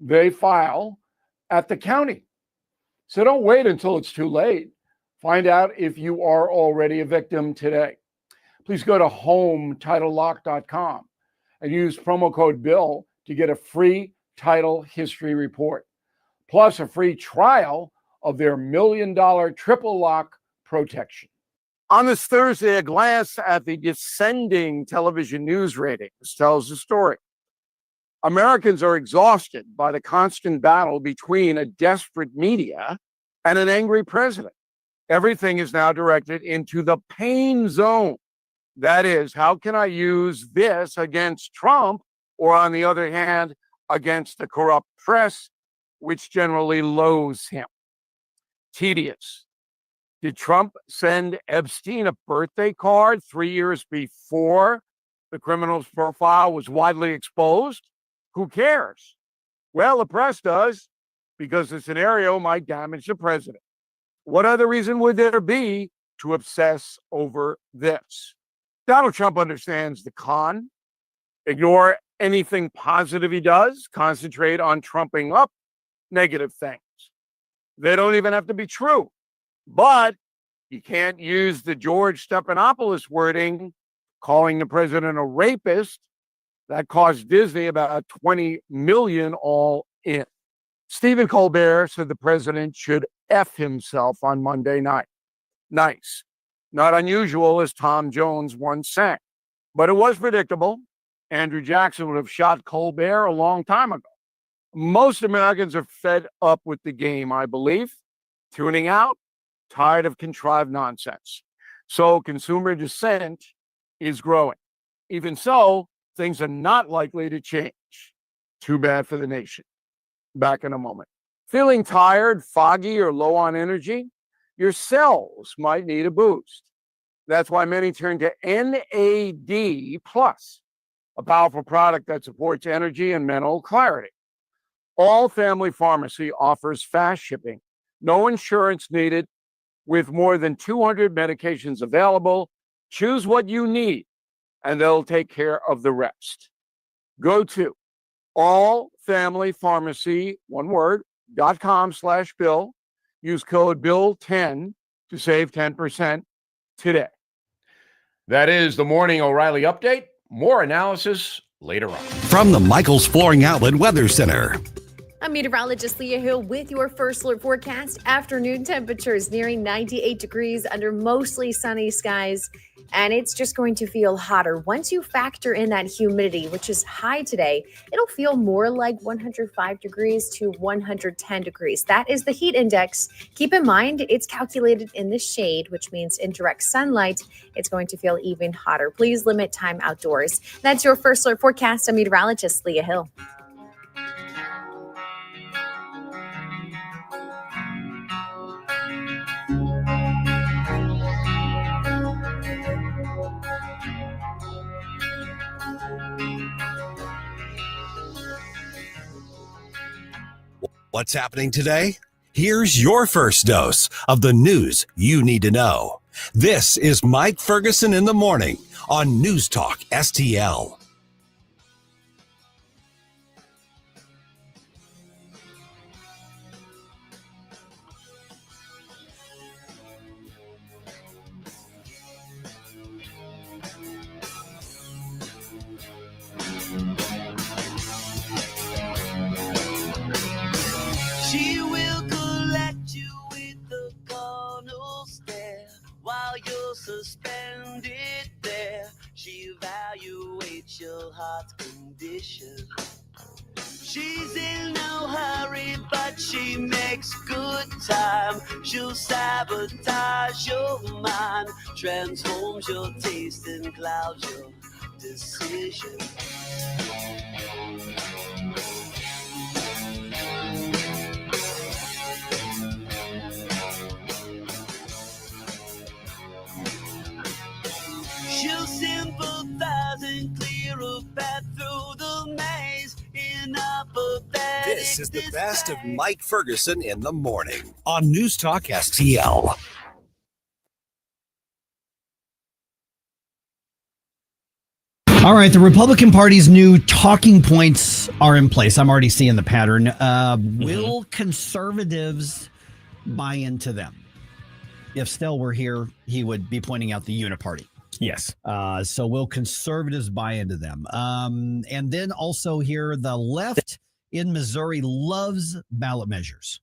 they file at the county. So don't wait until it's too late. Find out if you are already a victim today. Please go to HomeTitleLock.com and use promo code BILL to get a free title history report, plus a free trial of their $1 million triple lock protection. On this Thursday, a glance at the descending television news ratings tells the story. Americans are exhausted by the constant battle between a desperate media and an angry president. Everything is now directed into the pain zone. That is, how can I use this against Trump, or on the other hand, against the corrupt press, which generally loathes him? Tedious. Did Trump send Epstein a birthday card 3 years before the criminal's profile was widely exposed? Who cares? Well, the press does, because the scenario might damage the president. What other reason would there be to obsess over this? Donald Trump understands the con. Ignore anything positive he does. Concentrate on trumping up negative things. They don't even have to be true. But you can't use the George Stephanopoulos wording, calling the president a rapist. That cost Disney about $20 million all in. Stephen Colbert said the president should F himself on Monday night. Nice. Not unusual, as Tom Jones once sang. But it was predictable. Andrew Jackson would have shot Colbert a long time ago. Most Americans are fed up with the game, I believe. Tuning out, tired of contrived nonsense. So consumer dissent is growing. Even so, things are not likely to change. Too bad for the nation. Back in a moment. Feeling tired, foggy, or low on energy? Your cells might need a boost. That's why many turn to NAD+, a powerful product that supports energy and mental clarity. All Family Pharmacy offers fast shipping, no insurance needed, with more than 200 medications available. Choose what you need, and they'll take care of the rest. Go to allfamilypharmacy, one word, .com/Bill. Use code BILL10 to save 10% today. That is the Morning O'Reilly Update. More analysis later on. From the Michael's Flooring Outlet Weather Center. I'm meteorologist Leah Hill with your first alert forecast. Afternoon temperatures nearing 98 degrees under mostly sunny skies. And it's just going to feel hotter. Once you factor in that humidity, which is high today, it'll feel more like 105 degrees to 110 degrees. That is the heat index. Keep in mind, it's calculated in the shade, which means in direct sunlight, it's going to feel even hotter. Please limit time outdoors. That's your first alert forecast. I'm meteorologist Leah Hill. What's happening today? Here's your first dose of the news you need to know. This is Mike Ferguson in the morning on News Talk STL. She will collect you with the carnal stare while you're suspended there. She evaluates your heart's condition. She's in no hurry, but she makes good time. She'll sabotage your mind, transforms your taste and clouds your decision. She'll sympathize and clear a path through the maze in a pathetic This is the best of Mike Ferguson in the morning on News Talk STL. All right, the Republican Party's new talking points are in place. I'm already seeing the pattern. Will conservatives buy into them? If Stell were here, he would be pointing out the Uniparty. Yes. So will conservatives buy into them? And then also here, the left in Missouri loves ballot measures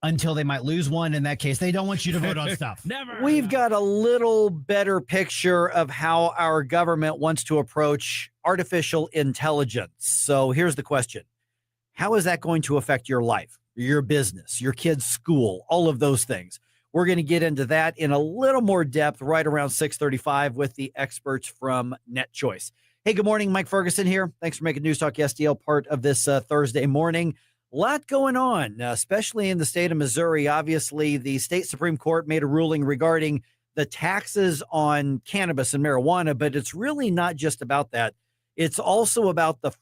until they might lose one. In that case, they don't want you to vote on stuff. Never. We've got a little better picture of how our government wants to approach artificial intelligence. So here's the question. How is that going to affect your life, your business, your kids' school, all of those things? We're going to get into that in a little more depth right around 6:35 with the experts from NetChoice. Hey, good morning. Mike Ferguson here. Thanks for making News Talk STL part of this Thursday morning. A lot going on, especially in the state of Missouri. Obviously, the state Supreme Court made a ruling regarding the taxes on cannabis and marijuana, but it's really not just about that. It's also about the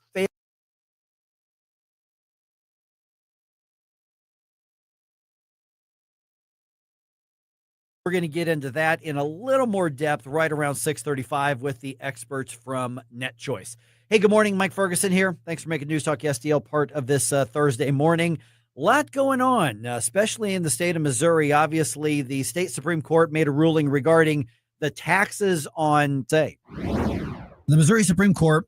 We're going to get into that in a little more depth right around 6:35 with the experts from NetChoice. Hey, good morning. Mike Ferguson here. Thanks for making News Talk STL part of this Thursday morning. A lot going on, especially in the state of Missouri. Obviously, the state Supreme Court made a ruling regarding the taxes on, say. The Missouri Supreme Court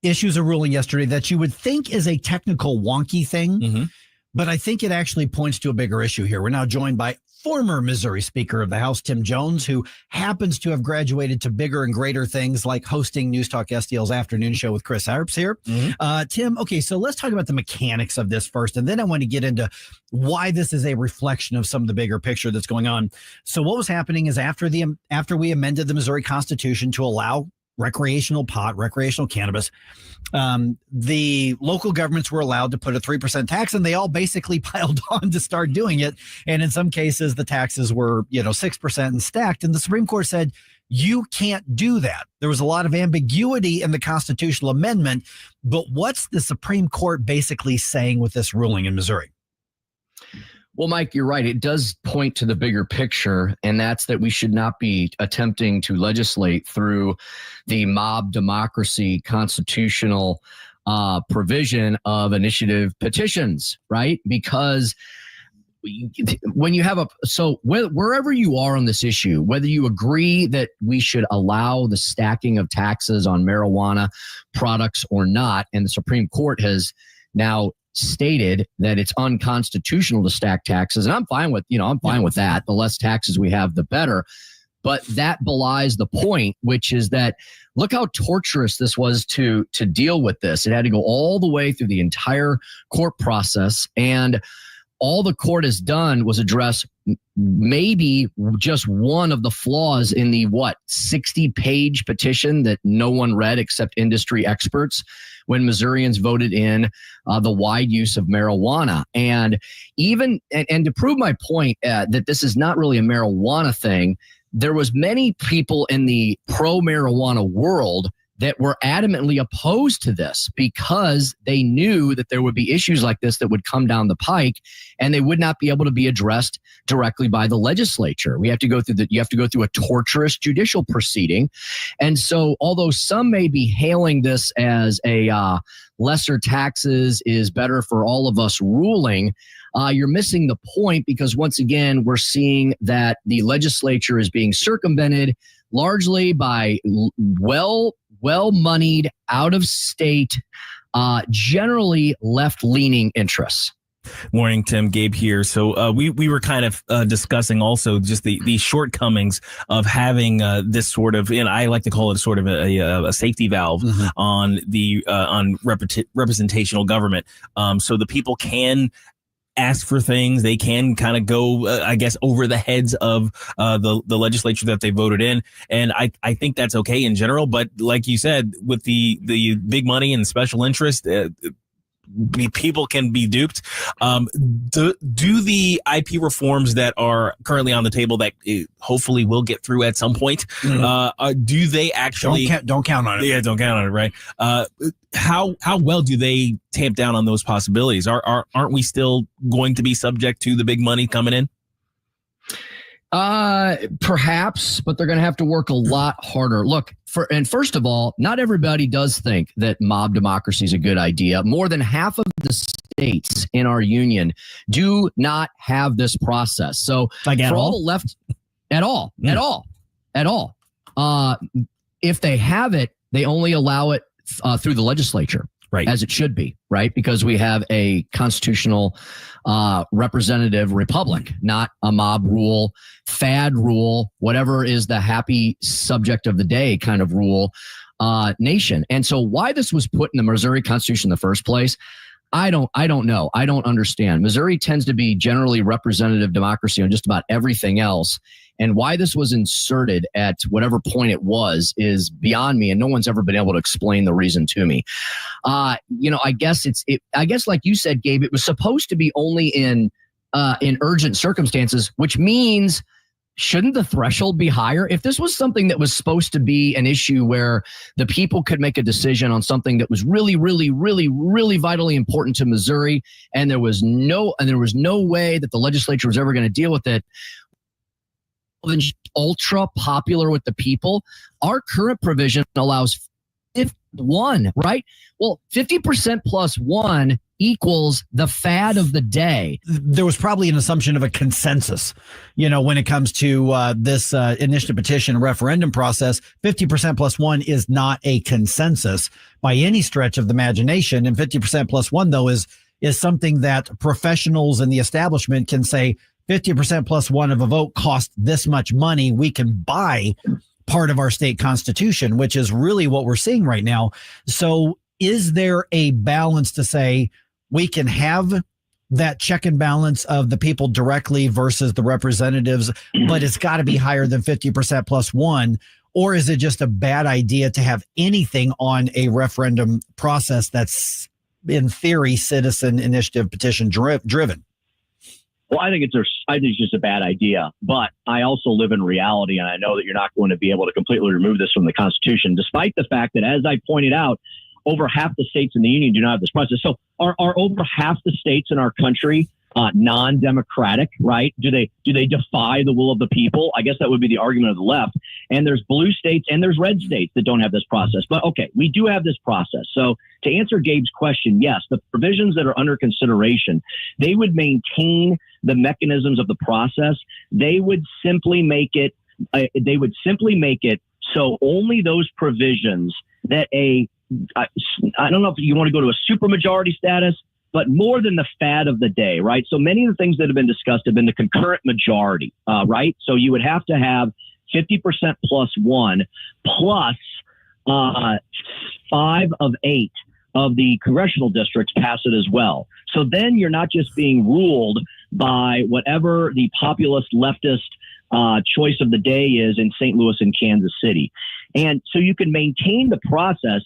issues a ruling yesterday that you would think is a technical wonky thing, but I think it actually points to a bigger issue here. We're now joined by former Missouri Speaker of the House, Tim Jones, who happens to have graduated to bigger and greater things like hosting News Talk STL's afternoon show with Chris Harps here. Tim, okay, so let's talk about the mechanics of this first, and then I want to get into why this is a reflection of some of the bigger picture that's going on. So what was happening is after we amended the Missouri Constitution to allow recreational cannabis, the local governments were allowed to put a 3% tax, and they all basically piled on to start doing it. And in some cases, the taxes were, 6% and stacked. And the Supreme Court said, you can't do that. There was a lot of ambiguity in the constitutional amendment, but what's the Supreme Court basically saying with this ruling in Missouri? Well, Mike, you're right. It does point to the bigger picture, and that's that we should not be attempting to legislate through the mob democracy constitutional provision of initiative petitions, right? Because when you have wherever you are on this issue, whether you agree that we should allow the stacking of taxes on marijuana products or not, and the Supreme Court has now stated that it's unconstitutional to stack taxes, and I'm fine with that. The less taxes we have, the better. But that belies the point, which is that look how torturous this was to deal with this. It had to go all the way through the entire court process, and all the court has done was address maybe just one of the flaws in the 60-page petition that no one read except industry experts when Missourians voted in the wide use of marijuana. And to prove my point that this is not really a marijuana thing, there was many people in the pro-marijuana world that were adamantly opposed to this because they knew that there would be issues like this that would come down the pike, and they would not be able to be addressed directly by the legislature. You have to go through a torturous judicial proceeding. And so although some may be hailing this as a lesser taxes is better for all of us ruling, you're missing the point, because once again, we're seeing that the legislature is being circumvented largely by well-moneyed, out-of-state, generally left-leaning interests. Morning, Tim. Gabe here. So we were kind of discussing also just the shortcomings of having this sort of, and I like to call it sort of a safety valve on the representational government, so the people can ask for things. They can kind of go, over the heads of the legislature that they voted in. And I think that's okay in general. But like you said, with the big money and special interest, people can be duped. Do the IP reforms that are currently on the table that hopefully will get through at some point, do they actually... Don't count on it. Yeah, don't count on it, right? How well do they tamp down on those possibilities? Aren't we still going to be subject to the big money coming in? Perhaps, but they're going to have to work a lot harder. Look, first of all, not everybody does think that mob democracy is a good idea. More than half of the states in our union do not have this process. So for all the left, at all. If they have it, they only allow it through the legislature. Right. As it should be, right? Because we have a constitutional representative republic, not a mob rule, fad rule, whatever is the happy subject of the day kind of rule nation. And so why this was put in the Missouri Constitution in the first place, I don't know. I don't understand. Missouri tends to be generally representative democracy on just about everything else. And why this was inserted at whatever point it was is beyond me, and no one's ever been able to explain the reason to me. I guess I guess like you said, Gabe, it was supposed to be only in urgent circumstances, which means shouldn't the threshold be higher? If this was something that was supposed to be an issue where the people could make a decision on something that was really, really, really, really vitally important to Missouri, and there was no way that the legislature was ever going to deal with it, ultra popular with the people, our current provision allows 51, right? Well, 50% plus 1 equals the fad of the day. There was probably an assumption of a consensus, when it comes to this initiative petition referendum process. 50% plus 1 is not a consensus by any stretch of the imagination. And 50% plus 1, though, is something that professionals in the establishment can say, 50% plus 1 of a vote costs this much money. We can buy part of our state constitution, which is really what we're seeing right now. So is there a balance to say we can have that check and balance of the people directly versus the representatives, but it's got to be higher than 50% plus 1? Or is it just a bad idea to have anything on a referendum process that's in theory citizen initiative petition driven? Well, I think it's just a bad idea, but I also live in reality, and I know that you're not going to be able to completely remove this from the Constitution, despite the fact that, as I pointed out, over half the states in the union do not have this process. So are over half the states in our country non-democratic, right? Do they defy the will of the people? I guess that would be the argument of the left. And there's blue states and there's red states that don't have this process. But okay, we do have this process. So to answer Gabe's question, yes, the provisions that are under consideration, they would maintain the mechanisms of the process. They would simply make it so only those provisions that I don't know if you want to go to a supermajority status, but more than the fad of the day, right? So many of the things that have been discussed have been the concurrent majority, right? So you would have to have 50% plus 1 plus 5 of 8 of the congressional districts pass it as well. So then you're not just being ruled by whatever the populist leftist choice of the day is in St. Louis and Kansas City. And so you can maintain the process,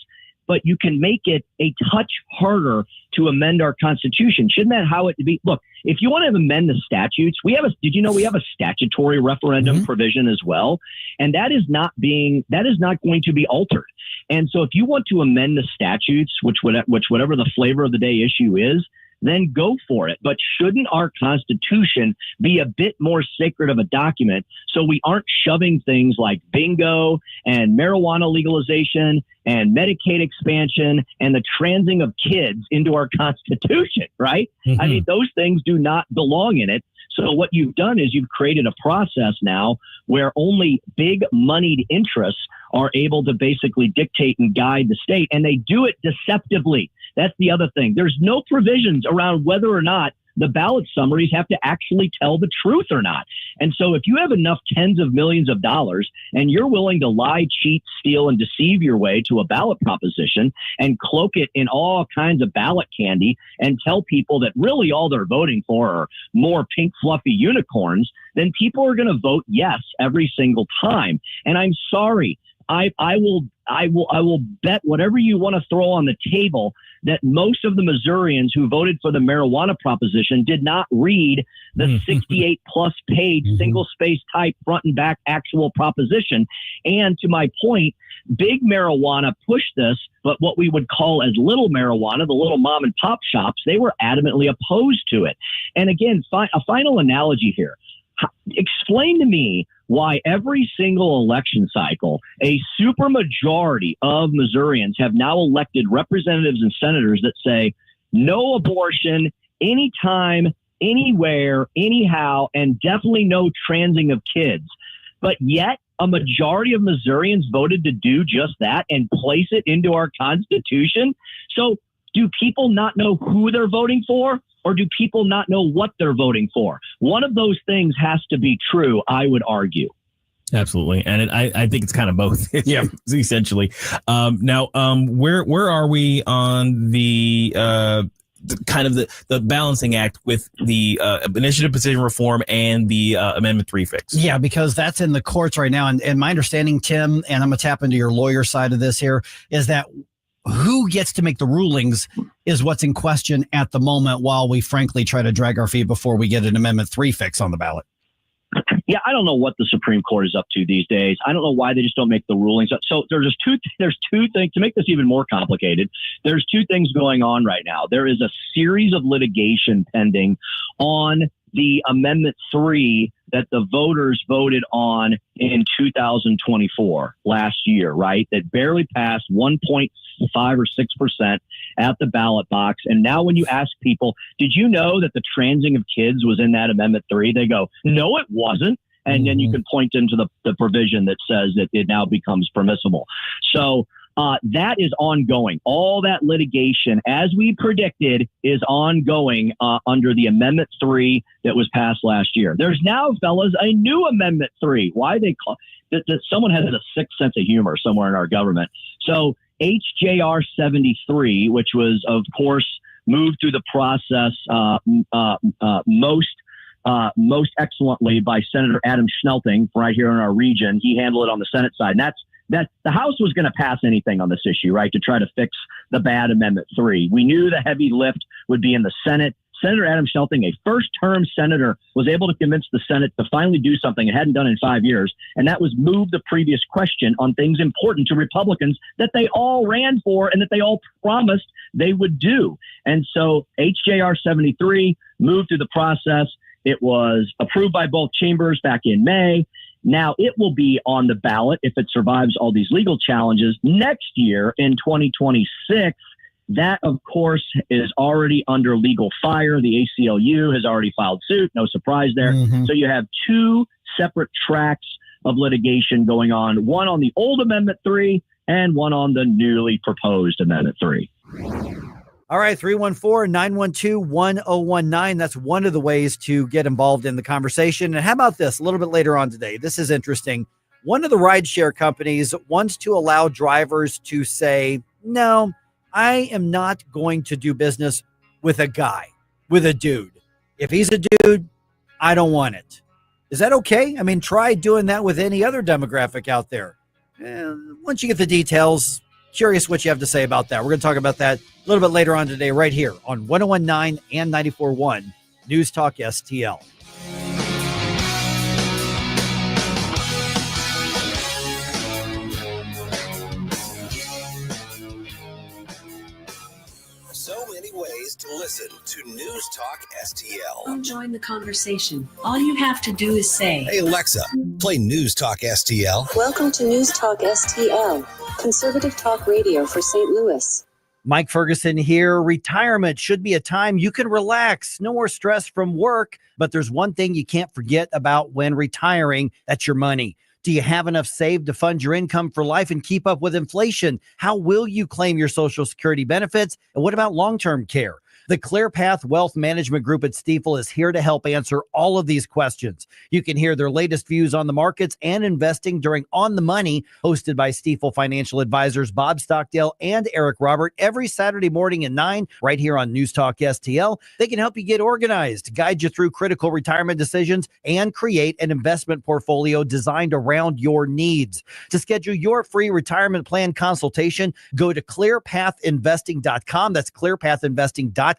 but you can make it a touch harder to amend our Constitution. Shouldn't that how it be? Look, if you want to amend the statutes, did you know we have a statutory referendum provision as well? And that is not going to be altered. And so if you want to amend the statutes, which whatever the flavor of the day issue is, then go for it. But shouldn't our Constitution be a bit more sacred of a document so we aren't shoving things like bingo and marijuana legalization and Medicaid expansion and the transing of kids into our Constitution, right? Mm-hmm. I mean, those things do not belong in it. So what you've done is you've created a process now where only big moneyed interests are able to basically dictate and guide the state, and they do it deceptively. That's the other thing. There's no provisions around whether or not the ballot summaries have to actually tell the truth or not. And so if you have enough tens of millions of dollars and you're willing to lie, cheat, steal, and deceive your way to a ballot proposition and cloak it in all kinds of ballot candy and tell people that really all they're voting for are more pink fluffy unicorns, then people are going to vote yes every single time. And I'm sorry, I will bet whatever you want to throw on the table that most of the Missourians who voted for the marijuana proposition did not read the 68 plus page single space type front and back actual proposition. And to my point, big marijuana pushed this, but what we would call as little marijuana, the little mom and pop shops, they were adamantly opposed to it. And again, a final analogy here. Explain to me why every single election cycle, a supermajority of Missourians have now elected representatives and senators that say no abortion, anytime, anywhere, anyhow, and definitely no transing of kids. But yet a majority of Missourians voted to do just that and place it into our Constitution. So do people not know who they're voting for, or do people not know what they're voting for? One of those things has to be true, I would argue. Absolutely, and I think it's kind of both. Yeah, essentially. Now, where are we on the kind of the balancing act with the initiative petition reform and the Amendment 3 fix? Yeah, because that's in the courts right now, and my understanding, Tim, and I'm gonna tap into your lawyer side of this here, is that who gets to make the rulings is what's in question at the moment, while we frankly try to drag our feet before we get an Amendment 3 fix on the ballot. Yeah, I don't know what the Supreme Court is up to these days. I don't know why they just don't make the rulings. So there's two things to make this even more complicated. There's two things going on right now. There is a series of litigation pending on the Amendment 3 that the voters voted on in 2024, last year, right? That barely passed 1.5 or 6% at the ballot box. And now when you ask people, did you know that the transing of kids was in that Amendment 3? They go, no, it wasn't. And then you can point them to the provision that says that it now becomes permissible. So that is ongoing. All that litigation, as we predicted, is ongoing under the Amendment 3 that was passed last year. There's now, fellas, a new Amendment 3. Why they call that someone has a sixth sense of humor somewhere in our government. So HJR 73, which was, of course, moved through the process most excellently by Senator Adam Schnelting right here in our region. He handled it on the Senate side. And that the House was going to pass anything on this issue, right, to try to fix the bad Amendment 3. We knew the heavy lift would be in the Senate. Senator Adam Schnelting, a first-term senator, was able to convince the Senate to finally do something it hadn't done in 5 years, and that was move the previous question on things important to Republicans that they all ran for and that they all promised they would do. And so HJR 73 moved through the process. It was approved by both chambers back in May. Now it will be on the ballot if it survives all these legal challenges next year in 2026. That, of course, is already under legal fire. The ACLU has already filed suit. No surprise there. So you have two separate tracks of litigation going on, one on the old Amendment 3 and one on the newly proposed Amendment 3. All right, 314-912-1019. That's one of the ways to get involved in the conversation. And how about this a little bit later on today? This is interesting. One of the rideshare companies wants to allow drivers to say, no, I am not going to do business with a guy, with a dude. If he's a dude, I don't want it. Is that okay? I mean, try doing that with any other demographic out there. Once you get the details, curious what you have to say about that. We're going to talk about that a little bit later on today, right here on 101.9 and 94.1 News Talk STL. So many ways to listen to News Talk STL. Join the conversation. All you have to do is say, Hey Alexa, play News Talk STL. Welcome to News Talk STL, conservative talk radio for St. Louis. Mike Ferguson here. Retirement should be a time you can relax. No more stress from work. But there's one thing you can't forget about when retiring. That's your money. Do you have enough saved to fund your income for life and keep up with inflation? How will you claim your Social Security benefits? And what about long-term care? The ClearPath Wealth Management Group at Stifel is here to help answer all of these questions. You can hear their latest views on the markets and investing during On the Money, hosted by Stifel financial advisors Bob Stockdale and Eric Robert, every Saturday morning at 9, right here on News Talk STL. They can help you get organized, guide you through critical retirement decisions, and create an investment portfolio designed around your needs. To schedule your free retirement plan consultation, go to clearpathinvesting.com. That's clearpathinvesting.com.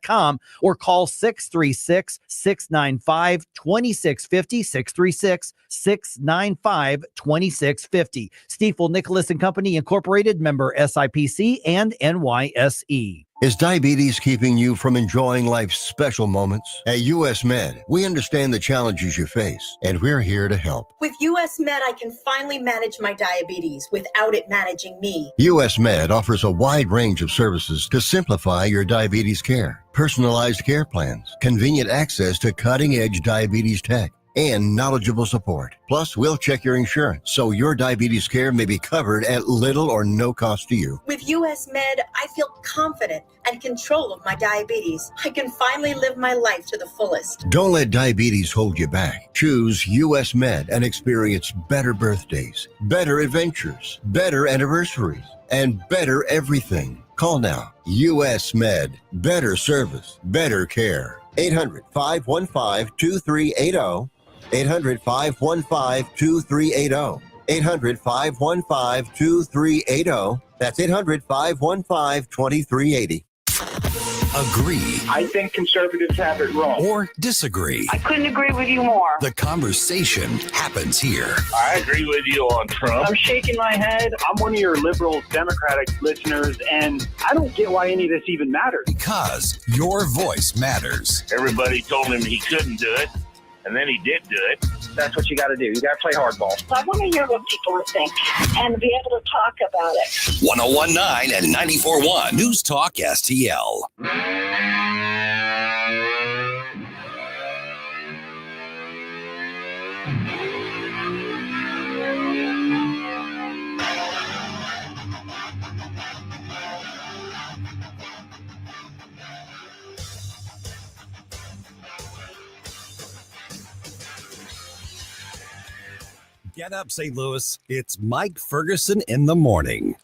Or call 636-695-2650, 636-695-2650. Stifel Nicholas and Company Incorporated, member SIPC and NYSE. Is diabetes keeping you from enjoying life's special moments? At US Med, we understand the challenges you face, and we're here to help. With US Med, I can finally manage my diabetes without it managing me. US Med offers a wide range of services to simplify your diabetes care. Personalized care plans, convenient access to cutting-edge diabetes tech, and knowledgeable support. Plus, we'll check your insurance so your diabetes care may be covered at little or no cost to you. With US Med, I feel confident and control of my diabetes. I can finally live my life to the fullest. Don't let diabetes hold you back. Choose US Med and experience better birthdays, better adventures, better anniversaries, and better everything. Call now. US Med. Better service, better care. 800-515-2380. 800-515-2380. 800-515-2380. That's 800-515-2380. Agree I think conservatives have it wrong. or disagree. I couldn't agree with you more. The conversation happens here. I agree with you on Trump. I'm shaking my head. I'm one of your liberal Democratic listeners, and I don't get why any of this even matters. Because your voice matters. Everybody told him he couldn't do it, and then he did do it. That's what you got to do. You got to play hardball. I want to hear what people think and be able to talk about it. 1019 and 94.1 News Talk STL. Get up, St. Louis. It's Mike Ferguson in the morning.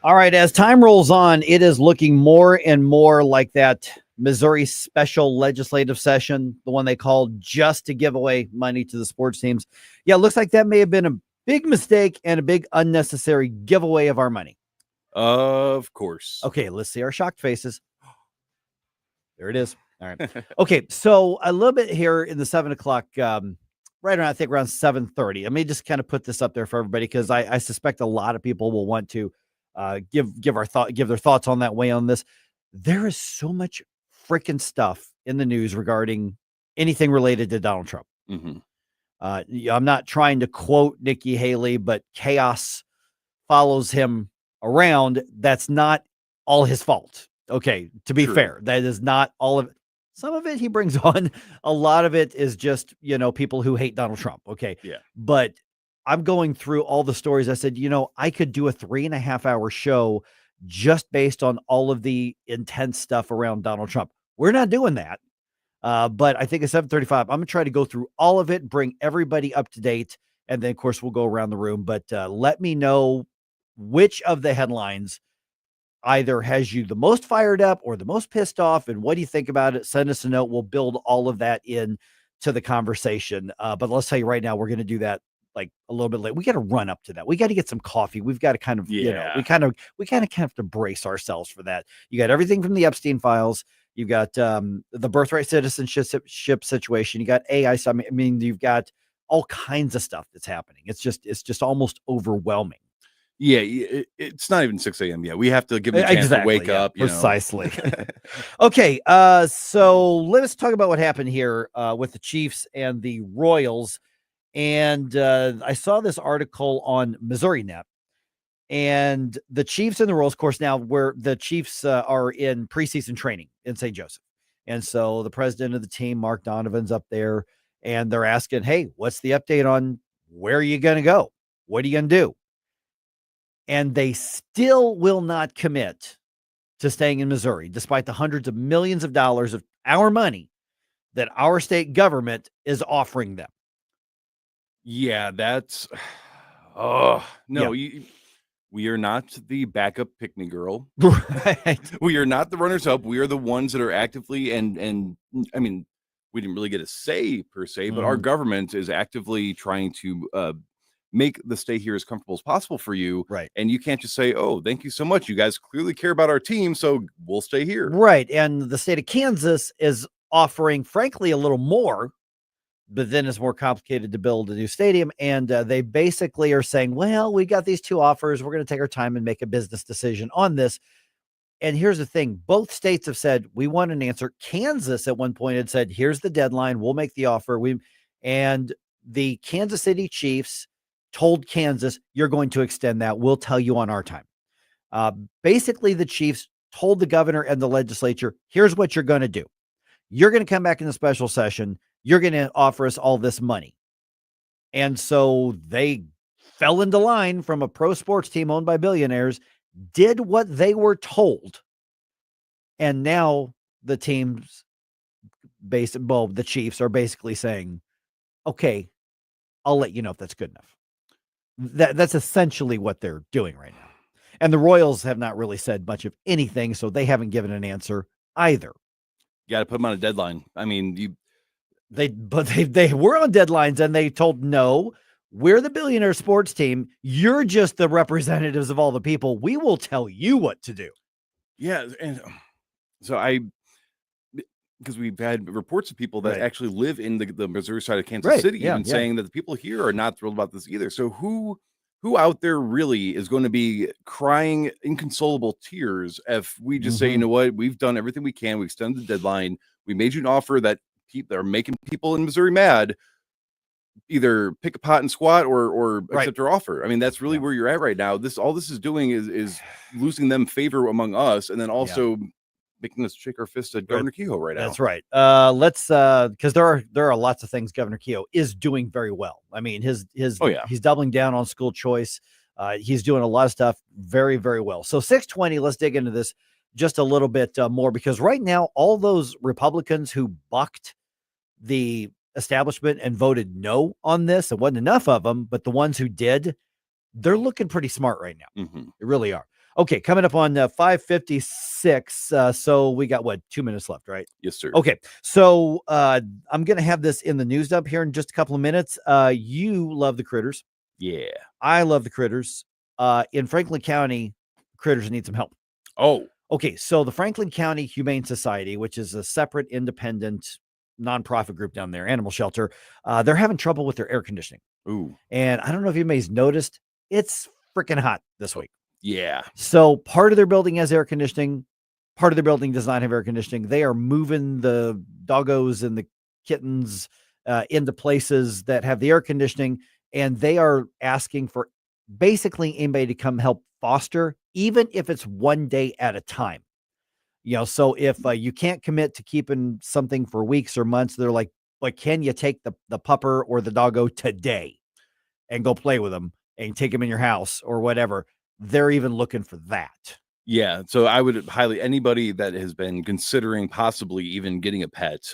All right, as time rolls on, it is looking more and more like that Missouri special legislative session, the one they called just to give away money to the sports teams. Yeah, it looks like that may have been a big mistake and a big unnecessary giveaway of our money. Of course. Okay, let's see our shocked faces. There it is. All right. Okay, so a little bit here in the 7 o'clock, right around, I think around 7:30. Let me just kind of put this up there for everybody because I suspect a lot of people will want to give their thoughts on that way on this. There is so much freaking stuff in the news regarding anything related to Donald Trump. Mm-hmm. I'm not trying to quote Nikki Haley, but chaos follows him around. That's not all his fault. Okay, to be fair, that is not all of it. Some of it he brings on. A lot of it is just, people who hate Donald Trump. Okay. Yeah. But I'm going through all the stories. I said, I could do a 3.5-hour show just based on all of the intense stuff around Donald Trump. We're not doing that. But I think at 7:35, I'm going to try to go through all of it, bring everybody up to date. And then, of course, we'll go around the room. But let me know which of the headlines either has you the most fired up or the most pissed off, and what do you think about it? Send us a note. We'll build all of that in to the conversation. But let's tell you right now, we're going to do that like a little bit late. We got to run up to that. We got to get some coffee. We've got to kind of, we kind of have to brace ourselves for that. You got everything from the Epstein files. You got the birthright citizenship situation. You got AI. I mean, you've got all kinds of stuff that's happening. It's just almost overwhelming. Yeah, it's not even 6 a.m. yet. We have to give them a chance to wake up. Precisely. Okay, so let's talk about what happened here with the Chiefs and the Royals. And I saw this article on Missouri Net. And the Chiefs and the Royals, of course, now where the Chiefs are in preseason training in St. Joseph. And so the president of the team, Mark Donovan's up there, and they're asking, hey, what's the update on where are you going to go? What are you going to do? And they still will not commit to staying in Missouri, despite the hundreds of millions of dollars of our money that our state government is offering them. Yeah, that's... we are not the backup pick-me girl. Right. We are not the runners-up. We are the ones that are actively, and I mean, we didn't really get a say, per se, but our government is actively trying to... make the stay here as comfortable as possible for you. Right. And you can't just say, oh, thank you so much. You guys clearly care about our team, so we'll stay here. Right. And the state of Kansas is offering, frankly, a little more but then it's more complicated to build a new stadium. And they basically are saying, well, we got these two offers. We're going to take our time and make a business decision on this. And here's the thing. Both states have said, we want an answer. Kansas at one point had said, here's the deadline. We'll make the offer. And the Kansas City Chiefs told Kansas, you're going to extend that. We'll tell you on our time. Basically, the Chiefs told the governor and the legislature, here's what you're going to do. You're going to come back in the special session. You're going to offer us all this money. And so they fell into line from a pro sports team owned by billionaires, did what they were told. And now the teams, the Chiefs are basically saying, okay, I'll let you know if that's good enough. That's essentially what they're doing right now. And the Royals have not really said much of anything, so they haven't given an answer either. You got to put them on a deadline. I mean, they were on deadlines, and they told, no, we're the billionaire sports team. You're just the representatives of all the people. We will tell you what to do. Yeah. And so because we've had reports of people that actually live in the Missouri side of Kansas City, saying that the people here are not thrilled about this either. So who out there really is going to be crying inconsolable tears if we just say, you know what, we've done everything we can. We extended the deadline. We made you an offer that are making people in Missouri mad. Either pick a pot and squat or accept our offer. I mean, that's really where you're at right now. All this is doing is losing them favor among us, and then also making us shake our fist at Governor Kehoe right now. That's right. Let's because there are lots of things Governor Kehoe is doing very well. I mean, he's doubling down on school choice. He's doing a lot of stuff very, very well. So 620, let's dig into this just a little bit more, because right now, all those Republicans who bucked the establishment and voted no on this, it wasn't enough of them, but the ones who did, they're looking pretty smart right now. They really are. Okay, coming up on 5:56. So we got 2 minutes left, right? Yes, sir. Okay, so I'm gonna have this in the news dump here in just a couple of minutes. You love the critters. Yeah, I love the critters. In Franklin County, critters need some help. Oh, okay. So the Franklin County Humane Society, which is a separate, independent nonprofit group down there, animal shelter, they're having trouble with their air conditioning. Ooh, and I don't know if anybody's noticed, it's freaking hot this week. Yeah. So part of their building has air conditioning. Part of their building does not have air conditioning. They are moving the doggos and the kittens into places that have the air conditioning. And they are asking for basically anybody to come help foster, even if it's 1 day at a time. So if you can't commit to keeping something for weeks or months, they're like, but can you take the pupper or the doggo today and go play with them and take them in your house or whatever? They're even looking for that. Yeah. So I would highly, anybody that has been considering possibly even getting a pet,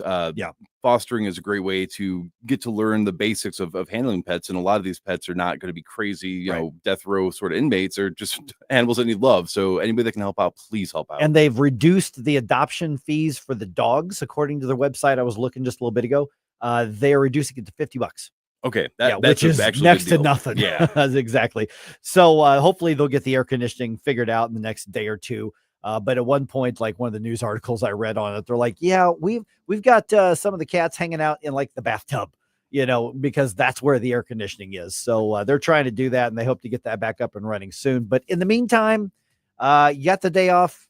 fostering is a great way to get to learn the basics of handling pets. And a lot of these pets are not going to be crazy, you know, death row sort of inmates. They're just animals that need love. So anybody that can help out, please help out. And they've reduced the adoption fees for the dogs. According to their website, I was looking just a little bit ago. They are reducing it to $50. Okay. Which is next to nothing. Yeah. Exactly. So hopefully they'll get the air conditioning figured out in the next day or two. But at one point, like one of the news articles I read on it, they're like, yeah, we've got some of the cats hanging out in like the bathtub, because that's where the air conditioning is. So they're trying to do that, and they hope to get that back up and running soon. But in the meantime, you got the day off.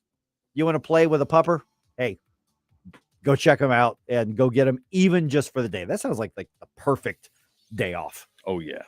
You want to play with a pupper? Hey, go check them out and go get them, even just for the day. That sounds like the perfect day off. Oh, yeah.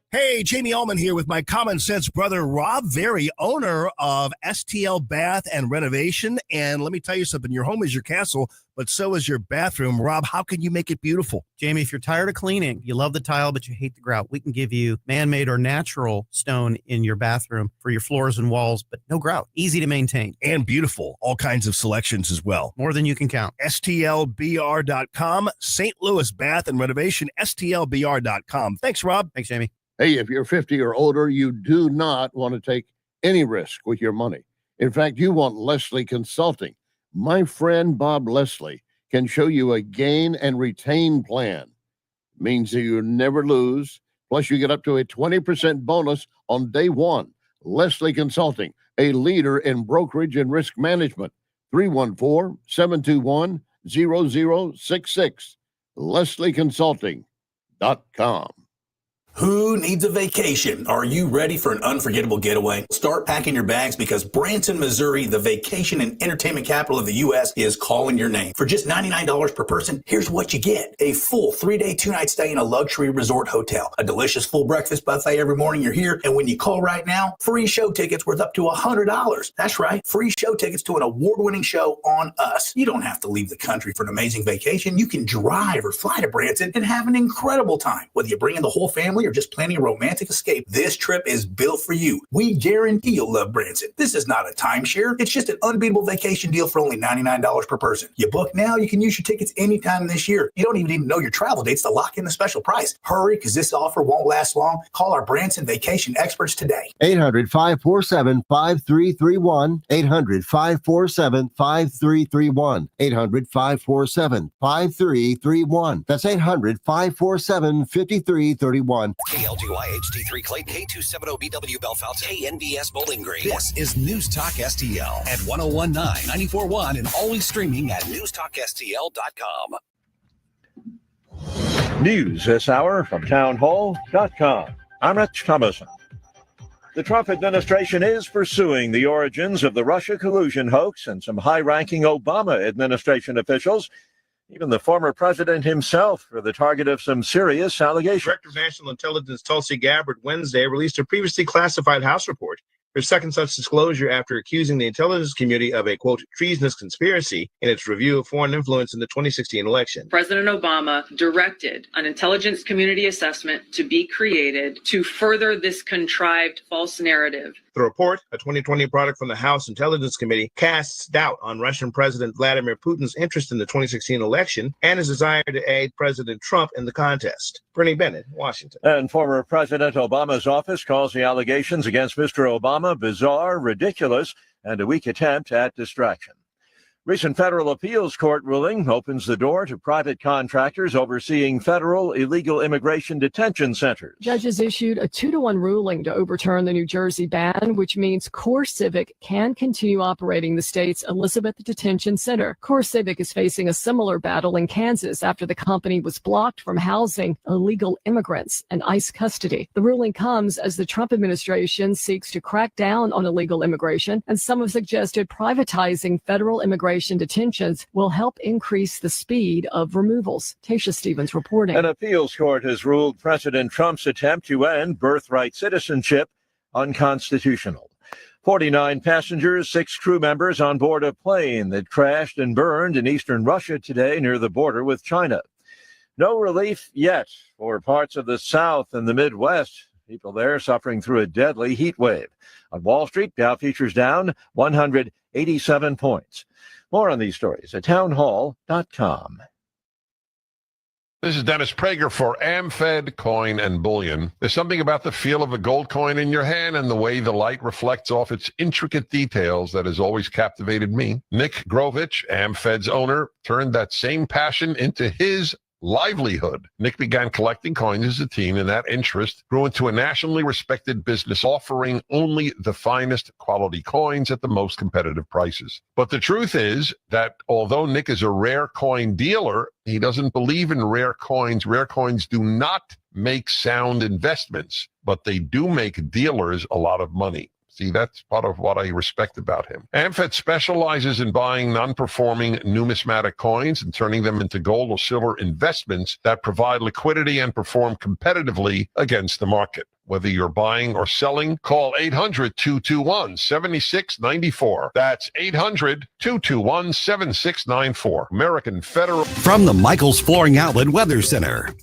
Hey, Jamie Allman here with my common sense brother, Rob Very, owner of STL Bath and Renovation. And let me tell you something, your home is your castle, but so is your bathroom. Rob, how can you make it beautiful? Jamie, if you're tired of cleaning, you love the tile, but you hate the grout, we can give you man-made or natural stone in your bathroom for your floors and walls, but no grout. Easy to maintain. And beautiful. All kinds of selections as well. More than you can count. STLBR.com, St. Louis Bath and Renovation, STLBR.com. Thanks, Rob. Thanks, Jamie. Hey, if you're 50 or older, you do not want to take any risk with your money. In fact, you want Leslie Consulting. My friend Bob Leslie can show you a gain and retain plan. It means that you never lose. Plus, you get up to a 20% bonus on day one. Leslie Consulting, a leader in brokerage and risk management. 314-721-0066. LeslieConsulting.com. Who needs a vacation? Are you ready for an unforgettable getaway? Start packing your bags because Branson, Missouri, the vacation and entertainment capital of the U.S., is calling your name. For just $99 per person, here's what you get. A full 3-day, 2-night stay in a luxury resort hotel, a delicious full breakfast buffet every morning you're here, and when you call right now, free show tickets worth up to $100. That's right, free show tickets to an award-winning show on us. You don't have to leave the country for an amazing vacation. You can drive or fly to Branson and have an incredible time. Whether you bring in the whole family or just planning a romantic escape, this trip is built for you. We guarantee you'll love Branson. This is not a timeshare. It's just an unbeatable vacation deal for only $99 per person. You book now, you can use your tickets anytime this year. You don't even need to know your travel dates to lock in the special price. Hurry, because this offer won't last long. Call our Branson vacation experts today. 800-547-5331. 800-547-5331. 800-547-5331. That's 800-547-5331. KLGY HD3 Clay, K270BW Belfast, KNBS Bowling Green. This is News Talk STL at 1019, 94.1, and always streaming at NewsTalkSTL.com. News this hour from townhall.com. I'm Rich Thomason. The Trump administration is pursuing the origins of the Russia collusion hoax, and some high-ranking Obama administration officials, even the former president himself, are the target of some serious allegations. Director of National Intelligence Tulsi Gabbard Wednesday released a previously classified House report, her second such disclosure after accusing the intelligence community of a, quote, treasonous conspiracy in its review of foreign influence in the 2016 election. President Obama directed an intelligence community assessment to be created to further this contrived false narrative. The report, a 2020 product from the House Intelligence Committee, casts doubt on Russian President Vladimir Putin's interest in the 2016 election and his desire to aid President Trump in the contest. Bernie Bennett, Washington. And former President Obama's office calls the allegations against Mr. Obama bizarre, ridiculous, and a weak attempt at distraction. Recent federal appeals court ruling opens the door to private contractors overseeing federal illegal immigration detention centers. Judges issued a 2-1 ruling to overturn the New Jersey ban, which means CoreCivic can continue operating the state's Elizabeth Detention Center. CoreCivic is facing a similar battle in Kansas after the company was blocked from housing illegal immigrants in ICE custody. The ruling comes as the Trump administration seeks to crack down on illegal immigration, and some have suggested privatizing federal immigration detentions will help increase the speed of removals. Tasha Stevens reporting. An appeals court has ruled President Trump's attempt to end birthright citizenship unconstitutional. 49 passengers, 6 crew members on board a plane that crashed and burned in eastern Russia today near the border with China. No relief yet for parts of the South and the Midwest. People there suffering through a deadly heat wave. On Wall Street, Dow futures down 187 points. More on these stories at townhall.com. This is Dennis Prager for AmFed Coin and Bullion. There's something about the feel of a gold coin in your hand and the way the light reflects off its intricate details that has always captivated me. Nick Grovich, AmFed's owner, turned that same passion into his livelihood. Nick began collecting coins as a teen, and that interest grew into a nationally respected business offering only the finest quality coins at the most competitive prices. But the truth is that although Nick is a rare coin dealer, he doesn't believe in rare coins. Rare coins do not make sound investments, but they do make dealers a lot of money. See, that's part of what I respect about him. AmFed specializes in buying non-performing numismatic coins and turning them into gold or silver investments that provide liquidity and perform competitively against the market. Whether you're buying or selling, call 800-221-7694. That's 800-221-7694. American Federal. From the Michaels Flooring Outlet Weather Center.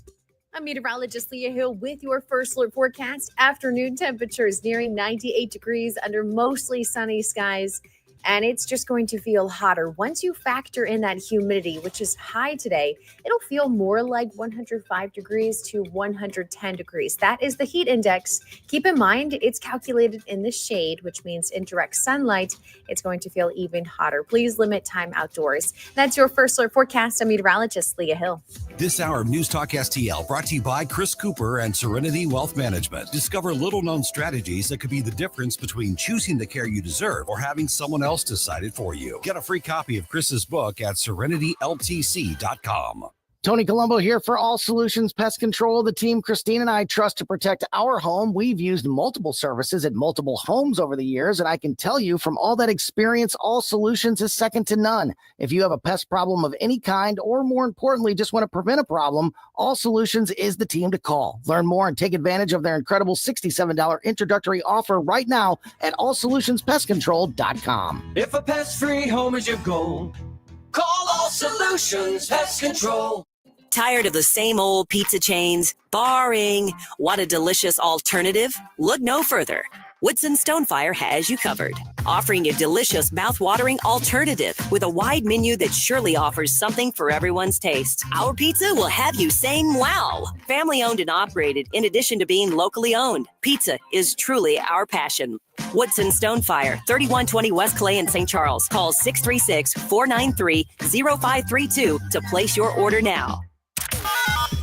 I'm meteorologist Leah Hill with your first alert forecast. Afternoon temperatures nearing 98 degrees under mostly sunny skies, and it's just going to feel hotter. Once you factor in that humidity, which is high today, it'll feel more like 105 degrees to 110 degrees. That is the heat index. Keep in mind, it's calculated in the shade, which means in direct sunlight, it's going to feel even hotter. Please limit time outdoors. That's your first alert forecast. I'm meteorologist Leah Hill. This hour of News Talk STL brought to you by Chris Cooper and Serenity Wealth Management. Discover little-known strategies that could be the difference between choosing the care you deserve or having someone else decide it for you. Get a free copy of Chris's book at serenityltc.com. Tony Colombo here for All Solutions Pest Control, the team Christine and I trust to protect our home. We've used multiple services at multiple homes over the years, and I can tell you from all that experience, All Solutions is second to none. If you have a pest problem of any kind, or more importantly, just want to prevent a problem, All Solutions is the team to call. Learn more and take advantage of their incredible $67 introductory offer right now at allsolutionspestcontrol.com. If a pest-free home is your goal, call All Solutions Pest Control. Tired of the same old pizza chains? Boring. Want a delicious alternative? Look no further. Woodson Stonefire has you covered, offering a delicious, mouth-watering alternative with a wide menu that surely offers something for everyone's taste. Our pizza will have you saying wow. Family-owned and operated in addition to being locally owned. Pizza is truly our passion. Woodson Stonefire, 3120 West Clay in St. Charles. Call 636-493-0532 to place your order now.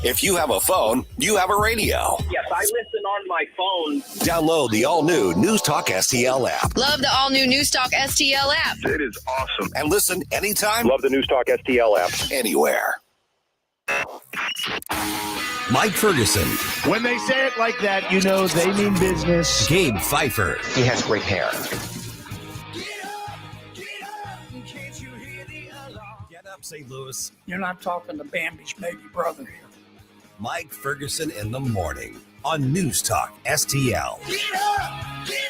If you have a phone, you have a radio. Yes, I listen on my phone. Download the all-new News Talk STL app. Love the all-new NewsTalk STL app. It is awesome. And listen anytime. Love the News Talk STL app. Anywhere. Mike Ferguson. When they say it like that, you know they mean business. Gabe Phifer. He has great hair. Get up, St. Louis. You're not talking to Bambi's baby brother here. Mike Ferguson in the morning on News Talk STL. Get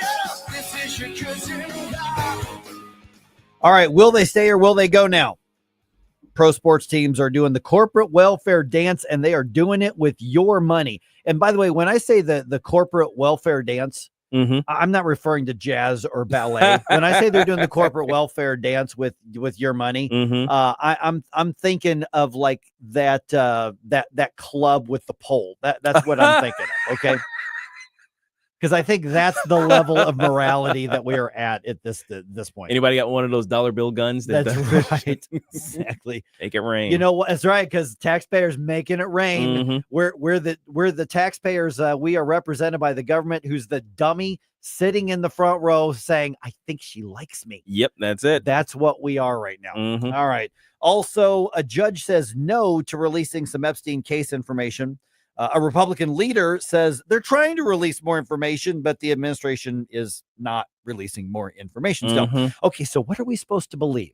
up, this is your cousin. All right, will they stay or will they go now? Pro sports teams are doing the corporate welfare dance, and they are doing it with your money. And by the way, when I say the corporate welfare dance, I'm not referring to jazz or ballet. When I say they're doing the corporate welfare dance with your money, I'm thinking of like that club with the pole. That's what I'm thinking of. Okay. Because I think that's the level of morality that we are at this point. Anybody got one of those dollar bill guns? That's right. Exactly. Make it rain. You know what? That's right. Because taxpayers making it rain. We're the taxpayers. We are represented by the government, who's the dummy sitting in the front row saying, "I think she likes me." Yep, that's it. That's what we are right now. All right. Also, a judge says no to releasing some Epstein case information. A Republican leader says they're trying to release more information, but the administration is not releasing more information. So, okay, so what are we supposed to believe?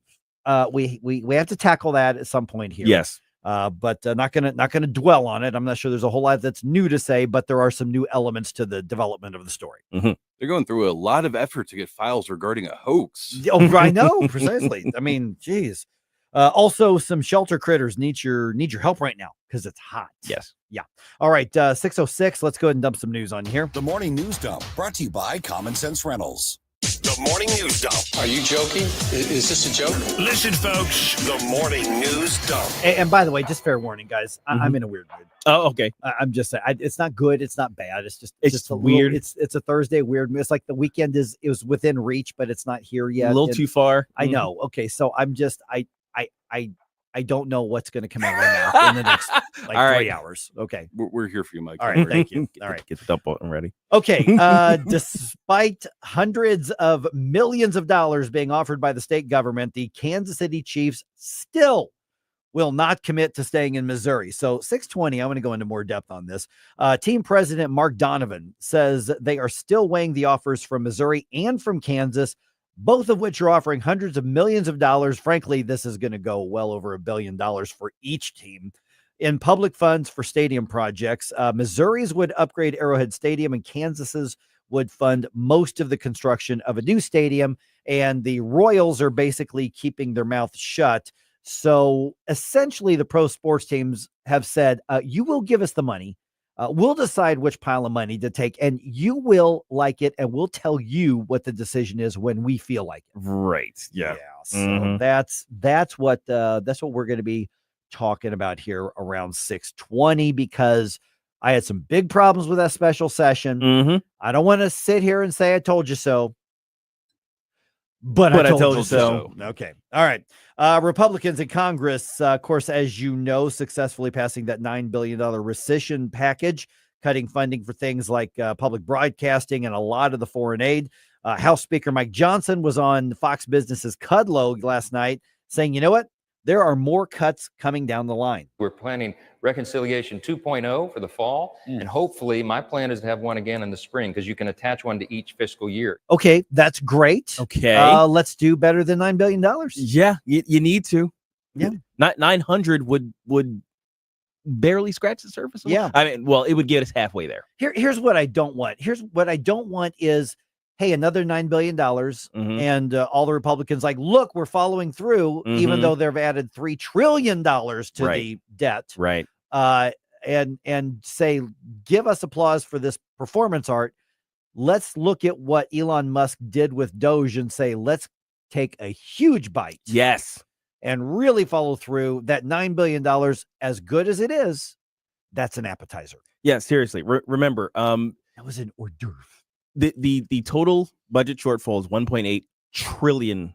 We have to tackle that at some point here. Yes. But not gonna dwell on it. I'm not sure there's a whole lot that's new to say, but there are some new elements to the development of the story. They're going through a lot of effort to get files regarding a hoax. Oh, I know, precisely. I mean, geez. Also, some shelter critters need your help right now because it's hot. Yes. Yeah. All right. 6:06. Let's go ahead and dump some news on here. The Morning News Dump, brought to you by Common Sense Rentals. The Morning News Dump. Are you joking? Is this a joke? Listen, folks. The Morning News Dump. And by the way, just fair warning, guys. I'm in a weird mood. Oh, okay. I'm just saying. It's not good. It's not bad. It's just a weird. It's a Thursday weird. It's like the weekend it was within reach, but it's not here yet. A little too far. I know. Okay. So I'm just I don't know what's going to come out right now in the next 3 hours. Okay. We're here for you, Mike. All right. Thank you. All right. Get the dump button ready. Okay. Despite hundreds of millions of dollars being offered by the state government, the Kansas City Chiefs still will not commit to staying in Missouri. So 620, I'm going to go into more depth on this. Team president Mark Donovan says they are still weighing the offers from Missouri and from Kansas, both of which are offering hundreds of millions of dollars. Frankly, this is going to go well over $1 billion for each team in public funds for stadium projects. Missouri's would upgrade Arrowhead Stadium, and Kansas's would fund most of the construction of a new stadium. And the Royals are basically keeping their mouth shut. So essentially, the pro sports teams have said, you will give us the money. We'll decide which pile of money to take, and you will like it, and we'll tell you what the decision is when we feel like it. Right. Yeah. So that's what we're going to be talking about here around 620, because I had some big problems with that special session. I don't want to sit here and say I told you so, But I told you so. Okay. All right. Republicans in Congress, of course, as you know, successfully passing that $9 billion rescission package, cutting funding for things like public broadcasting and a lot of the foreign aid. House Speaker Mike Johnson was on Fox Business's Kudlow last night saying, you know what? There are more cuts coming down the line. We're planning Reconciliation 2.0 for the fall, and hopefully my plan is to have one again in the spring because you can attach one to each fiscal year. Okay, that's great. Okay. Let's do better than $9 billion. Yeah, you need to. Yeah. Not 900 would barely scratch the surface. Yeah. I mean, well, it would get us halfway there. Here's what I don't want. Here's what I don't want is, hey, another $9 billion. And all the Republicans like, look, we're following through, even though they've added $3 trillion to the debt. Right. And say, give us applause for this performance art. Let's look at what Elon Musk did with Doge and say, let's take a huge bite. Yes. And really follow through. That $9 billion, as good as it is, that's an appetizer. Yeah, seriously. Remember, that was an hors d'oeuvre. The total budget shortfall is $1.8 trillion.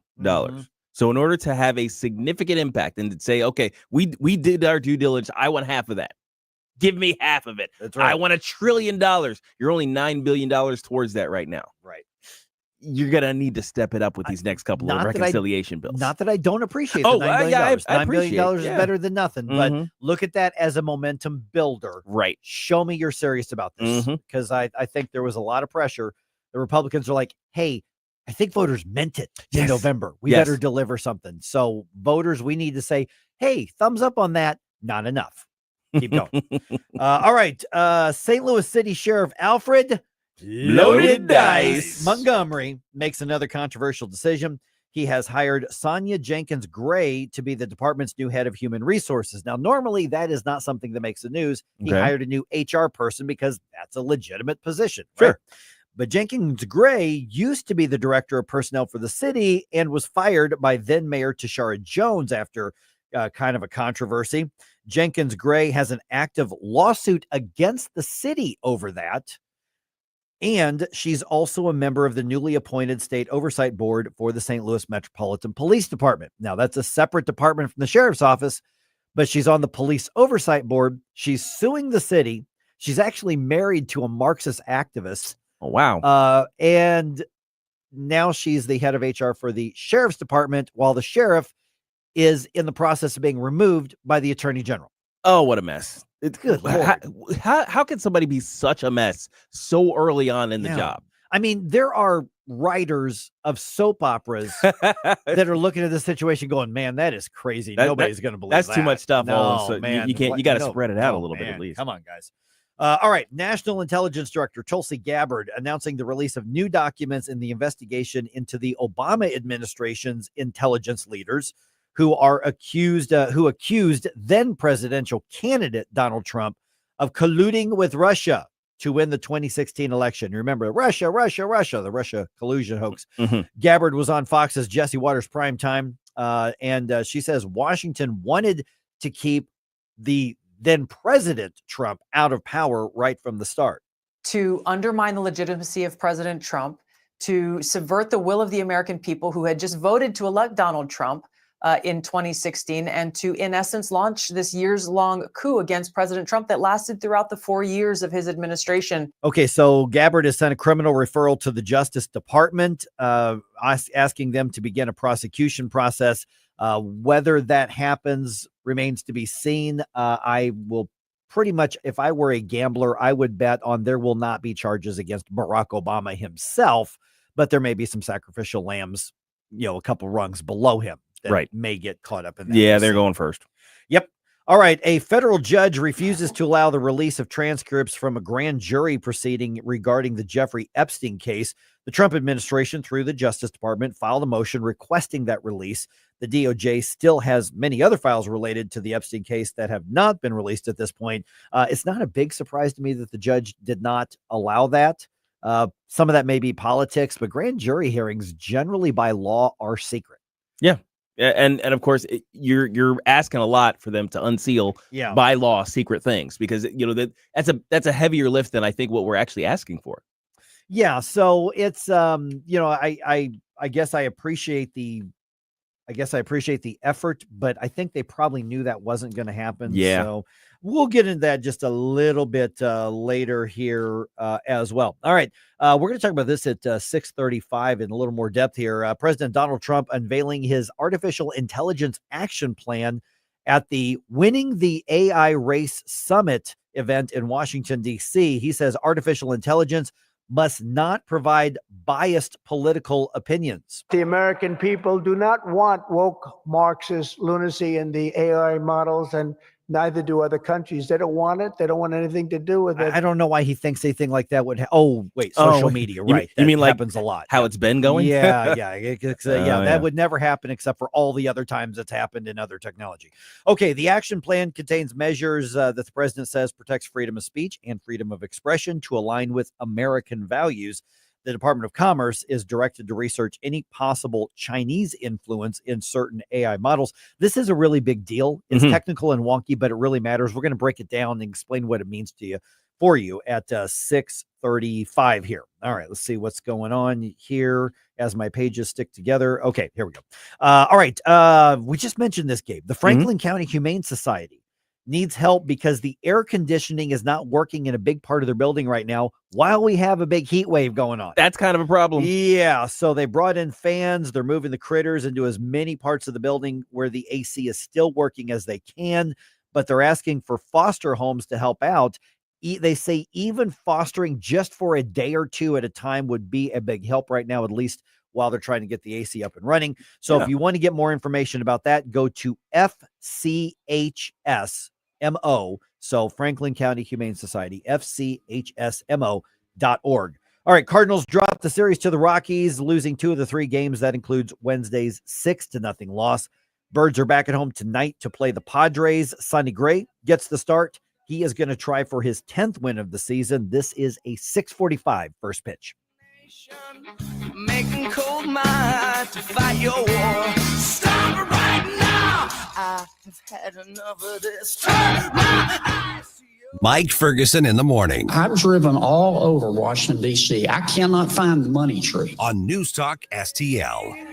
So in order to have a significant impact and to say, okay, we did our due diligence, I want half of that. Give me half of it. That's right. I want $1 trillion. You're only $9 billion towards that right now. Right. You're going to need to step it up with these next couple of reconciliation bills. Not that I don't appreciate the $9 billion. Yeah, $9 billion is better than nothing, but look at that as a momentum builder. Right. Show me you're serious about this, because I think there was a lot of pressure. The Republicans are like, hey, I think voters meant it in November. We better deliver something. So voters, we need to say, hey, thumbs up on that. Not enough. Keep going. All right. St. Louis City Sheriff Alfred Loaded Dice Montgomery makes another controversial decision. He has hired Sonia Jenkins Gray to be the department's new head of human resources. Now, normally that is not something that makes the news. He hired a new HR person because that's a legitimate position. Sure. Right? But Jenkins Gray used to be the director of personnel for the city and was fired by then Mayor Tashara Jones after kind of a controversy. Jenkins Gray has an active lawsuit against the city over that. And she's also a member of the newly appointed state oversight board for the St. Louis Metropolitan Police Department. Now, that's a separate department from the sheriff's office, but she's on the police oversight board. She's suing the city. She's actually married to a Marxist activist. Oh, wow. And now she's the head of HR for the sheriff's department, while the sheriff is in the process of being removed by the attorney general. Oh, what a mess. It's good. How can somebody be such a mess so early on in the job? I mean, there are writers of soap operas that are looking at this situation going, man, that is crazy. Nobody's going to believe that. That's too much stuff. No, man. You can't, you got to spread it out a little bit at least. Come on, guys. All right. National Intelligence Director Tulsi Gabbard announcing the release of new documents in the investigation into the Obama administration's intelligence leaders who accused then presidential candidate Donald Trump of colluding with Russia to win the 2016 election. You remember Russia, the Russia collusion hoax. Gabbard was on Fox's Jesse Waters Primetime, and she says Washington wanted to keep the then President Trump out of power right from the start. To undermine the legitimacy of President Trump, to subvert the will of the American people who had just voted to elect Donald Trump in 2016, and to, in essence, launch this years-long coup against President Trump that lasted throughout the 4 years of his administration. Okay, so Gabbard has sent a criminal referral to the Justice Department, asking them to begin a prosecution process. Whether that happens remains to be seen. I will pretty much, if I were a gambler, I would bet on there will not be charges against Barack Obama himself, but there may be some sacrificial lambs, a couple rungs below him that may get caught up in that. Yeah, they're going first. Yep. All right. A federal judge refuses to allow the release of transcripts from a grand jury proceeding regarding the Jeffrey Epstein case. The Trump administration, through the Justice Department, filed a motion requesting that release. The DOJ still has many other files related to the Epstein case that have not been released at this point. It's not a big surprise to me that the judge did not allow that. Some of that may be politics, but grand jury hearings generally by law are secret. Yeah. And of course, you're asking a lot for them to unseal by law secret things, because that's a heavier lift than I think what we're actually asking for. Yeah, so it's I I guess I appreciate the effort, but I think they probably knew that wasn't going to happen. Yeah. So we'll get into that just a little bit later here as well. All right. We're going to talk about this at 6:35 in a little more depth here. President Donald Trump unveiling his artificial intelligence action plan at the Winning the AI Race Summit event in Washington, D.C. He says artificial intelligence must not provide biased political opinions. The American people do not want woke Marxist lunacy in the AI models, and neither do other countries. They don't want it. They don't want anything to do with it. I don't know why he thinks anything like that would social media, right? You mean that like happens a lot. how it's been going? Yeah. Yeah. That would never happen except for all the other times it's happened in other technology. Okay, the action plan contains measures that the president says protects freedom of speech and freedom of expression to align with American values. The Department of Commerce is directed to research any possible Chinese influence in certain AI models. This is a really big deal. It's technical and wonky, but it really matters. We're going to break it down and explain what it means to you at 6:35 here. All right, let's see what's going on here as my pages stick together. Okay, here we go. All right, we just mentioned this, Gabe. The Franklin County Humane Society needs help because the air conditioning is not working in a big part of their building right now while we have a big heat wave going on. That's kind of a problem. Yeah, so they brought in fans. They're moving the critters into as many parts of the building where the AC is still working as they can, but they're asking for foster homes to help out. They say even fostering just for a day or two at a time would be a big help right now, at least while they're trying to get the AC up and running. So if you want to get more information about that, go to FCHSMO. So Franklin County Humane Society, FCHSMO.org. All right, Cardinals dropped the series to the Rockies, losing 2 of the 3 games. That includes Wednesday's 6-0 loss. Birds are back at home tonight to play the Padres. Sonny Gray gets the start. He is going to try for his 10th win of the season. This is a 6:45 first pitch. Making cold mind to fight your war. Stop it right now. I have had enough of this. Turn my eyes to you. Mike Ferguson in the morning. I've driven all over Washington, D.C. I cannot find the money tree. On NewsTalkSTL.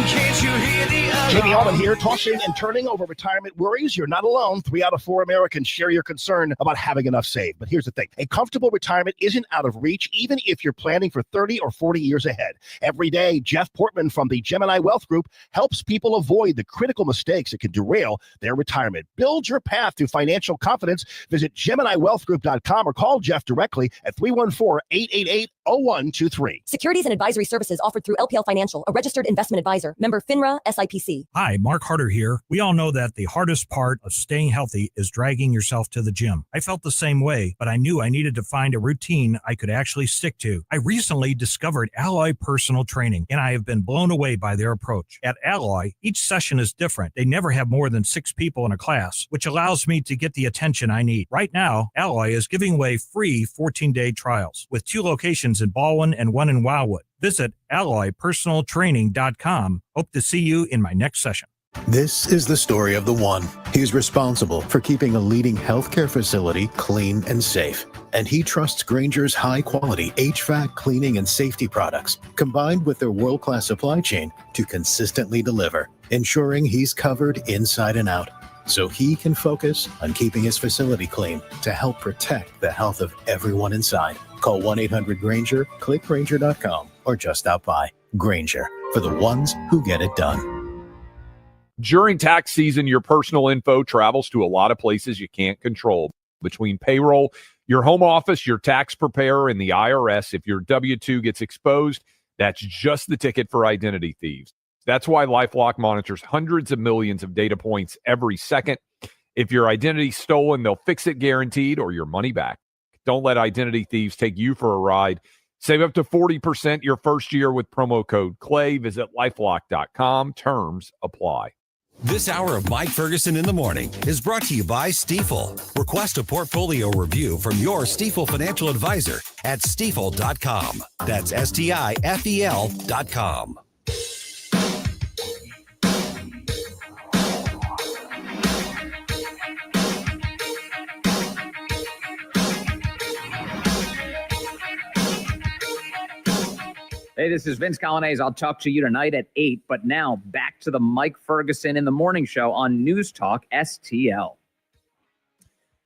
Can't you hear the Jamie Allman here, tossing and turning over retirement worries. You're not alone. 3 out of 4 Americans share your concern about having enough saved. But here's the thing. A comfortable retirement isn't out of reach, even if you're planning for 30 or 40 years ahead. Every day, Jeff Portman from the Gemini Wealth Group helps people avoid the critical mistakes that can derail their retirement. Build your path to financial confidence. Visit GeminiWealthGroup.com or call Jeff directly at 314-888-0123. Securities and advisory services offered through LPL Financial, a registered investment advisor. Member FINRA SIPC. Hi, Mark Harder here. We all know that the hardest part of staying healthy is dragging yourself to the gym. I felt the same way, but I knew I needed to find a routine I could actually stick to. I recently discovered Alloy Personal Training, and I have been blown away by their approach. At Alloy, each session is different. They never have more than 6 people in a class, which allows me to get the attention I need. Right now, Alloy is giving away free 14-day trials with 2 locations in Baldwin and 1 in Wildwood. Visit alloypersonaltraining.com. Hope to see you in my next session. This is the story of the one. He's responsible for keeping a leading healthcare facility clean and safe. And he trusts Grainger's high-quality HVAC cleaning and safety products, combined with their world-class supply chain, to consistently deliver, ensuring he's covered inside and out, so he can focus on keeping his facility clean to help protect the health of everyone inside. Call 1-800-GRAINGER, click Grainger.com, or just stop by. Grainger, for the ones who get it done. During tax season, your personal info travels to a lot of places you can't control. Between payroll, your home office, your tax preparer, and the IRS, if your W-2 gets exposed, that's just the ticket for identity thieves. That's why LifeLock monitors hundreds of millions of data points every second. If your identity's stolen, they'll fix it guaranteed or your money back. Don't let identity thieves take you for a ride. Save up to 40% your first year with promo code CLAY. Visit LifeLock.com. Terms apply. This hour of Mike Ferguson in the Morning is brought to you by Stifel. Request a portfolio review from your Stifel financial advisor at Stifel.com. That's STIFEL.com. Hey, this is Vince Colonnese. I'll talk to you tonight at 8. But now back to the Mike Ferguson in the Morning Show on News Talk STL.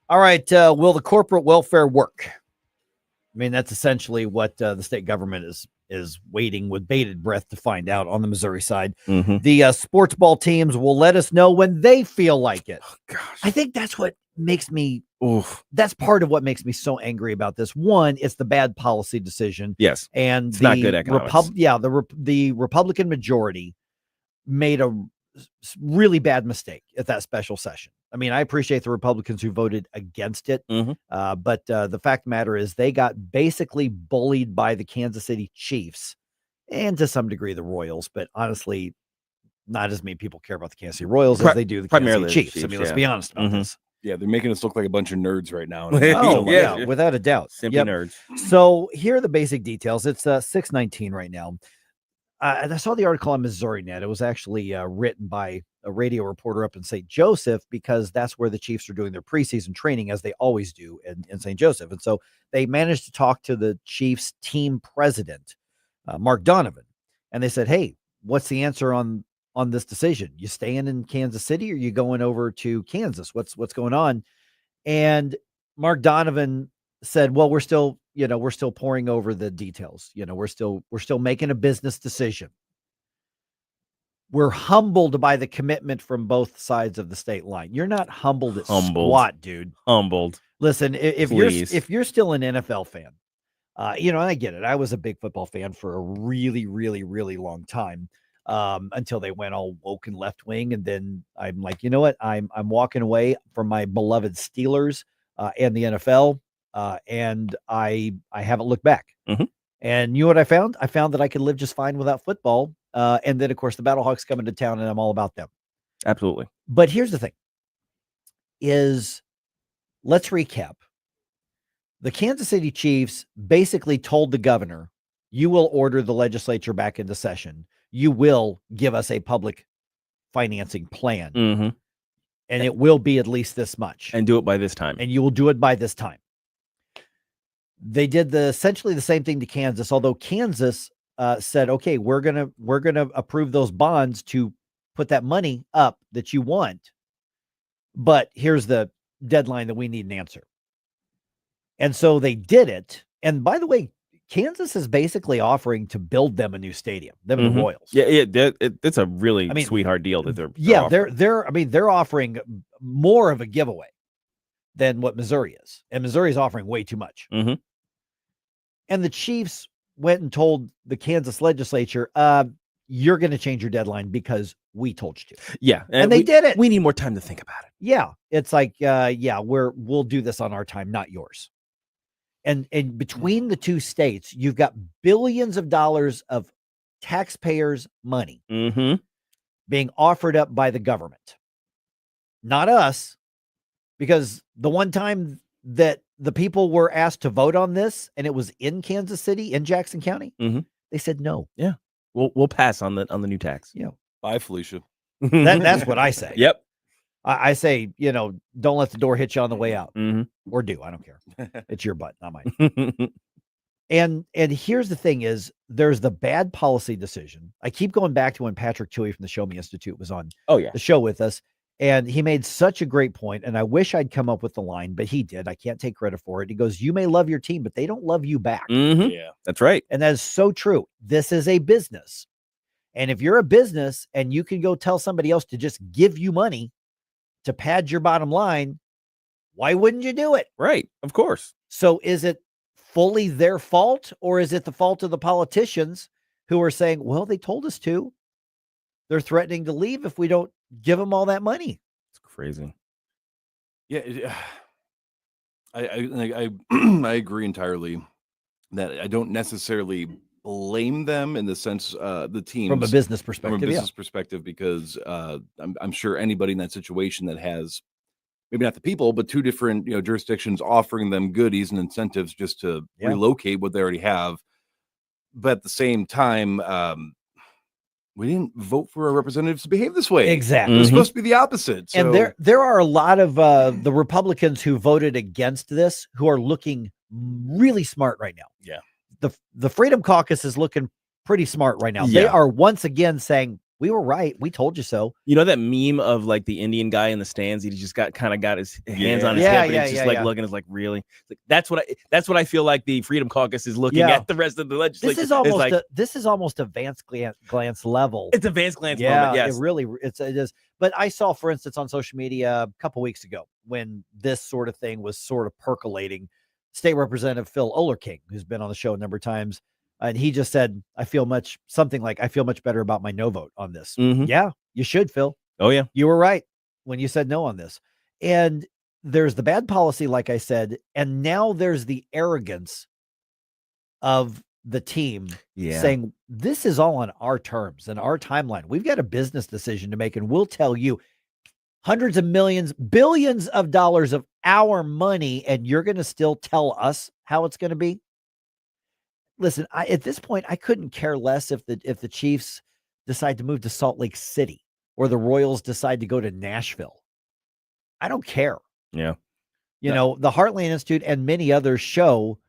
All right. Will the corporate welfare work? I mean, that's essentially what the state government is waiting with bated breath to find out on the Missouri side. Mm-hmm. The sports ball teams will let us know when they feel like it. Oh, gosh. I think that's what makes me that's part of what makes me so angry about this. One, it's the bad policy decision. Yes. And it's not good economics. The Republican majority made a really bad mistake at that special session. I mean, I appreciate the Republicans who voted against it. But the fact of the matter is they got basically bullied by the Kansas City Chiefs and to some degree the Royals, but honestly, not as many people care about the Kansas City Royals as they do the Kansas City Chiefs. I mean, let's be honest about this. Yeah, they're making us look like a bunch of nerds right now. Yeah, without a doubt. Simply nerds. So here are the basic details. It's 6:19 right now. And I saw the article on Missouri Net. It was actually written by a radio reporter up in St. Joseph because that's where the Chiefs are doing their preseason training, as they always do in St. Joseph. And so they managed to talk to the Chiefs team president, Mark Donovan. And they said, hey, what's the answer on this decision? You staying in Kansas City or you going over to Kansas? What's going on? And Mark Donovan said, well, we're still pouring over the details. We're still making a business decision. We're humbled by the commitment from both sides of the state line. You're not humbled at squat, dude. Humbled. Listen, if you're still an NFL fan, and I get it. I was a big football fan for a really, really, really long time. Until they went all woke and left wing. And then I'm like, you know what? I'm walking away from my beloved Steelers and the NFL. And I haven't looked back. And you know what I found? I found that I could live just fine without football. And then of course the Battlehawks come into town and I'm all about them. Absolutely. But here's the thing is let's recap. The Kansas City Chiefs basically told the governor, you will order the legislature back into session. You will give us a public financing plan. And it will be at least this much. And do it by this time. And you will do it by this time. They did essentially the same thing to Kansas, although Kansas said, okay, we're gonna approve those bonds to put that money up that you want. But here's the deadline that we need an answer. And so they did it. And by the way, Kansas is basically offering to build them a new stadium, them and the Royals. Yeah, it's a really sweetheart deal that they're they're offering more of a giveaway than what Missouri is, and Missouri is offering way too much. And the Chiefs went and told the Kansas legislature, "You're going to change your deadline because we told you to." Yeah, and they did it. We need more time to think about it. Yeah, it's like, we'll do this on our time, not yours. And between the two states, you've got billions of dollars of taxpayers' money being offered up by the government. Not us, because the one time that the people were asked to vote on this, and it was in Kansas City, in Jackson County, they said no. Yeah, we'll pass on the new tax. Yeah, bye, Felicia. That's what I say. Yep. I say, don't let the door hit you on the way out, or do. I don't care. It's your butt, not mine. And here's the thing is there's the bad policy decision. I keep going back to when Patrick Toohey from the Show Me Institute was on the show with us. And he made such a great point. And I wish I'd come up with the line, but he did. I can't take credit for it. He goes, you may love your team, but they don't love you back. Yeah, that's right. And that is so true. This is a business. And if you're a business and you can go tell somebody else to just give you money to pad your bottom line, why wouldn't you do it? Right. Of course. So is it fully their fault, or is it the fault of the politicians who are saying, well, they told us to? They're threatening to leave if we don't give them all that money. It's crazy. Yeah. I agree entirely that I don't necessarily blame them in the sense the teams from a business perspective, because I'm sure anybody in that situation that has maybe not the people, but two different jurisdictions offering them goodies and incentives just to relocate what they already have. But at the same time, we didn't vote for our representatives to behave this way. Exactly. It was supposed to be the opposite. So. And there are a lot of the Republicans who voted against this who are looking really smart right now. Yeah. The Freedom Caucus is looking pretty smart right now. Yeah. They are once again saying, we were right. We told you so. You know that meme of like the Indian guy in the stands? He just got his hands on his Yeah, hip, and he's just looking. It's like, really? Like, that's what I feel like the Freedom Caucus is looking at the rest of the legislature. This is almost advanced glance level. It's advanced glance yeah, moment. Yes. It is. But I saw, for instance, on social media a couple weeks ago when this sort of thing was sort of percolating, State Representative Phil Olerking, who's been on the show a number of times, and he just said, I feel much better about my no vote on this. Yeah, you should, Phil. Oh, yeah. You were right when you said no on this. And there's the bad policy, like I said, and now there's the arrogance of the team saying, this is all on our terms and our timeline. We've got a business decision to make, and we'll tell you hundreds of millions, billions of dollars of our money, and you're going to still tell us how it's going to be. Listen, at this point, I couldn't care less if the Chiefs decide to move to Salt Lake City or the Royals decide to go to Nashville. I don't care. Yeah. You know, the Heartland Institute and many others show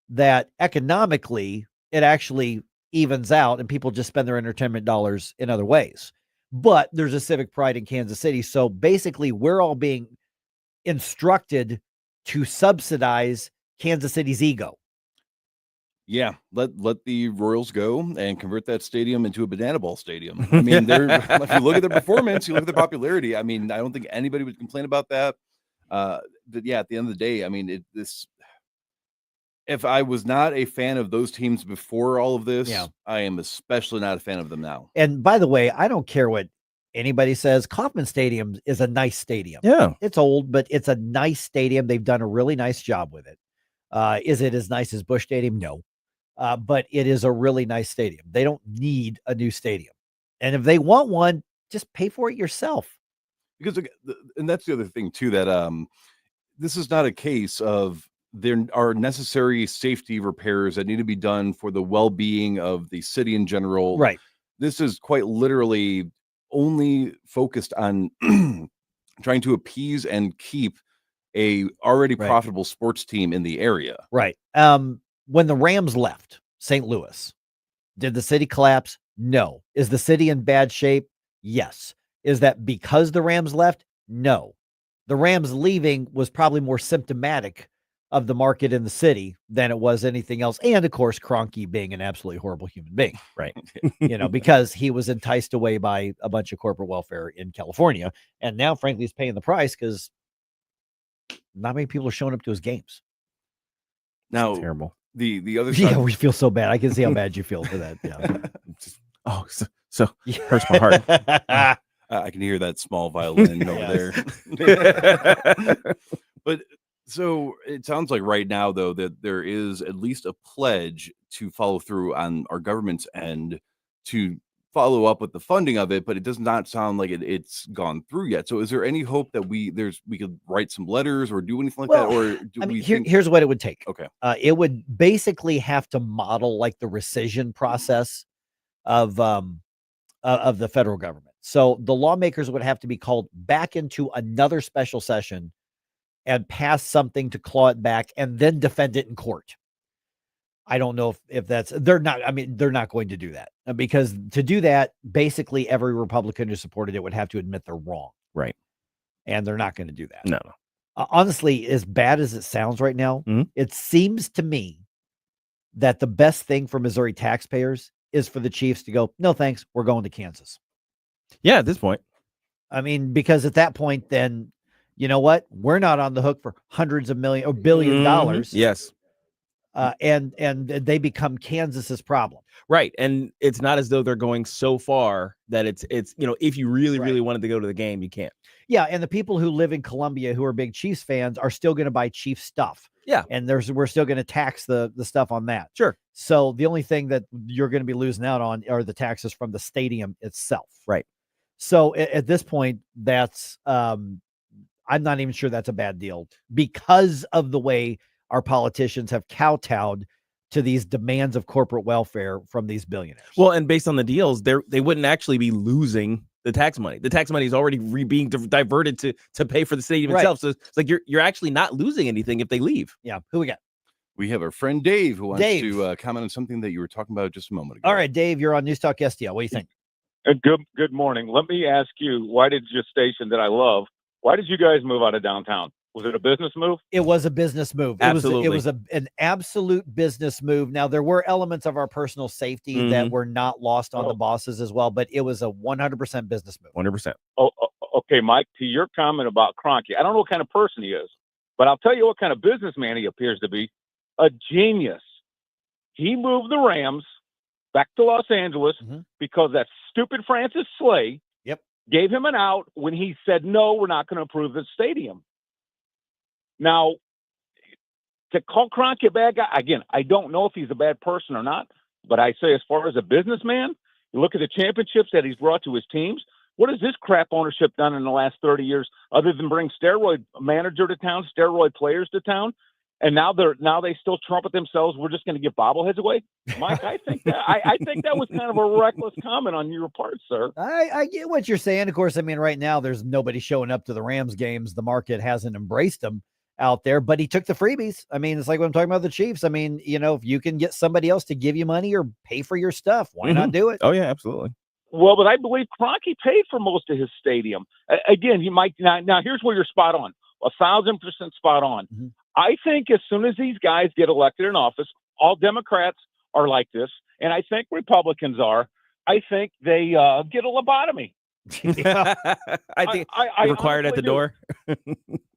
that economically it actually evens out and people just spend their entertainment dollars in other ways. But there's a civic pride in Kansas City. So basically, we're all being instructed to subsidize Kansas City's ego. Yeah, let the Royals go and convert that stadium into a banana ball stadium. I mean, if you look at their performance, you look at their popularity. I mean, I don't think anybody would complain about that. But yeah, at the end of the day, I mean, if I was not a fan of those teams before all of this, I am especially not a fan of them now. And by the way, I don't care what anybody says. Kauffman Stadium is a nice stadium. Yeah, it's old, but it's a nice stadium. They've done a really nice job with it. Is it as nice as Busch Stadium? No. But it is a really nice stadium. They don't need a new stadium. And if they want one, just pay for it yourself. Because, and that's the other thing too, that this is not a case of there are necessary safety repairs that need to be done for the well-being of the city in general. Right. This is quite literally only focused on trying to appease and keep a already profitable sports team in the area. Right. When the Rams left St. Louis, did the city collapse? No. Is the city in bad shape? Yes. Is that because the Rams left? No. The Rams leaving was probably more symptomatic of the market in the city than it was anything else. And of course, Kroenke being an absolutely horrible human being, right? You know, because he was enticed away by a bunch of corporate welfare in California. And now, frankly, he's paying the price because not many people are showing up to his games. Now, terrible. The other side. Yeah, we feel so bad. I can see how bad you feel for that. Yeah. So hurts my heart. I can hear that small violin over there. But so it sounds like right now, though, that there is at least a pledge to follow through on our government's end to follow up with the funding of it, but it does not sound like it's gone through yet. So is there any hope that we could write some letters or do anything like that? Or do we think... here's what it would take. Okay. It would basically have to model like the rescission process of the federal government. So the lawmakers would have to be called back into another special session and pass something to claw it back and then defend it in court. I don't know if they're not going to do that, because to do that, basically every Republican who supported it would have to admit they're wrong. Right. And they're not going to do that. No. Honestly, as bad as it sounds right now, it seems to me that the best thing for Missouri taxpayers is for the Chiefs to go, no, thanks, we're going to Kansas. Yeah, at this point. I mean, because at that point, then, you know what? We're not on the hook for hundreds of million or billion dollars. Yes. And they become Kansas's problem. Right. And it's not as though they're going so far that it's if you really wanted to go to the game, you can't. Yeah. And the people who live in Columbia who are big Chiefs fans are still going to buy Chiefs stuff. Yeah. And we're still going to tax the stuff on that. Sure. So the only thing that you're going to be losing out on are the taxes from the stadium itself. Right. So at this point, that's I'm not even sure that's a bad deal because of the way our politicians have kowtowed to these demands of corporate welfare from these billionaires. Well, and based on the deals, they wouldn't actually be losing the tax money. The tax money is already being diverted to pay for the stadium itself. So it's like you're actually not losing anything if they leave. Yeah. Who we got? We have our friend Dave who wants Dave. to comment on something that you were talking about just a moment ago. All right, Dave, you're on News Talk STL. What do you think? Good morning. Let me ask you, why did your station that I love, why did you guys move out of downtown? Was it a business move? It was a business move. Absolutely. It was an absolute business move. Now, there were elements of our personal safety that were not lost on the bosses as well, but it was a 100% business move. 100%. Okay, Mike, to your comment about Kroenke, I don't know what kind of person he is, but I'll tell you what kind of businessman he appears to be. A genius. He moved the Rams back to Los Angeles because that stupid Francis Slay gave him an out when he said, no, we're not going to approve the stadium. Now, to call Kroenke a bad guy, again, I don't know if he's a bad person or not, but I say as far as a businessman, you look at the championships that he's brought to his teams. What has this crap ownership done in the last 30 years other than bring steroid manager to town, steroid players to town? And now they still trumpet themselves. We're just going to give bobbleheads away, Mike. I think that was kind of a reckless comment on your part, sir. I get what you're saying. Of course, I mean, right now there's nobody showing up to the Rams games. The market hasn't embraced them out there, but he took the freebies. I mean, it's like when I'm talking about the Chiefs. I mean, you know, if you can get somebody else to give you money or pay for your stuff, why not do it? Oh yeah, absolutely. Well, but I believe Kroenke paid for most of his stadium. Again, he might now. Here's where you're spot on, 1,000% spot on. I think as soon as these guys get elected in office, all Democrats are like this, and I think Republicans are. I think they get a lobotomy. I think required at the door.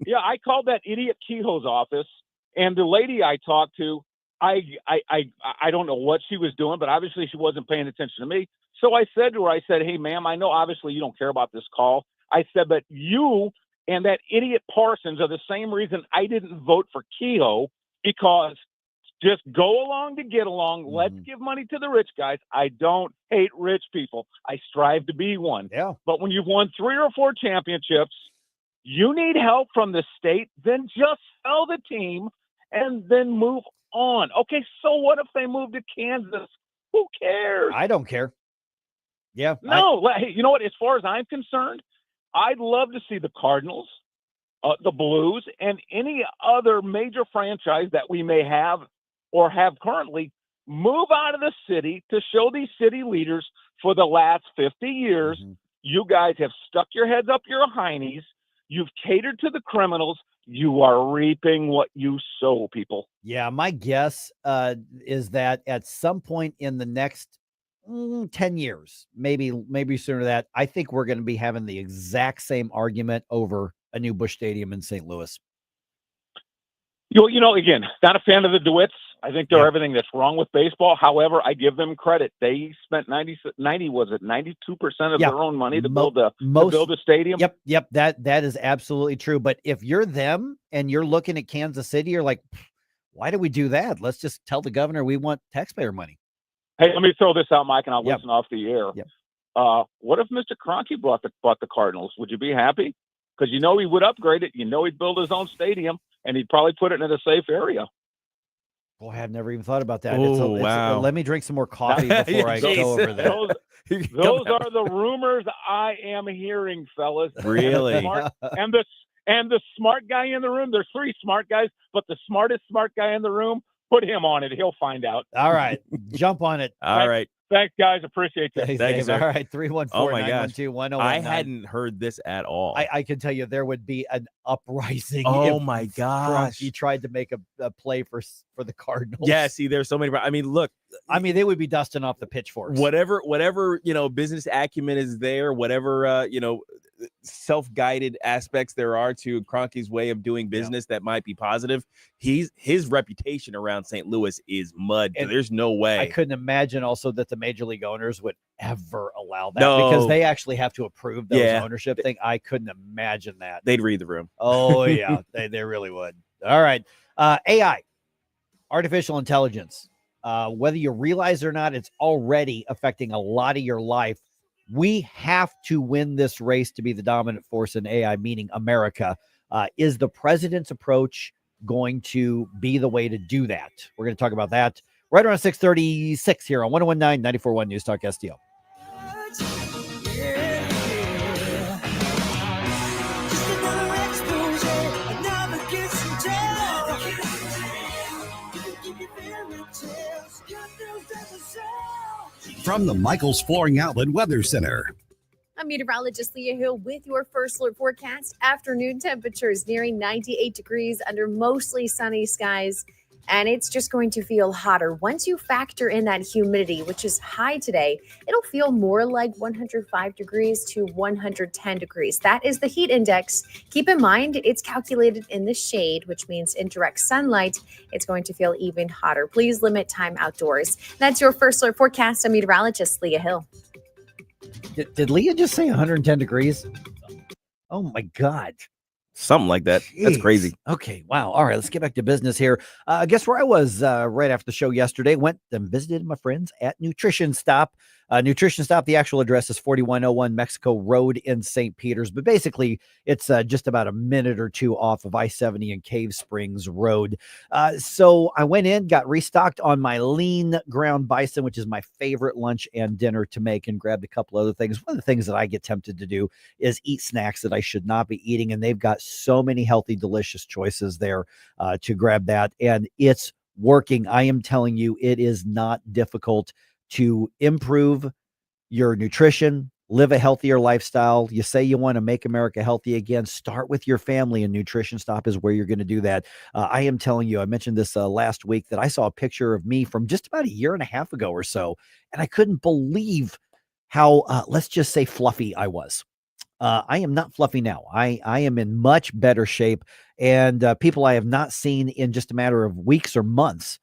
Yeah, I called that idiot Kehoe's office, and the lady I talked to, I don't know what she was doing, but obviously she wasn't paying attention to me. So I said to her, hey, ma'am, I know obviously you don't care about this call. I said, but you and that idiot Parsons are the same reason I didn't vote for Kehoe, because just go along to get along. Let's give money to the rich guys. I don't hate rich people. I strive to be one. Yeah. But when you've won 3 or 4 championships, you need help from the state, then just sell the team and then move on. Okay, so what if they move to Kansas? Who cares? I don't care. Yeah. No, hey, you know what? As far as I'm concerned, I'd love to see the Cardinals, the Blues, and any other major franchise that we may have or have currently move out of the city to show these city leaders for the last 50 years, you guys have stuck your heads up your heinies. You've catered to the criminals. You are reaping what you sow, people. Yeah, my guess is that at some point in the next 10 years, maybe sooner than that, I think we're going to be having the exact same argument over a new Busch Stadium in St. Louis. You know, again, not a fan of the DeWitts. I think they're everything that's wrong with baseball. However, I give them credit. They spent 92% of their own money to build a stadium. Yep. That is absolutely true. But if you're them and you're looking at Kansas City, you're like, why do we do that? Let's just tell the governor we want taxpayer money. Hey, let me throw this out, Mike, and I'll listen off the air. What if Mr. Kroenke bought the Cardinals? Would you be happy? Because you know he would upgrade it. You know he'd build his own stadium, and he'd probably put it in a safe area. Boy, I've never even thought about that. Wow. Let me drink some more coffee before I go over that. Those are the rumors I am hearing, fellas. Really? And the smart guy in the room, there's 3 smart guys, but the smartest smart guy in the room, put him on it. He'll find out. All right. Jump on it. All right. Thanks, guys. Appreciate you. Thank you, sir. All right. 314-912-1019. I hadn't heard this at all. I can tell you there would be an uprising. Oh my gosh. He tried to make a play for the Cardinals. Yeah. See, there's so many. I mean, look, they would be dusting off the pitchforks. Whatever, business acumen is there, whatever, self-guided aspects there are to Kroenke's way of doing business that might be positive. His reputation around St. Louis is mud. So there's no way. I couldn't imagine also that the major league owners would ever allow that because they actually have to approve those ownership thing. I couldn't imagine that. They'd read the room. Oh yeah, they really would. All right. AI, artificial intelligence. Whether you realize it or not, it's already affecting a lot of your life. We have to win this race to be the dominant force in AI, meaning America. Is the president's approach going to be the way to do that? We're going to talk about that right around 6:36 here on 101.9 94.1 News Talk STL. From the Michaels Flooring Outlet Weather Center. I'm meteorologist Leah Hill with your first alert forecast. Afternoon temperatures nearing 98 degrees under mostly sunny skies. And it's just going to feel hotter. Once you factor in that humidity, which is high today, it'll feel more like 105 degrees to 110 degrees. That is the heat index. Keep in mind, it's calculated in the shade, which means in direct sunlight, it's going to feel even hotter. Please limit time outdoors. That's your first alert forecast. I'm meteorologist Leah Hill. Did Leah just say 110 degrees? Oh, my God. Something like that. That's crazy. Okay. Wow. All right. Let's get back to business here. Guess where I was right after the show yesterday? Went and visited my friends at Nutrition Stop. Nutrition Stop, the actual address is 4101 Mexico Road in St. Peters. But basically, it's just about a minute or two off of I-70 and Cave Springs Road. So I went in, got restocked on my lean ground bison, which is my favorite lunch and dinner to make, and grabbed a couple other things. One of the things that I get tempted to do is eat snacks that I should not be eating. And they've got so many healthy, delicious choices there to grab that. And it's working. I am telling you, it is not difficult to improve your nutrition, live a healthier lifestyle. You say you want to make America healthy again, start with your family, and Nutrition Stop is where you're going to do that. I am telling you, I mentioned this last week that I saw a picture of me from just about a year and a half ago or so, and I couldn't believe how, let's just say, fluffy I was. I am not fluffy now. I am in much better shape, and people I have not seen in just a matter of weeks or months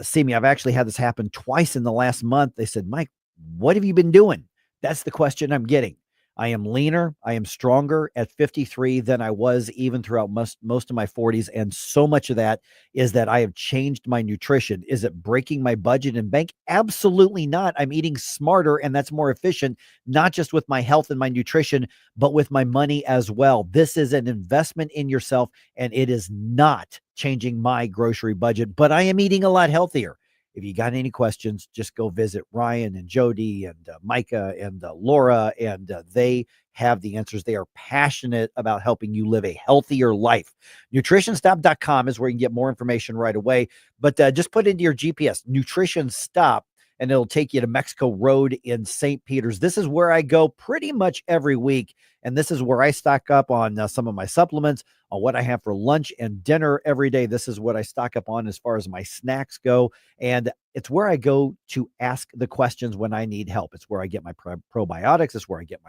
see me. I've actually had this happen twice in the last month. They said, Mike, what have you been doing? That's the question I'm getting. I am leaner. I am stronger at 53 than I was even throughout most of my 40s. And so much of that is that I have changed my nutrition. Is it breaking my budget and bank? Absolutely not. I'm eating smarter, and that's more efficient, not just with my health and my nutrition, but with my money as well. This is an investment in yourself, and it is not changing my grocery budget, but I am eating a lot healthier. If you got any questions, just go visit Ryan and Jody and Micah and Laura, and they have the answers. They are passionate about helping you live a healthier life. NutritionStop.com is where you can get more information right away, but just put into your GPS, Nutrition Stop, and it'll take you to Mexico Road in St. Peters. This is where I go pretty much every week, and this is where I stock up on some of my supplements, on what I have for lunch and dinner every day. This is what I stock up on as far as my snacks go, and it's where I go to ask the questions when I need help. It's where I get my probiotics. It's where I get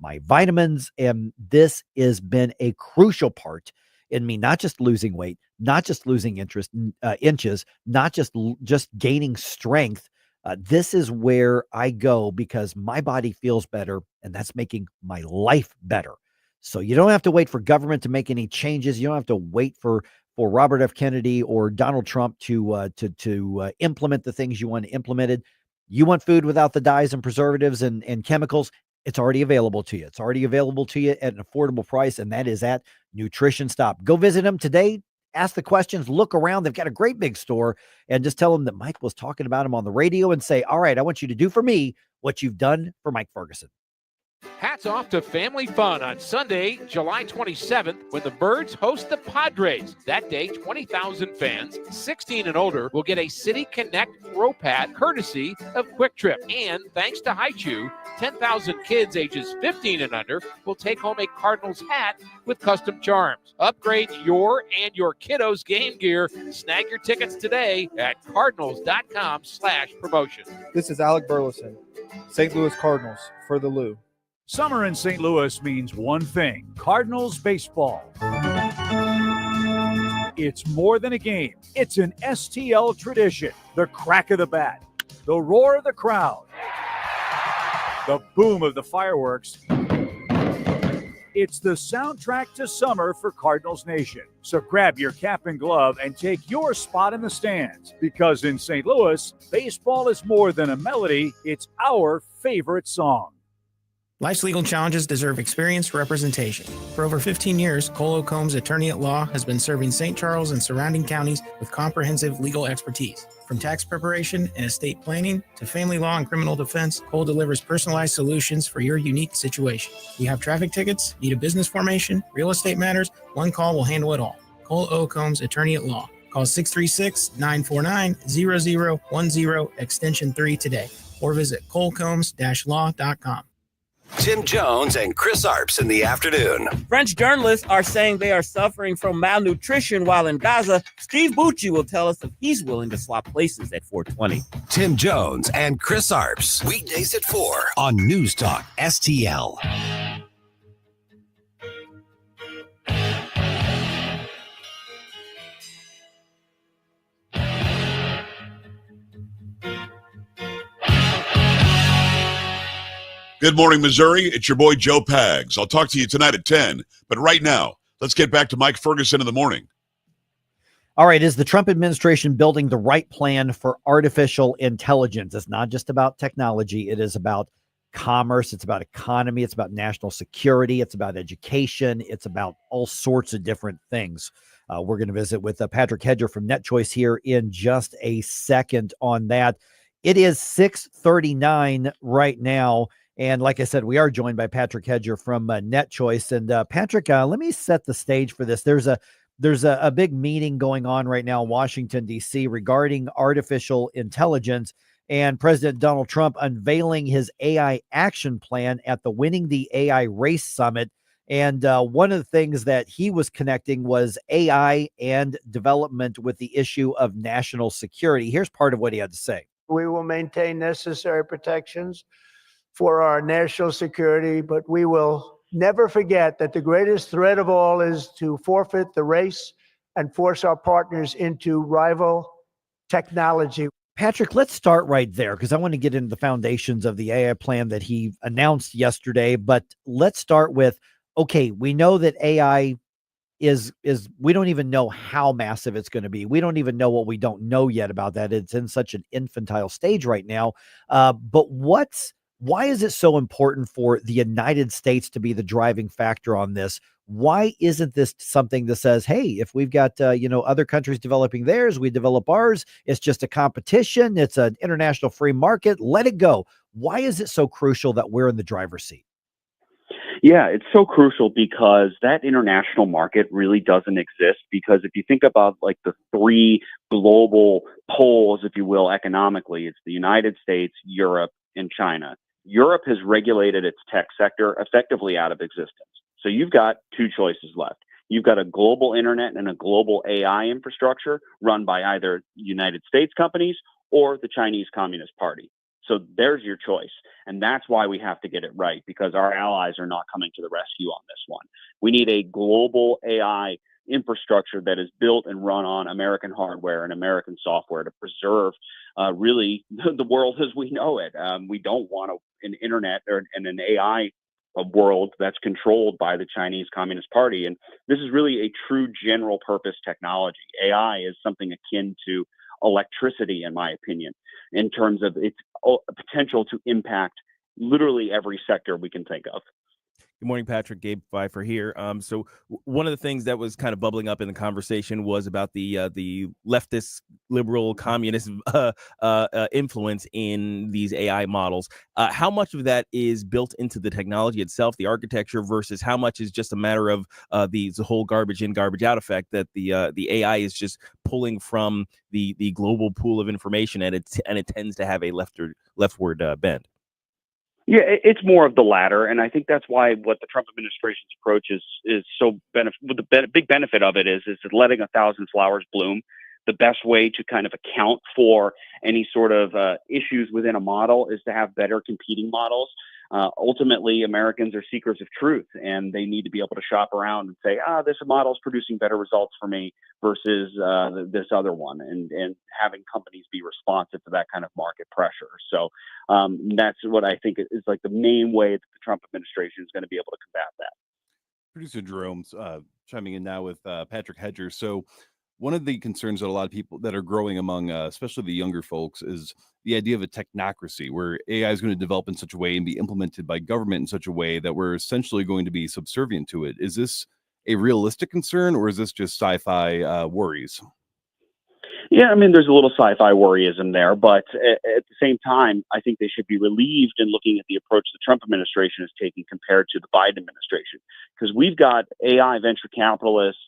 my vitamins, and this has been a crucial part in me not just losing weight, not just losing inches, not just gaining strength. This is where I go because my body feels better, and that's making my life better. So you don't have to wait for government to make any changes. You don't have to wait for Robert F. Kennedy or Donald Trump to implement the things you want implemented. You want food without the dyes and preservatives and chemicals. It's already available to you. It's already available to you at an affordable price, and that is at Nutrition Stop. Go visit them today. Ask the questions, look around. They've got a great big store, and just tell them that Mike was talking about him on the radio and say, all right, I want you to do for me what you've done for Mike Ferguson. Hats off to family fun on Sunday, July 27th, when the Birds host the Padres. That day, 20,000 fans, 16 and older, will get a City Connect throw pad courtesy of Quick Trip. And thanks to Haichu, 10,000 kids ages 15 and under will take home a Cardinals hat with custom charms. Upgrade your and your kiddos' game gear. Snag your tickets today at cardinals.com/promotion. This is Alec Burleson, St. Louis Cardinals, for the Lou. Summer in St. Louis means one thing: Cardinals baseball. It's more than a game. It's an STL tradition. The crack of the bat, the roar of the crowd, the boom of the fireworks. It's the soundtrack to summer for Cardinals Nation. So grab your cap and glove and take your spot in the stands, because in St. Louis, baseball is more than a melody. It's our favorite song. Life's legal challenges deserve experienced representation. For over 15 years, Cole Combs Attorney at Law has been serving St. Charles and surrounding counties with comprehensive legal expertise. From tax preparation and estate planning to family law and criminal defense, Cole delivers personalized solutions for your unique situation. You have traffic tickets, need a business formation, real estate matters, one call will handle it all. Cole O. Combs Attorney at Law. Call 636-949-0010, extension 3 today. or visit colecombs-law.com. Tim Jones and Chris Arps in the afternoon. French journalists are saying they are suffering from malnutrition while in Gaza. Steve Bucci will tell us if he's willing to swap places at 420. Tim Jones and Chris Arps. Weekdays at 4 on News Talk STL. Good morning, Missouri. It's your boy, Joe Pags. I'll talk to you tonight at 10. But right now, let's get back to Mike Ferguson in the morning. All right. Is the Trump administration building the right plan for artificial intelligence? It's not just about technology. It is about commerce. It's about economy. It's about national security. It's about education. It's about all sorts of different things. We're going to visit with Patrick Hedger from NetChoice here in just a second on that. It is 6:39 right now. And like I said, we are joined by Patrick Hedger from NetChoice. And Patrick, let me set the stage for this. There's a big meeting going on right now in Washington, D.C. regarding artificial intelligence, and President Donald Trump unveiling his AI action plan at the Winning the AI Race Summit. And one of the things that he was connecting was AI and development with the issue of national security. Here's part of what he had to say. We will maintain necessary protections for our national security, but we will never forget that the greatest threat of all is to forfeit the race and force our partners into rival technology. Patrick, let's start right there because I want to get into the foundations of the AI plan that he announced yesterday. But let's start with, okay, we know that AI is we don't even know how massive it's going to be. We don't even know what we don't know yet about that. It's in such an infantile stage right now. But why is it so important for the United States to be the driving factor on this? Why isn't this something that says, hey, if we've got, other countries developing theirs, we develop ours. It's just a competition. It's an international free market. Let it go. Why is it so crucial that we're in the driver's seat? Yeah, it's so crucial because that international market really doesn't exist. Because if you think about like the three global poles, if you will, economically, it's the United States, Europe, and China. Europe has regulated its tech sector effectively out of existence. So you've got two choices left. You've got a global internet and a global AI infrastructure run by either United States companies or the Chinese Communist Party. So there's your choice. And that's why we have to get it right, because our allies are not coming to the rescue on this one. We need a global AI infrastructure that is built and run on American hardware and American software to preserve really the world as we know it. We don't want an internet and an AI world that's controlled by the Chinese Communist Party. And this is really a true general purpose technology. AI is something akin to electricity, in my opinion, in terms of its potential to impact literally every sector we can think of. Good morning, Patrick. Gabe Phifer here. So one of the things that was kind of bubbling up in the conversation was about the leftist, liberal, communist influence in these AI models. How much of that is built into the technology itself, the architecture, versus how much is just a matter of the whole garbage in, garbage out effect that the AI is just pulling from the global pool of information, and it tends to have a leftward bend? Yeah, it's more of the latter, and I think that's why what the Trump administration's approach is so the big benefit of it is letting 1,000 flowers bloom. The best way to kind of account for any sort of issues within a model is to have better competing models. Ultimately, Americans are seekers of truth, and they need to be able to shop around and say, this model is producing better results for me versus this other one, and having companies be responsive to that kind of market pressure. So that's what I think is like the main way that the Trump administration is going to be able to combat that. Producer Jerome's chiming in now with Patrick Hedger. So one of the concerns that a lot of people that are growing among, especially the younger folks, is the idea of a technocracy, where AI is going to develop in such a way and be implemented by government in such a way that we're essentially going to be subservient to it. Is this a realistic concern, or is this just sci-fi worries? Yeah, I mean, there's a little sci-fi worryism there, but at the same time, I think they should be relieved in looking at the approach the Trump administration is taking compared to the Biden administration, because we've got AI venture capitalists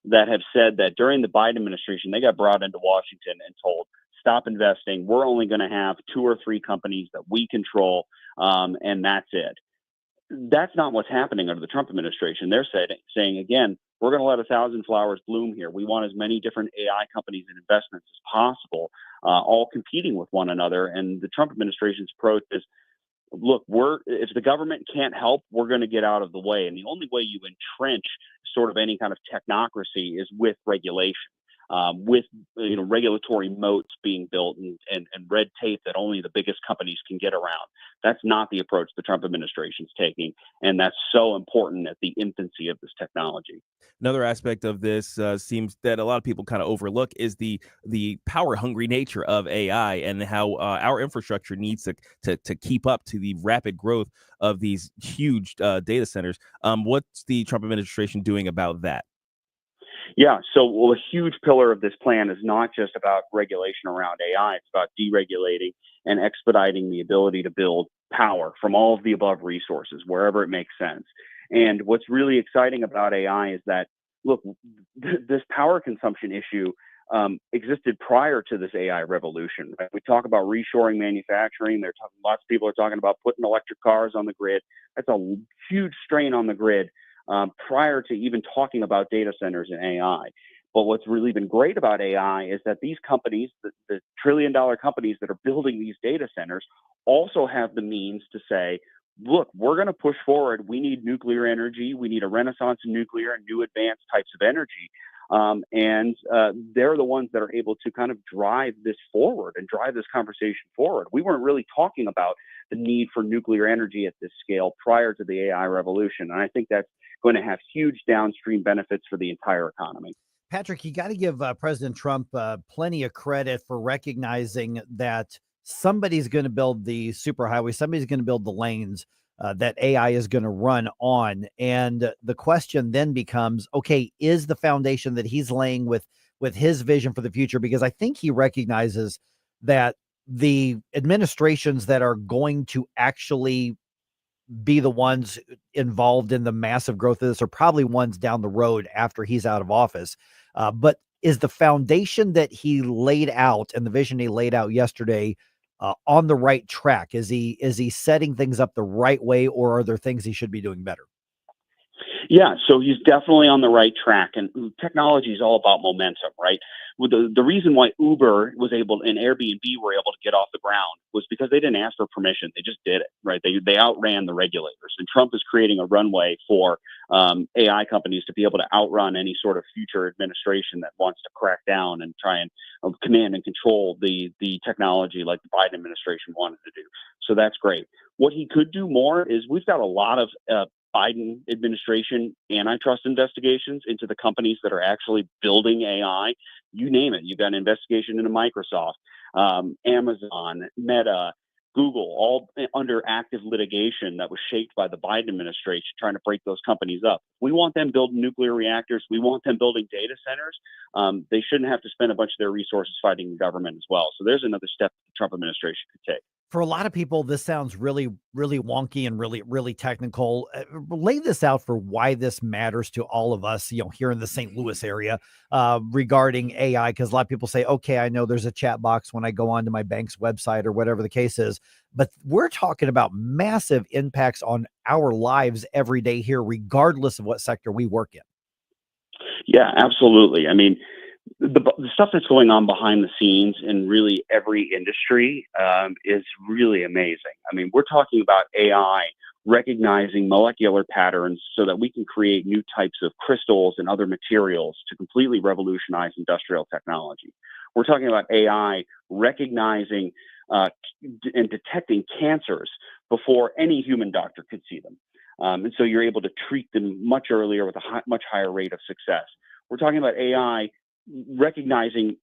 that have said that during the Biden administration, they got brought into Washington and told stop investing. We're only going to have 2 or 3 companies that we control, and that's it. That's not what's happening under the Trump administration. They're saying again, we're going to let 1,000 flowers bloom here. We want as many different AI companies and investments as possible, all competing with one another. And the Trump administration's approach is, look, if the government can't help, we're going to get out of the way. And the only way you entrench sort of any kind of technocracy is with regulation. With regulatory moats being built and red tape that only the biggest companies can get around. That's not the approach the Trump administration is taking, and that's so important at the infancy of this technology. Another aspect of this seems that a lot of people kind of overlook is the power hungry nature of AI and how our infrastructure needs to keep up to the rapid growth of these huge data centers. What's the Trump administration doing about that? Yeah, so a huge pillar of this plan is not just about regulation around AI. It's about deregulating and expediting the ability to build power from all of the above resources, wherever it makes sense. And what's really exciting about AI is that, look, this power consumption issue existed prior to this AI revolution. Right? We talk about reshoring manufacturing. Lots of people are talking about putting electric cars on the grid. That's a huge strain on the grid. Prior to even talking about data centers and AI. But what's really been great about AI is that these companies, the trillion-dollar companies that are building these data centers, also have the means to say, look, we're going to push forward. We need nuclear energy. We need a renaissance in nuclear and new advanced types of energy. And they're the ones that are able to kind of drive this forward and drive this conversation forward. We weren't really talking about the need for nuclear energy at this scale prior to the AI revolution. And I think that's going to have huge downstream benefits for the entire economy. Patrick, you got to give President Trump plenty of credit for recognizing that somebody's going to build the superhighway, somebody's going to build the lanes that AI is going to run on. And the question then becomes, okay, is the foundation that he's laying with his vision for the future? Because I think he recognizes that the administrations that are going to actually be the ones involved in the massive growth of this are probably ones down the road after he's out of office. But is the foundation that he laid out and the vision he laid out yesterday on the right track? Is he setting things up the right way, or are there things he should be doing better? Yeah, so he's definitely on the right track, and technology is all about momentum, right? The reason why Uber was able and Airbnb were able to get off the ground was because they didn't ask for permission; they just did it, right? They outran the regulators, and Trump is creating a runway for AI companies to be able to outrun any sort of future administration that wants to crack down and try and command and control the technology like the Biden administration wanted to do. So that's great. What he could do more is we've got a lot of Biden administration antitrust investigations into the companies that are actually building AI. You name it. You've got an investigation into Microsoft, Amazon, Meta, Google, all under active litigation that was shaped by the Biden administration trying to break those companies up. We want them building nuclear reactors. We want them building data centers. They shouldn't have to spend a bunch of their resources fighting the government as well. So there's another step the Trump administration could take. For a lot of people, this sounds really, really wonky and really, really technical. Lay this out for why this matters to all of us, here in the St. Louis area regarding AI, because a lot of people say, okay, I know there's a chat box when I go onto my bank's website or whatever the case is, but we're talking about massive impacts on our lives every day here, regardless of what sector we work in. Yeah, absolutely. I mean, the stuff that's going on behind the scenes in really every industry is really amazing. I mean, we're talking about AI recognizing molecular patterns so that we can create new types of crystals and other materials to completely revolutionize industrial technology. We're talking about AI recognizing and detecting cancers before any human doctor could see them. And so you're able to treat them much earlier with a much higher rate of success. We're talking about AI recognizing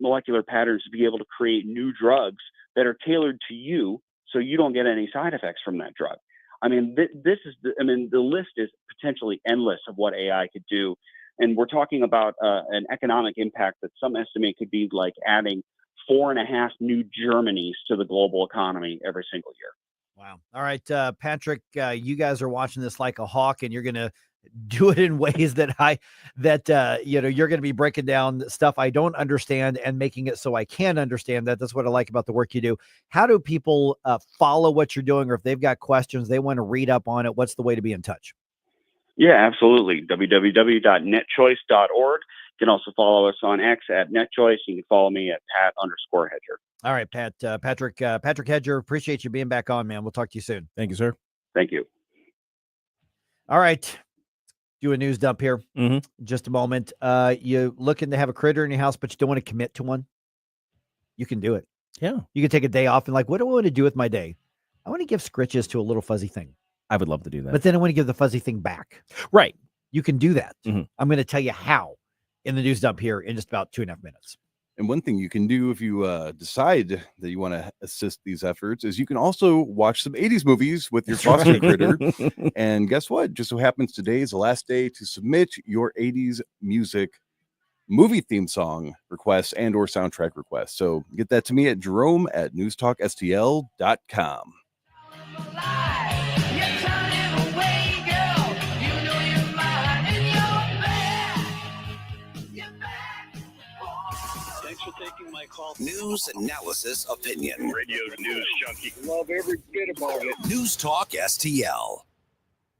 molecular patterns to be able to create new drugs that are tailored to you so you don't get any side effects from that drug. I mean, the list is potentially endless of what AI could do. And we're talking about an economic impact that some estimate could be like adding 4.5 new Germanys to the global economy every single year. Wow. All right, Patrick, you guys are watching this like a hawk, and you're going to do it in ways that you're going to be breaking down stuff I don't understand and making it so I can understand that. That's what I like about the work you do. How do people follow what you're doing, or if they've got questions, they want to read up on it, what's the way to be in touch? Yeah, absolutely. www.netchoice.org. You can also follow us on X at NetChoice. You can follow me at Pat_Hedger. All right, Patrick Hedger, appreciate you being back on, man. We'll talk to you soon. Thank you, sir. Thank you. All right. Do a news dump here. Just a moment. You looking to have a critter in your house, but you don't want to commit to one? You can do it. Yeah. You can take a day off and like, what do I want to do with my day? I want to give scritches to a little fuzzy thing. I would love to do that. But then I want to give the fuzzy thing back. Right. You can do that. I'm going to tell you how in the news dump here in just about 2.5 minutes. And one thing you can do if you decide that you want to assist these efforts is you can also watch some 80s movies with your foster critter. And guess what? Just so happens today is the last day to submit your 80s music movie theme song requests and or soundtrack requests. So get that to me at Jerome at NewsTalkSTL.com. Taking my call. News, analysis, opinion. Radio news junkie. Love every bit about it. News Talk STL.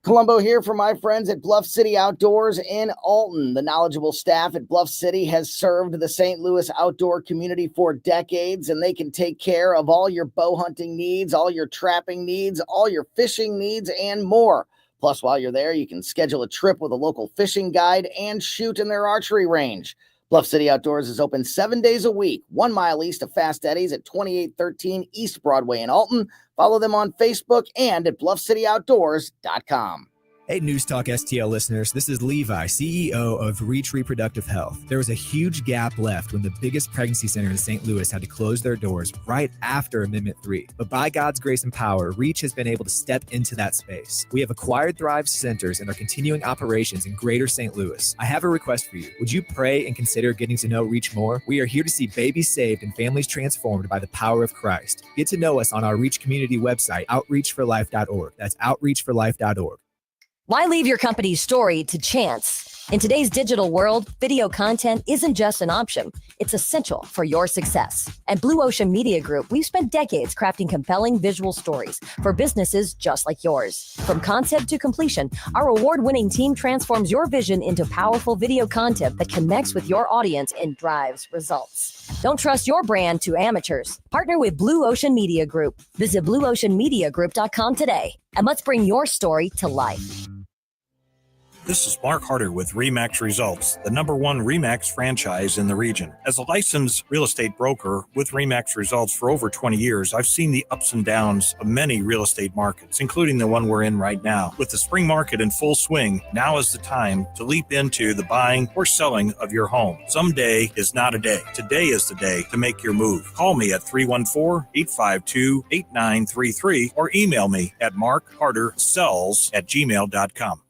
Columbo here for my friends at Bluff City Outdoors in Alton. The knowledgeable staff at Bluff City has served the St. Louis outdoor community for decades, and they can take care of all your bow hunting needs, all your trapping needs, all your fishing needs, and more. Plus, while you're there, you can schedule a trip with a local fishing guide and shoot in their archery range. Bluff City Outdoors is open 7 days a week, 1 mile east of Fast Eddie's at 2813 East Broadway in Alton. Follow them on Facebook and at bluffcityoutdoors.com. Hey, News Talk STL listeners, this is Levi, CEO of Reach Reproductive Health. There was a huge gap left when the biggest pregnancy center in St. Louis had to close their doors right after Amendment 3. But by God's grace and power, Reach has been able to step into that space. We have acquired Thrive centers and are continuing operations in greater St. Louis. I have a request for you. Would you pray and consider getting to know Reach more? We are here to see babies saved and families transformed by the power of Christ. Get to know us on our Reach community website, outreachforlife.org. That's outreachforlife.org. Why leave your company's story to chance? In today's digital world, video content isn't just an option. It's essential for your success. At Blue Ocean Media Group, we've spent decades crafting compelling visual stories for businesses just like yours. From concept to completion, our award-winning team transforms your vision into powerful video content that connects with your audience and drives results. Don't trust your brand to amateurs. Partner with Blue Ocean Media Group. Visit blueoceanmediagroup.com today, and let's bring your story to life. This is Mark Harder with RE/MAX Results, the #1 RE/MAX franchise in the region. As a licensed real estate broker with RE/MAX Results for over 20 years, I've seen the ups and downs of many real estate markets, including the one we're in right now. With the spring market in full swing, now is the time to leap into the buying or selling of your home. Someday is not a day. Today is the day to make your move. Call me at 314-852-8933 or email me at markhardersells@gmail.com.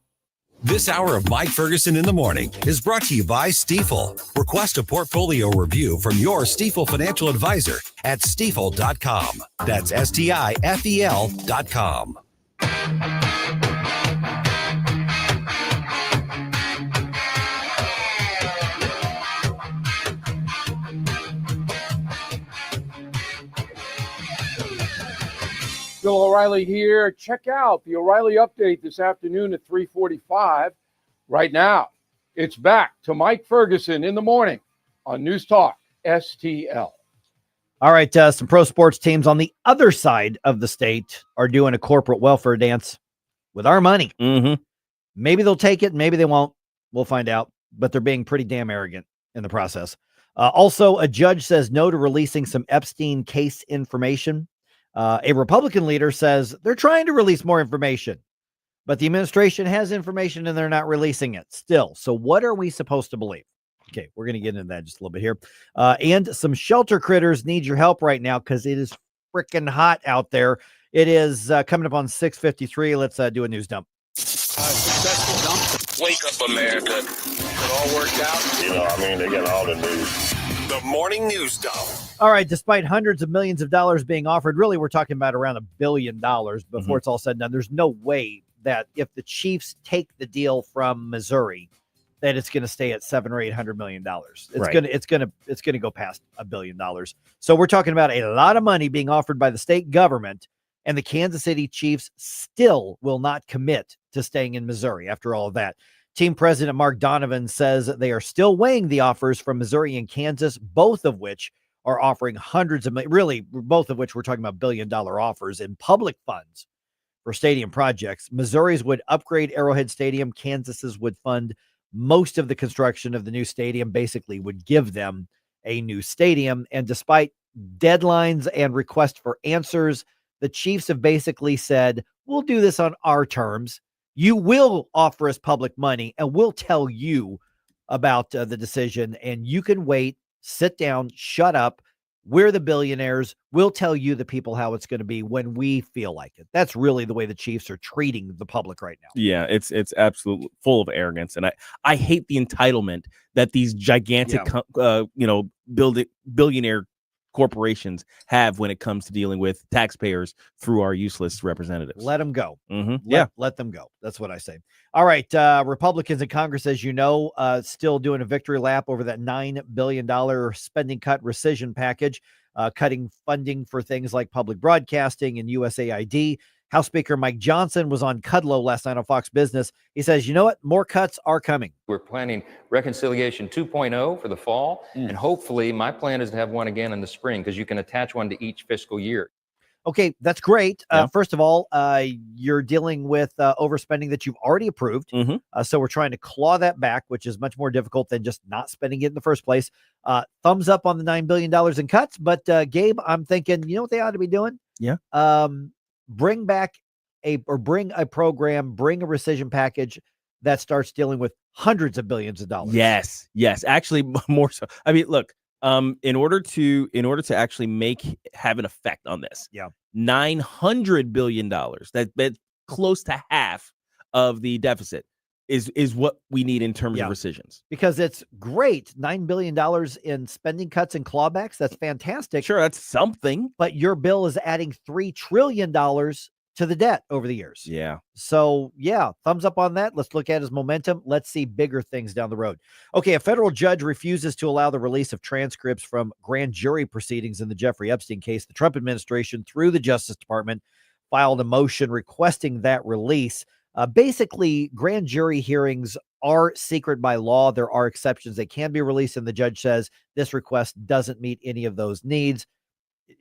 This hour of Mike Ferguson in the Morning is brought to you by Stifel. Request a portfolio review from your Stifel financial advisor at stifel.com. That's STIFEL.com. Bill O'Reilly here. Check out the O'Reilly Update this afternoon at 3:45. Right now, it's back to Mike Ferguson in the morning on News Talk STL. All right, some pro sports teams on the other side of the state are doing a corporate welfare dance with our money. Maybe they'll take it, maybe they won't. We'll find out, but they're being pretty damn arrogant in the process. Also, a judge says no to releasing some Epstein case information. A Republican leader says they're trying to release more information, but the administration has information and they're not releasing it still. So what are we supposed to believe? Okay, we're going to get into that just a little bit here. And some shelter critters need your help right now because it is freaking hot out there. It is coming up on 6:53. Let's do a news dump. Successful dump. Wake up, America. It all worked out. They got all the news. The Morning News Dump. All right, despite hundreds of millions of dollars being offered, really we're talking about around $1 billion before it's all said and done. There's no way that if the Chiefs take the deal from Missouri, that it's going to stay at $700 or $800 million. It's going to go past $1 billion. So we're talking about a lot of money being offered by the state government, and the Kansas City Chiefs still will not commit to staying in Missouri after all of that. Team president Mark Donovan says they are still weighing the offers from Missouri and Kansas, both of which are offering hundreds of millions, really both of which we're talking about $1 billion offers in public funds for stadium projects. Missouri's would upgrade Arrowhead Stadium. Kansas's would fund most of the construction of the new stadium, basically would give them a new stadium. And despite deadlines and requests for answers, the Chiefs have basically said, we'll do this on our terms. You will offer us public money, and we'll tell you about the decision, and you can wait, sit down, shut up. We're the billionaires. We'll tell you, the people, how it's going to be when we feel like it. That's really the way the Chiefs are treating the public right now. Yeah, it's absolutely full of arrogance, and I hate the entitlement that these gigantic, billionaire corporations have when it comes to dealing with taxpayers through our useless representatives. Let them go. Mm-hmm. Let them go. That's what I say. All right. Republicans in Congress, as you know, still doing a victory lap over that $9 billion spending cut rescission package, cutting funding for things like public broadcasting and USAID. House Speaker Mike Johnson was on Kudlow last night on Fox Business. He says, you know what? More cuts are coming. We're planning Reconciliation 2.0 for the fall. And hopefully my plan is to have one again in the spring, because you can attach one to each fiscal year. Okay, that's great. First of all, you're dealing with overspending that you've already approved. So we're trying to claw that back, which is much more difficult than just not spending it in the first place. Thumbs up on the $9 billion in cuts. But Gabe, I'm thinking, you know what they ought to be doing? Yeah. Bring a program, bring a rescission package that starts dealing with hundreds of billions of dollars. Yes. Actually, more so. I mean, look, in order to actually have an effect on this, $900 billion, that's close to half of the deficit is what we need in terms of rescissions. Because it's great. $9 billion in spending cuts and clawbacks. That's fantastic. Sure, that's something. But your bill is adding $3 trillion to the debt over the years. Yeah. So, thumbs up on that. Let's look at his momentum. Let's see bigger things down the road. Okay, a federal judge refuses to allow the release of transcripts from grand jury proceedings in the Jeffrey Epstein case. The Trump administration, through the Justice Department, filed a motion requesting that release. Basically, grand jury hearings are secret by law. There are exceptions. They can be released, and the judge says this request doesn't meet any of those needs.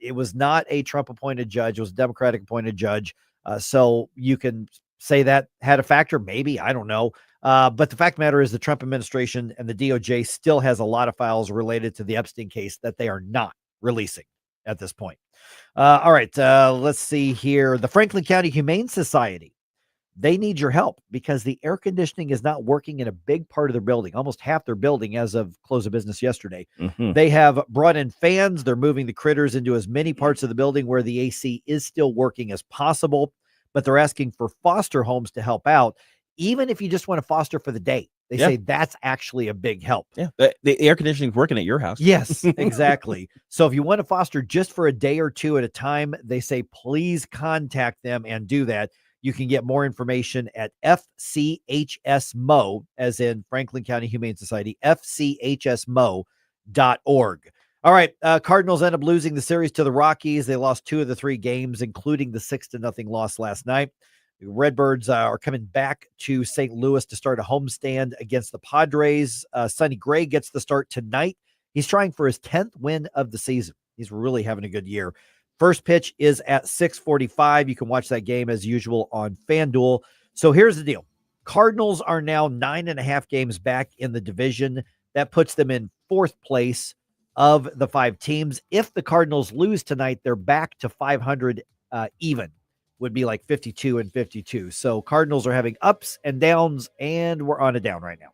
It was not a Trump-appointed judge. It was a Democratic-appointed judge. So you can say that had a factor. Maybe. I don't know. But the fact of the matter is the Trump administration and the DOJ still has a lot of files related to the Epstein case that they are not releasing at this point. All right. Let's see here. The Franklin County Humane Society. They need your help because the air conditioning is not working in a big part of their building, almost half their building as of close of business yesterday. They have brought in fans. They're moving the critters into as many parts of the building where the AC is still working as possible, but they're asking for foster homes to help out, even if you just want to foster for the day. They say that's actually a big help. Yeah, the air conditioning is working at your house. Yes, exactly. So if you want to foster just for a day or two at a time, they say please contact them and do that. You can get more information at FCHSMO, as in Franklin County Humane Society, FCHSMO.org. All right. Cardinals end up losing the series to the Rockies. They lost 2 of the 3 games, including the 6-0 loss last night. The Redbirds are coming back to St. Louis to start a homestand against the Padres. Sonny Gray gets the start tonight. He's trying for his 10th win of the season. He's really having a good year. First pitch is at 6:45. You can watch that game as usual on FanDuel. So here's the deal. Cardinals are now 9.5 games back in the division. That puts them in 4th place of the 5 teams. If the Cardinals lose tonight, they're back to 500 even. Would be like 52-52. So Cardinals are having ups and downs, and we're on a down right now.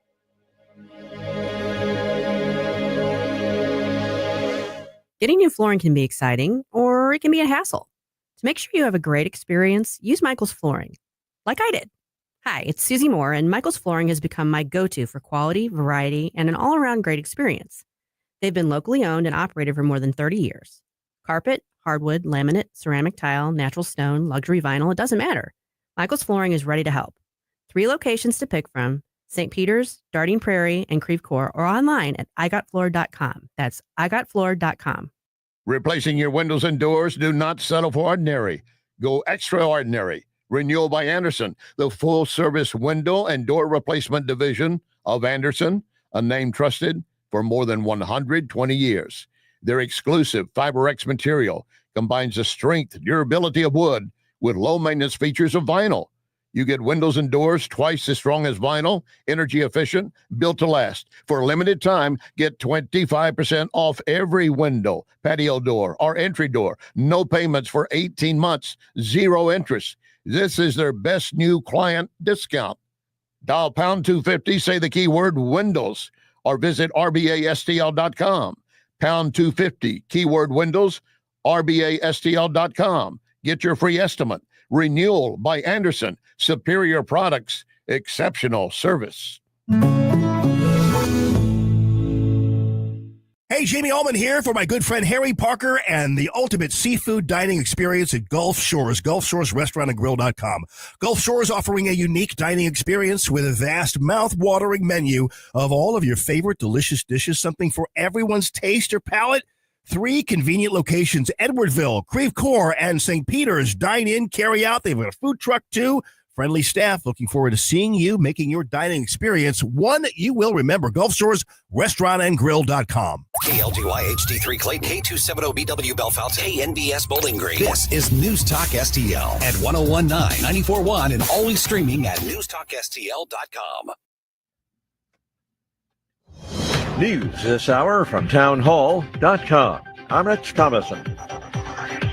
Getting new flooring can be exciting, or it can be a hassle. To make sure you have a great experience, use Michael's Flooring, like I did. Hi, it's Susie Moore, and Michael's Flooring has become my go-to for quality, variety, and an all-around great experience. They've been locally owned and operated for more than 30 years. Carpet, hardwood, laminate, ceramic tile, natural stone, luxury vinyl, it doesn't matter. Michael's Flooring is ready to help. 3 locations to pick from: St. Peter's, Darting Prairie, and Creve Coeur, or online at igotfloor.com. That's igotfloor.com. Replacing your windows and doors? Do not settle for ordinary. Go extraordinary. Renewal by Anderson, the full-service window and door replacement division of Anderson, a name trusted for more than 120 years. Their exclusive FiberX material combines the strength, durability of wood with low-maintenance features of vinyl. You get windows and doors twice as strong as vinyl, energy efficient, built to last. For a limited time, get 25% off every window, patio door, or entry door. No payments for 18 months, 0 interest. This is their best new client discount. Dial pound 250, say the keyword windows, or visit rbastl.com. Pound 250, keyword windows, rbastl.com. Get your free estimate. Renewal by Anderson. Superior products, exceptional service. Hey, Jamie Allman here for my good friend Harry Parker and the ultimate seafood dining experience at Gulf Shores, GulfShoresRestaurantandGrill.com. Gulf Shores offering a unique dining experience with a vast, mouth-watering menu of all of your favorite delicious dishes, something for everyone's taste or palate. 3 convenient locations: Edwardville, Creve Coeur, and St. Peter's. Dine in, carry out. They've got a food truck too. Friendly staff. Looking forward to seeing you, making your dining experience one that you will remember. Gulf Shores Restaurantandgrill.com. KLGY HD3 Clayton, K270BW Belfast, KNBS Bowling Green. This is News Talk STL at 1019, 94.1, and always streaming at NewsTalkSTL.com. News this hour from townhall.com. I'm Rich Thomason.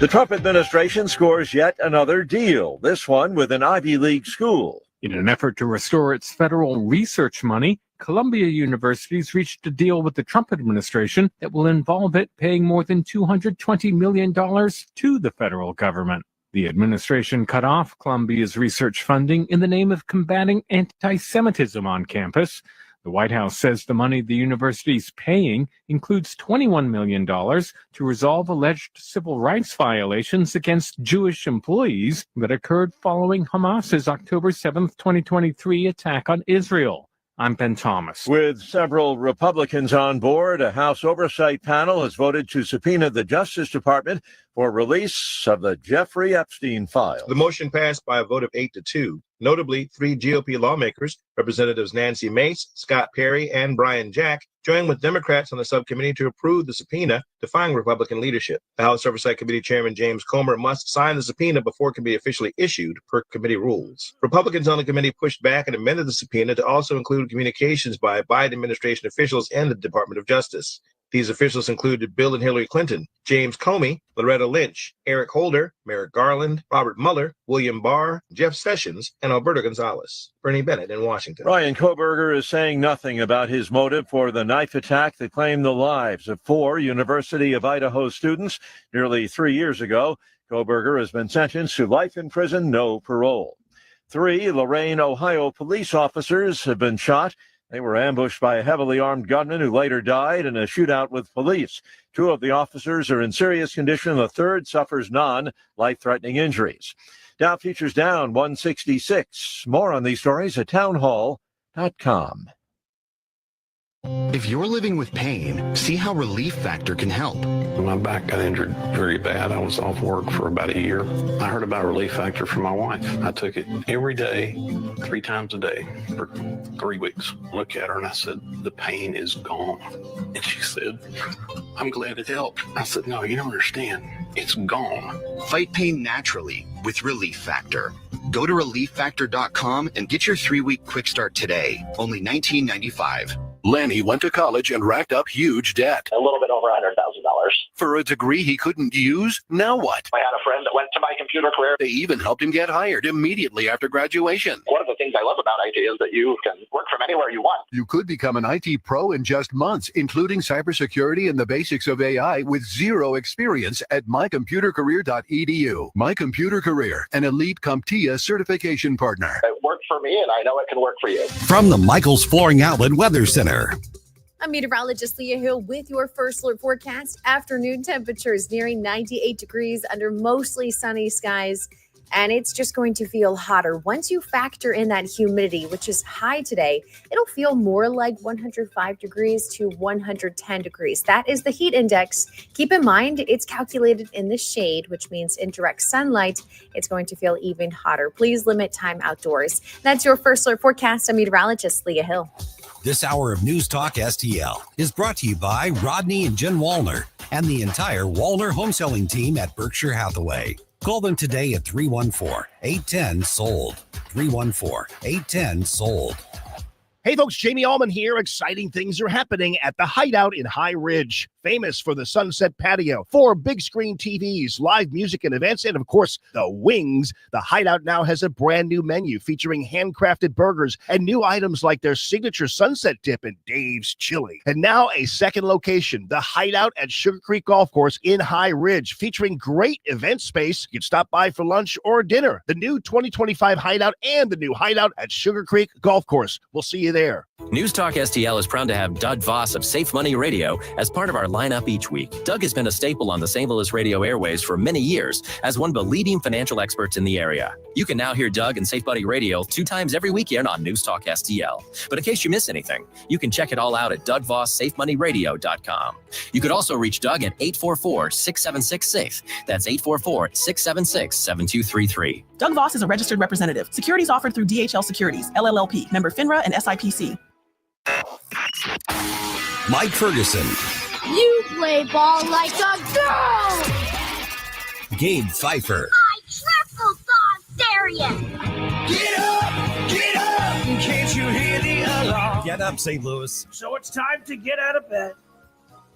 The Trump administration scores yet another deal, this one with an Ivy League school. In an effort to restore its federal research money, Columbia University's reached a deal with the Trump administration that will involve it paying more than $220 million to the federal government. The administration cut off Columbia's research funding in the name of combating anti-Semitism on campus. The White House says the money the university's paying includes $21 million to resolve alleged civil rights violations against Jewish employees that occurred following Hamas's October 7th, 2023 attack on Israel. I'm Ben Thomas. With several Republicans on board, a House Oversight panel has voted to subpoena the Justice Department for release of the Jeffrey Epstein files. The motion passed by a vote of 8-2. Notably, 3 GOP lawmakers, Representatives Nancy Mace, Scott Perry, and Brian Jack, joined with Democrats on the subcommittee to approve the subpoena defying Republican leadership. The House Oversight Committee Chairman James Comer must sign the subpoena before it can be officially issued per committee rules. Republicans on the committee pushed back and amended the subpoena to also include communications by Biden administration officials and the Department of Justice. These officials included Bill and Hillary Clinton, James Comey, Loretta Lynch, Eric Holder, Merrick Garland, Robert Mueller, William Barr, Jeff Sessions, and Alberto Gonzales. Bernie Bennett in Washington. Ryan Koberger is saying nothing about his motive for the knife attack that claimed the lives of 4 University of Idaho students nearly 3 years ago. Koberger has been sentenced to life in prison, no parole. 3 Lorain, Ohio police officers have been shot. They were ambushed by a heavily armed gunman who later died in a shootout with police. 2 of the officers are in serious condition. The 3rd suffers non-life-threatening injuries. Dow futures down 166. More on these stories at townhall.com. If you're living with pain, see how Relief Factor can help. My back got injured very bad. I was off work for about a year. I heard about Relief Factor from my wife. I took it every day, 3 times a day for 3 weeks. I looked at her and I said, the pain is gone. And she said, I'm glad it helped. I said, no, you don't understand. It's gone. Fight pain naturally with Relief Factor. Go to ReliefFactor.com and get your 3-week quick start today. Only $19.95. Lanny went to college and racked up huge debt. A little bit over $100,000. For a degree he couldn't use? Now what? I had a friend that went to my computer career. They even helped him get hired immediately after graduation. One of the things I love about IT is that you can work from anywhere you want. You could become an IT pro in just months, including cybersecurity and the basics of AI with 0 experience at mycomputercareer.edu. My Computer Career, an elite CompTIA certification partner. It worked for me, and I know it can work for you. From the Michaels Flooring Outlet Weather Center. I'm meteorologist Leah Hill with your first alert forecast. Afternoon temperatures nearing 98 degrees under mostly sunny skies. and it's just going to feel hotter. Once you factor in that humidity, which is high today, it'll feel more like 105 degrees to 110 degrees. That is the heat index. Keep in mind, it's calculated in the shade, which means in direct sunlight, it's going to feel even hotter. Please limit time outdoors. That's your First Alert forecast. I'm meteorologist Leah Hill. This hour of News Talk STL is brought to you by Rodney and Jen Wallner and the entire Wallner home selling team at Berkshire Hathaway. Call them today at 314-810-SOLD. 314-810-SOLD. Hey folks, Jamie Allman here. Exciting things are happening at the Hideout in High Ridge. Famous for the sunset patio, 4 big screen TVs, live music and events, and of course, the wings. The Hideout now has a brand new menu featuring handcrafted burgers and new items like their signature sunset dip and Dave's chili. And now a second location, the Hideout at Sugar Creek Golf Course in High Ridge, featuring great event space. You can stop by for lunch or dinner. The new 2025 Hideout and the new Hideout at Sugar Creek Golf Course. We'll see you there. News Talk STL is proud to have Doug Voss of Safe Money Radio as part of our lineup each week. Doug has been a staple on the St. Louis radio airways for many years as one of the leading financial experts in the area. You can now hear Doug and Safe Money Radio 2 times every weekend on News Talk STL. But in case you miss anything, you can check it all out at DougVossSafeMoneyRadio.com. You could also reach Doug at 844-676-SAFE. That's 844-676-7233. Doug Voss is a registered representative. Securities offered through DHL Securities, LLLP, member FINRA and SIPC. Mike Ferguson. You play ball like a girl! Gabe Phifer. I triple dog Darius! Get up! Get up! Can't you hear the alarm? Get up, St. Louis. So it's time to get out of bed.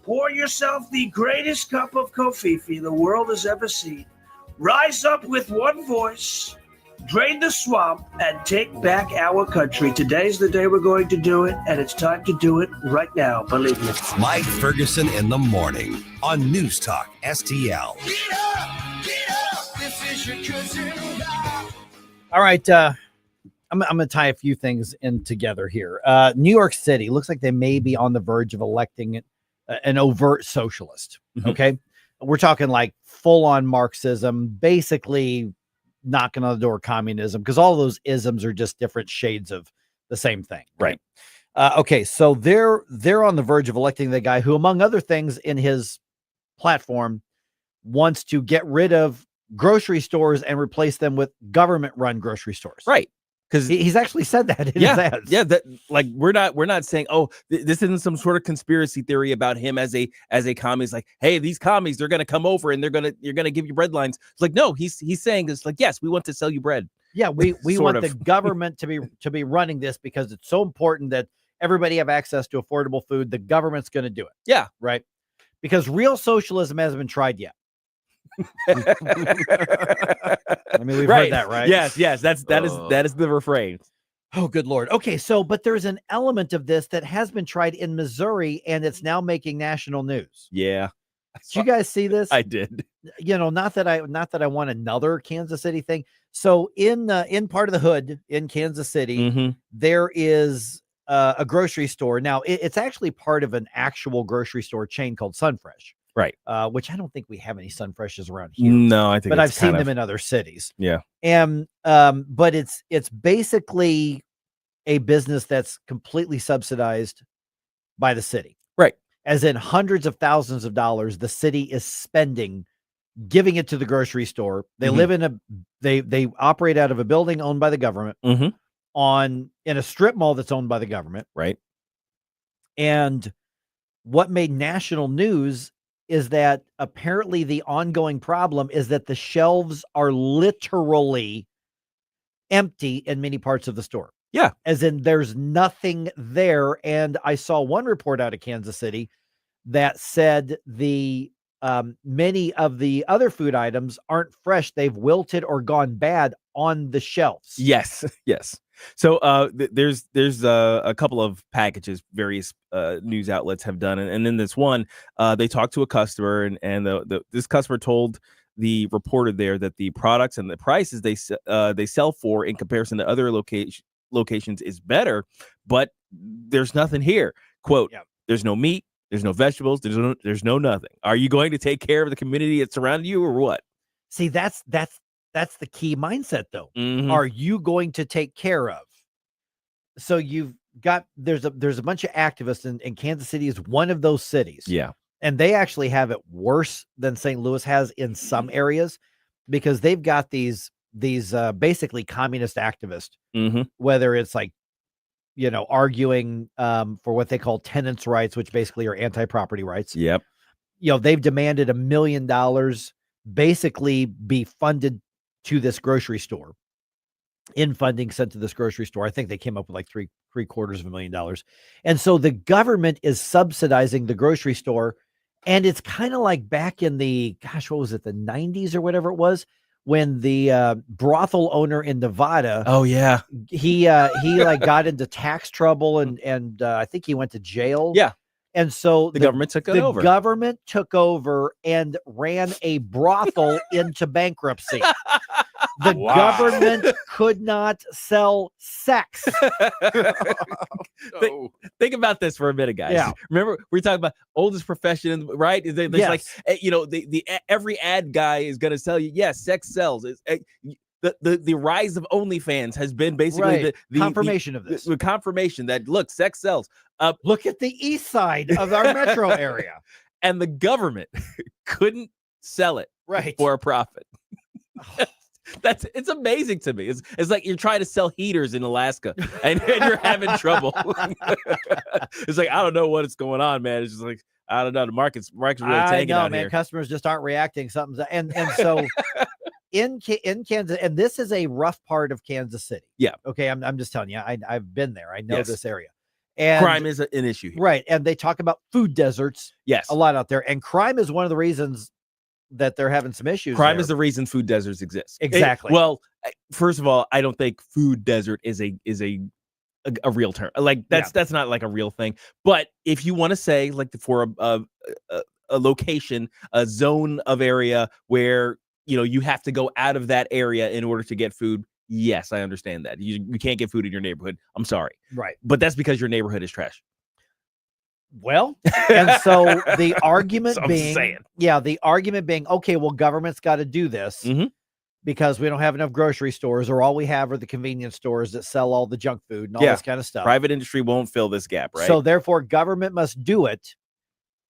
Pour yourself the greatest cup of Kofifi the world has ever seen. Rise up with one voice. Drain the swamp and take back our country. Today's the day we're going to do it, and it's time to do it right now. Believe me. Mike Ferguson in the morning on News Talk STL. Get up! Get up! This is your cousin. All right. I'm going to tie a few things in together here. New York City looks like they may be on the verge of electing an overt socialist. Mm-hmm. Okay. We're talking like full on Marxism, basically knocking on the door communism, because all those isms are just different shades of the same thing. Right. Okay. So they're on the verge of electing the guy who, among other things in his platform, wants to get rid of grocery stores and replace them with government run grocery stores. Right. Because he's actually said that in his ads. Yeah, that like we're not saying, oh, this isn't some sort of conspiracy theory about him as a commie. It's like, hey, these commies, they're gonna come over and you're gonna give you bread lines. It's like, no, he's saying this like, yes, we want to sell you bread. Yeah, we want the government to be running this because it's so important that everybody have access to affordable food. The government's gonna do it. Yeah, right. Because real socialism hasn't been tried yet. I mean, we've heard that, right? Yes, that is the refrain. Oh, good Lord. Okay, so but there's an element of this that has been tried in Missouri, and it's now making national news. Yeah. Did you guys see this? I did. You know, not that I want another Kansas City thing. So in part of the hood in Kansas City, there is a grocery store. Now it's actually part of an actual grocery store chain called Sunfresh. Right. Which I don't think we have any Sunfreshes around here. No, I think but I've seen them in other cities. Yeah. And but it's basically a business that's completely subsidized by the city. Right. As in hundreds of thousands of dollars the city is spending giving it to the grocery store. They live in they operate out of a building owned by the government in a strip mall that's owned by the government. Right. And what made national news is that apparently the ongoing problem is that the shelves are literally empty in many parts of the store. Yeah. As in there's nothing there. And I saw one report out of Kansas City that said the many of the other food items aren't fresh. They've wilted or gone bad on the shelves. Yes. Yes. So there's a couple of packages various news outlets have done, and in this one they talked to a customer, and this customer told the reporter there that the products and the prices they sell for in comparison to other locations is better, but there's nothing here. Quote, there's no meat, there's no vegetables, there's no nothing. Are you going to take care of the community that surrounded you or what? See, that's That's the key mindset, though. Mhm. Are you going to take care of? So you've got there's a bunch of activists, and Kansas City is one of those cities. Yeah. And they actually have it worse than St. Louis has in some areas, because they've got these basically communist activists, Mhm. whether it's like, arguing for what they call tenants' rights, which basically are anti-property rights. Yep. They've demanded $1 million basically be funded to this grocery store. In funding sent to this grocery store. I think they came up with like $750,000. And so the government is subsidizing the grocery store. And it's kind of like back in the, what was it, the 90s or whatever it was, when the brothel owner in Nevada, Oh yeah. he like got into tax trouble, and I think he went to jail. Yeah. And so The government took it over. The government took over and ran a brothel into bankruptcy. The government could not sell sex. Think about this for a minute, guys. Yeah. Remember, we're talking about oldest profession, right? There's like, the every ad guy is going to tell you, yes, sex sells. The rise of OnlyFans has been basically the confirmation of this. The confirmation that, look, sex sells. Look at the east side of our metro area. And the government couldn't sell it for a profit. It's amazing to me. It's like you're trying to sell heaters in Alaska and you're having trouble. It's like, I don't know what is going on, man. It's just like, I don't know. The market's really tanking out man. here. Customers just aren't reacting. Something's and so in Kansas, and this is a rough part of Kansas City. Yeah. Okay. I'm just telling you, I've been there. I know Yes. this area. And Crime is an issue here. right. And they talk about food deserts. Yes. A lot out there. And crime is one of the reasons that they're having some issues. Crime there. is the reason food deserts exist. Exactly. Well, first of all, I don't think food desert is a real term. Like that's not like a real thing. But if you want to say like for a location, a zone of area where you have to go out of that area in order to get food. Yes, I understand that. You can't get food in your neighborhood. I'm sorry. Right. But that's because your neighborhood is trash. Well, and so the argument So I'm being, saying. the argument being, okay, well, government's got to do this because we don't have enough grocery stores, or all we have are the convenience stores that sell all the junk food and all this kind of stuff. Private industry won't fill this gap, right? So therefore, government must do it.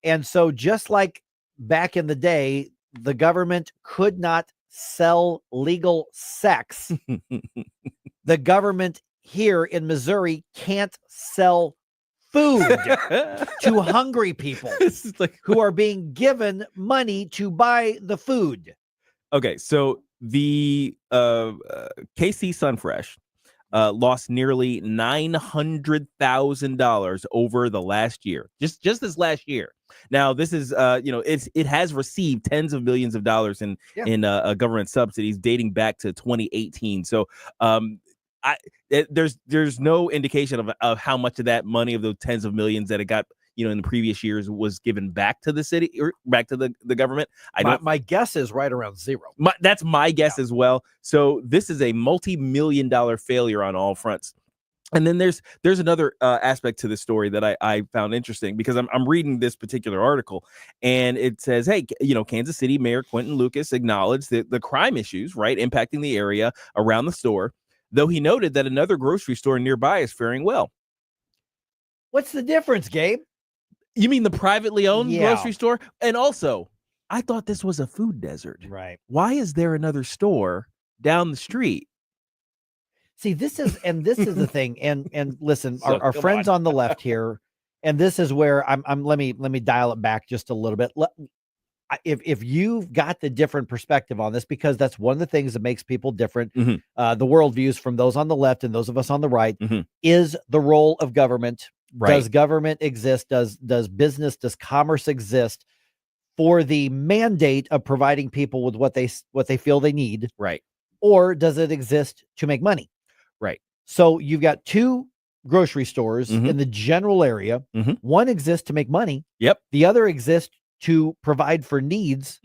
And so just like back in the day, the government could not sell legal sex. The government here in Missouri can't sell food to hungry people who are being given money to buy the food. Okay, so the KC Sunfresh lost nearly $900,000 over the last year, just this last year. Now, this is it has received tens of millions of dollars in government subsidies dating back to 2018. So there's no indication of how much of that money, of those tens of millions that it got in the previous years, was given back to the city or back to the government. My guess is right around zero. That's my guess as well. So this is a multi-million-dollar failure on all fronts. And then there's another aspect to the story that I found interesting, because I'm reading this particular article, and it says, hey, Kansas City Mayor Quentin Lucas acknowledged the crime issues, right, impacting the area around the store, though he noted that another grocery store nearby is faring well. What's the difference, Gabe? You mean the privately owned grocery store? And also, I thought this was a food desert. Right. Why is there another store down the street? See, this is the thing. And listen, So, our friends on the left here, and this is where let me dial it back just a little bit. If you've got the different perspective on this, because that's one of the things that makes people different, the worldviews from those on the left and those of us on the right, is the role of government. Right. Does government exist? Does business, does commerce exist for the mandate of providing people with what they feel they need? Right. Or does it exist to make money? Right. So you've got two grocery stores in the general area. One exists to make money. Yep. The other exists to provide for needs.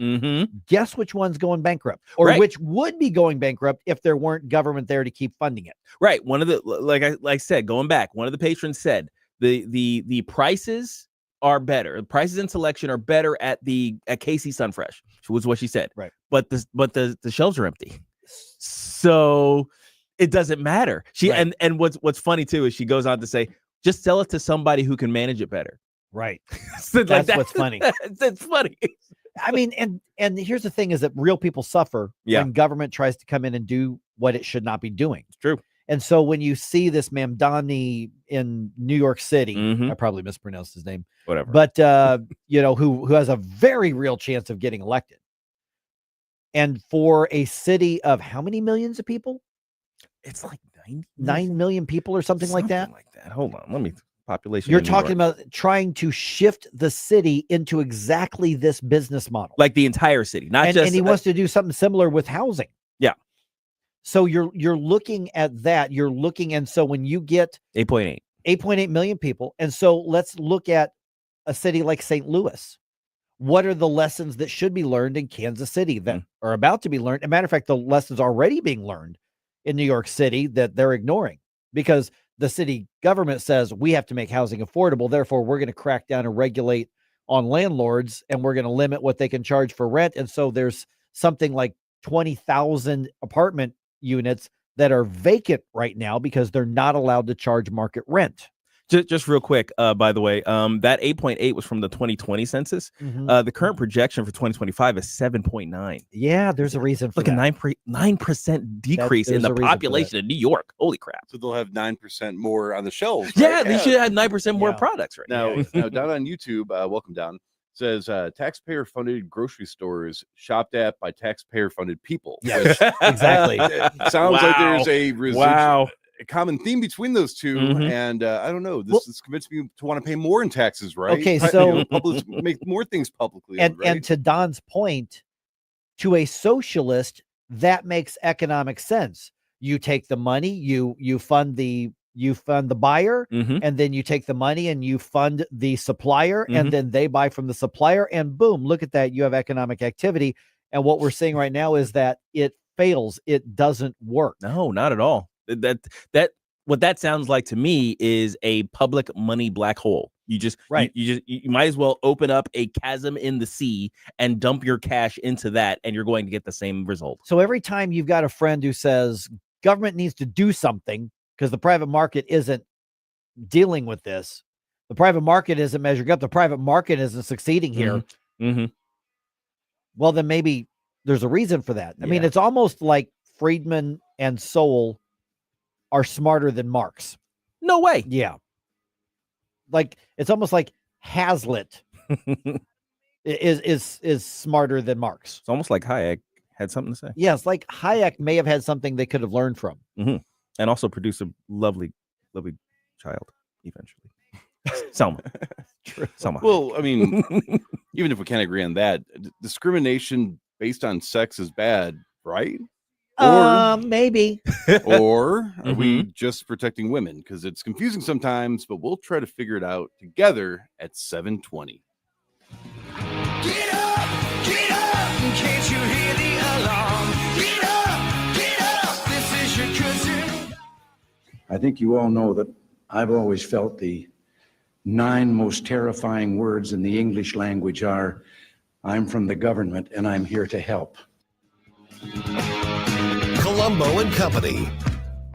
Guess which one's going bankrupt, or which would be going bankrupt if there weren't government there to keep funding it. Right. One of the, like I said, going back, one of the patrons said the prices are better. The prices and selection are better at KC Sunfresh, was what she said. Right. But the shelves are empty. So it doesn't matter. Right. And what's funny too is she goes on to say, just sell it to somebody who can manage it better. Right. So That's what's funny. That's funny. I mean, and here's the thing is that real people suffer when government tries to come in and do what it should not be doing. It's true. And so when you see this Mamdani in New York City, I probably mispronounced his name, whatever, but who has a very real chance of getting elected. And for a city of how many millions of people? It's like 9 million people or something like that. Hold on. Let me population. You're talking about trying to shift the city into exactly this business model. Like the entire city, not just. And he wants to do something similar with housing. Yeah. So you're looking at that. You're looking, and so when you get 8.8 million people, and so let's look at a city like St. Louis. What are the lessons that should be learned in Kansas City that are about to be learned? As a matter of fact, the lessons are already being learned in New York City that they're ignoring because the city government says we have to make housing affordable. Therefore, we're going to crack down and regulate on landlords, and we're going to limit what they can charge for rent. And so there's something like 20,000 apartment units that are vacant right now because they're not allowed to charge market rent. Just real quick, by the way, that 8.8 was from the 2020 census. The current projection for 2025 is 7.9. Yeah, there's a reason for like that. a 9% decrease in the population of New York. Holy crap. So they'll have 9% more on the shelves. Yeah, right? they should have 9% more products right now. Now, down on YouTube, welcome down, says taxpayer-funded grocery stores shopped at by taxpayer-funded people. Yes, exactly. It sounds like there's a common theme between those two, and I don't know. This convinced me to want to pay more in taxes, right? Okay, so make more things publicly, and to Don's point, to a socialist, that makes economic sense. You take the money, you fund the buyer, and then you take the money and you fund the supplier, and then they buy from the supplier, and boom, look at that, you have economic activity. And what we're seeing right now is that it fails. It doesn't work. No, not at all. That what that sounds like to me is a public money black hole. You just you might as well open up a chasm in the sea and dump your cash into that, and you're going to get the same result. So every time you've got a friend who says government needs to do something because the private market isn't dealing with this, the private market isn't measuring up, the private market isn't succeeding here. Well, then maybe there's a reason for that. I mean, it's almost like Friedman and Sowell are smarter than Marx. No way. Yeah. Like it's almost like Hazlitt is smarter than Marx. It's almost like Hayek had something to say. Yeah, it's like Hayek may have had something they could have learned from. And also produce a lovely child eventually. Selma. True. Selma. Well, I mean, even if we can't agree on that, discrimination based on sex is bad, right? Or maybe. Or are we just protecting women? Because it's confusing sometimes, but we'll try to figure it out together at 7:20. Get up, can't you hear the alarm? Get up, this is your cousin. I think you all know that I've always felt the 9 most terrifying words in the English language are, I'm from the government and I'm here to help. Columbo and Company.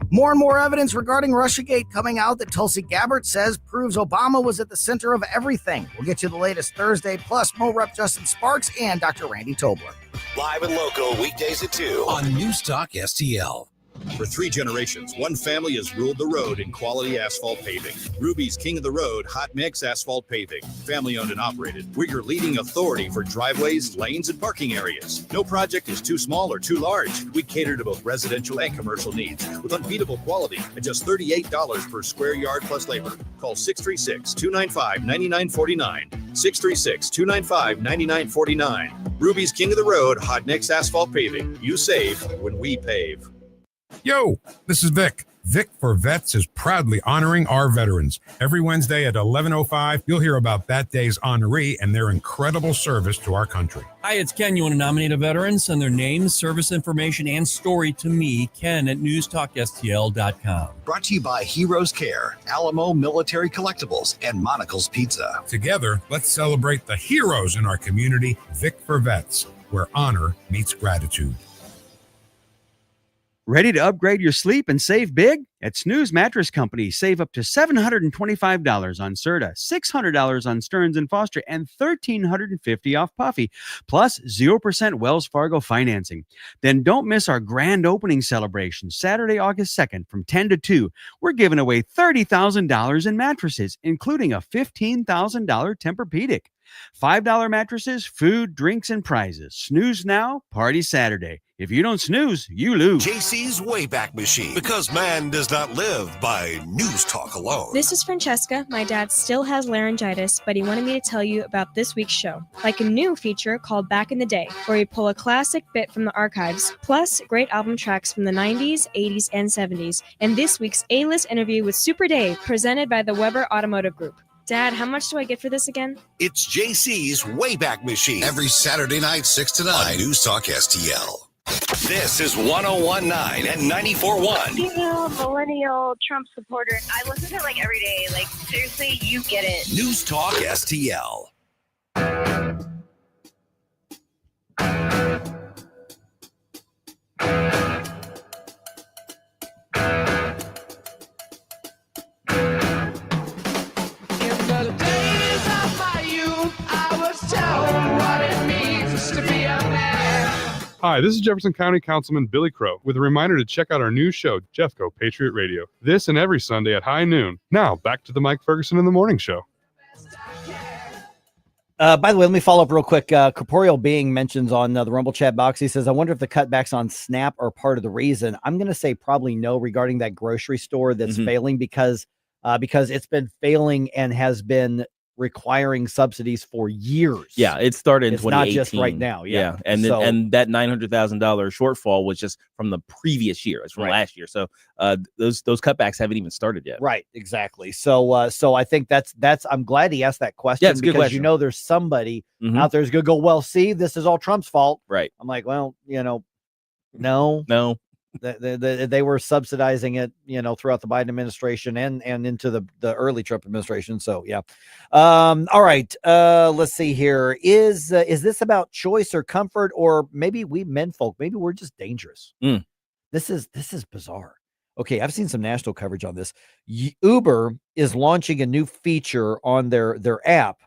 More and more evidence regarding Russiagate coming out that Tulsi Gabbard says proves Obama was at the center of everything. We'll get you the latest Thursday, plus Mo Rep Justin Sparks and Dr. Randy Tobler. Live and local, weekdays at 2 on NewsTalkSTL. For 3 generations, one family has ruled the road in quality asphalt paving. Ruby's King of the Road Hot Mix Asphalt Paving. Family owned and operated. We're your leading authority for driveways, lanes, and parking areas. No project is too small or too large. We cater to both residential and commercial needs with unbeatable quality at just $38 per square yard plus labor. Call 636-295-9949. 636-295-9949. Ruby's King of the Road Hot Mix Asphalt Paving. You save when we pave. Yo, this is Vic. Vic for Vets is proudly honoring our veterans. Every Wednesday at 11:05, you'll hear about that day's honoree and their incredible service to our country. Hi, it's Ken. You want to nominate a veteran? Send their name, service information, and story to me, Ken, at NewsTalkSTL.com. Brought to you by Heroes Care, Alamo Military Collectibles, and Monocle's Pizza. Together, let's celebrate the heroes in our community. Vic for Vets, where honor meets gratitude. Ready to upgrade your sleep and save big? At Snooze Mattress Company, save up to $725 on Serta, $600 on Stearns & Foster, and $1,350 off Puffy, plus 0% Wells Fargo financing. Then don't miss our grand opening celebration, Saturday, August 2nd from 10 to 2. We're giving away $30,000 in mattresses, including a $15,000 Tempur-Pedic. $5 mattresses, food, drinks, and prizes. Snooze now, party Saturday. If you don't snooze, you lose. JC's Wayback Machine, because man does not live by news talk alone. This is Francesca. My dad still has laryngitis, but he wanted me to tell you about this week's show, like a new feature called Back in the Day, where we pull a classic bit from the archives, plus great album tracks from the 90s, 80s, and 70s, and this week's A-list interview with Super Dave, presented by the Weber Automotive Group. Dad, how much do I get for this again? It's JC's Wayback Machine. Every Saturday night, 6 to 9 on News Talk STL. This is 101.9 and 94.1. You know, millennial Trump supporter. I listen to it like every day. Like, seriously, you get it. News Talk STL. Hi, this is Jefferson County Councilman Billy Crow with a reminder to check out our new show, Jeffco Patriot Radio, this and every Sunday at high noon. Now, back to the Mike Ferguson in the Morning Show. By the way, let me follow up real quick. Corporeal Being mentions on the Rumble chat box. He says, I wonder if the cutbacks on SNAP are part of the reason. I'm going to say probably no regarding that grocery store that's failing because it's been failing and has been requiring subsidies for years. Yeah, it started in 2018. Not just right now. Yeah. And so, and that $900,000 shortfall was just from the previous year. It's from last year. So those cutbacks haven't even started yet. Right, exactly. So I think that's I'm glad he asked that question, it's a good because question. you know there's somebody out there who's gonna go, well, see, this is all Trump's fault. Right. I'm like, well, no. They were subsidizing it, throughout the Biden administration and into the early Trump administration. So, yeah. All right. Let's see here. Is this about choice or comfort, or maybe we men folk, maybe we're just dangerous? This is bizarre. Okay. I've seen some national coverage on this. Uber is launching a new feature on their app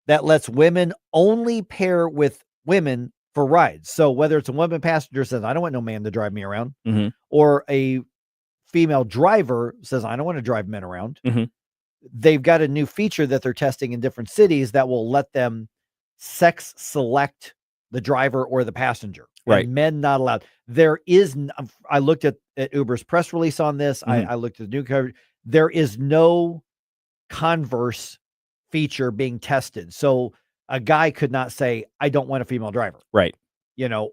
that lets women only pair with women for rides. So whether it's a woman passenger says, I don't want no man to drive me around, or a female driver says, I don't want to drive men around. They've got a new feature that they're testing in different cities that will let them sex select the driver or the passenger. Right. And men not allowed. I looked at Uber's press release on this. I looked at the new coverage. There is no converse feature being tested. So a guy could not say, I don't want a female driver. Right.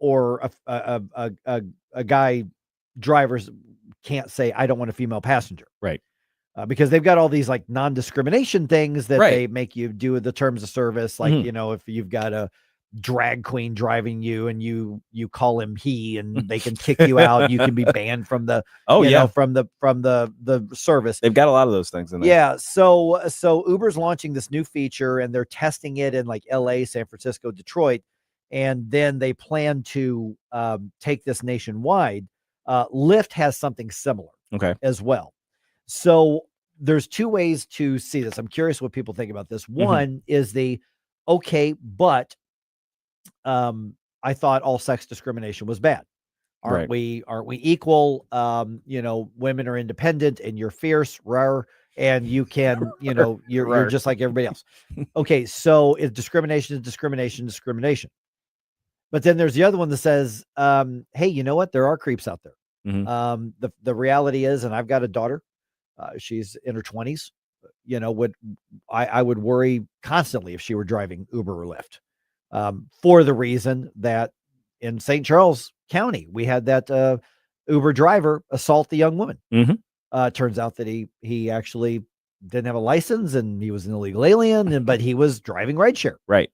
Or a guy drivers can't say, I don't want a female passenger. Right. Because they've got all these like non-discrimination things that they make you do with the terms of service. Like, if you've got a drag queen driving you and you call him he, and they can kick you out. You can be banned from the, from the service. They've got a lot of those things in there. Yeah. So Uber's launching this new feature and they're testing it in like LA, San Francisco, Detroit. And then they plan to take this nationwide. Lyft has something similar as well. So there's two ways to see this. I'm curious what people think about this. One is but I thought all sex discrimination was bad. Aren't we equal? Women are independent and you're fierce, rare, and you can, you're just like everybody else. Okay. So if discrimination is discrimination. But then there's the other one that says, hey, you know what? There are creeps out there. The reality is, and I've got a daughter, she's in her 20s, I would worry constantly if she were driving Uber or Lyft. For the reason that in St. Charles County, we had that Uber driver assault the young woman. Turns out that he actually didn't have a license and he was an illegal alien, but he was driving rideshare. Right.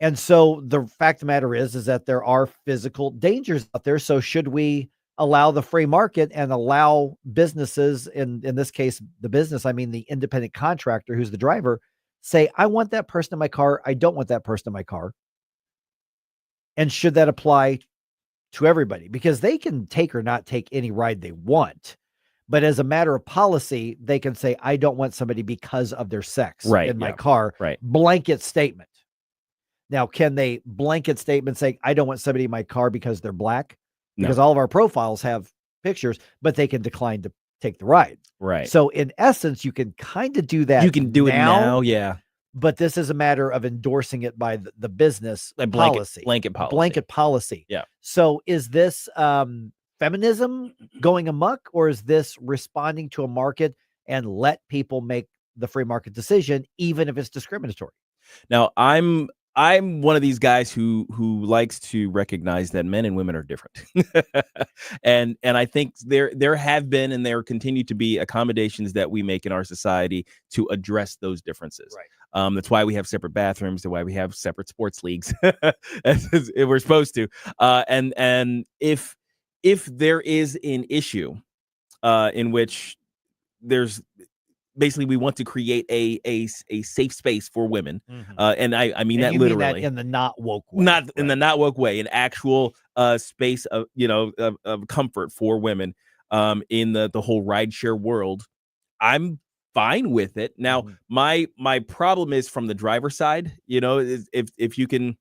And so the fact of the matter is that there are physical dangers out there. So should we allow the free market and allow businesses, in this case, the business, I mean, the independent contractor who's the driver, say, I want that person in my car. I don't want that person in my car. And should that apply to everybody, because they can take or not take any ride they want. But as a matter of policy, they can say, I don't want somebody because of their sex in my car. Right. Blanket statement. Now, can they blanket statement say, I don't want somebody in my car because they're black? Because all of our profiles have pictures, but they can decline to take the ride. Right. So in essence, you can kind of do that. You can do it now. Yeah. But this is a matter of endorsing it by the business policy. Blanket policy. Blanket policy. Yeah. So is this feminism going amok, or is this responding to a market and let people make the free market decision, even if it's discriminatory? Now, I'm one of these guys who likes to recognize that men and women are different. and I think there have been and there continue to be accommodations that we make in our society to address those differences. Right. That's why we have separate bathrooms. That's why we have separate sports leagues. as we're supposed to. And if there is an issue in which there's basically we want to create a safe space for women, and I mean that literally, mean that in the not woke way, not in the not woke way, an actual space of of comfort for women in the whole rideshare world. I'm fine with it. Now, my problem is from the driver's side. If you can,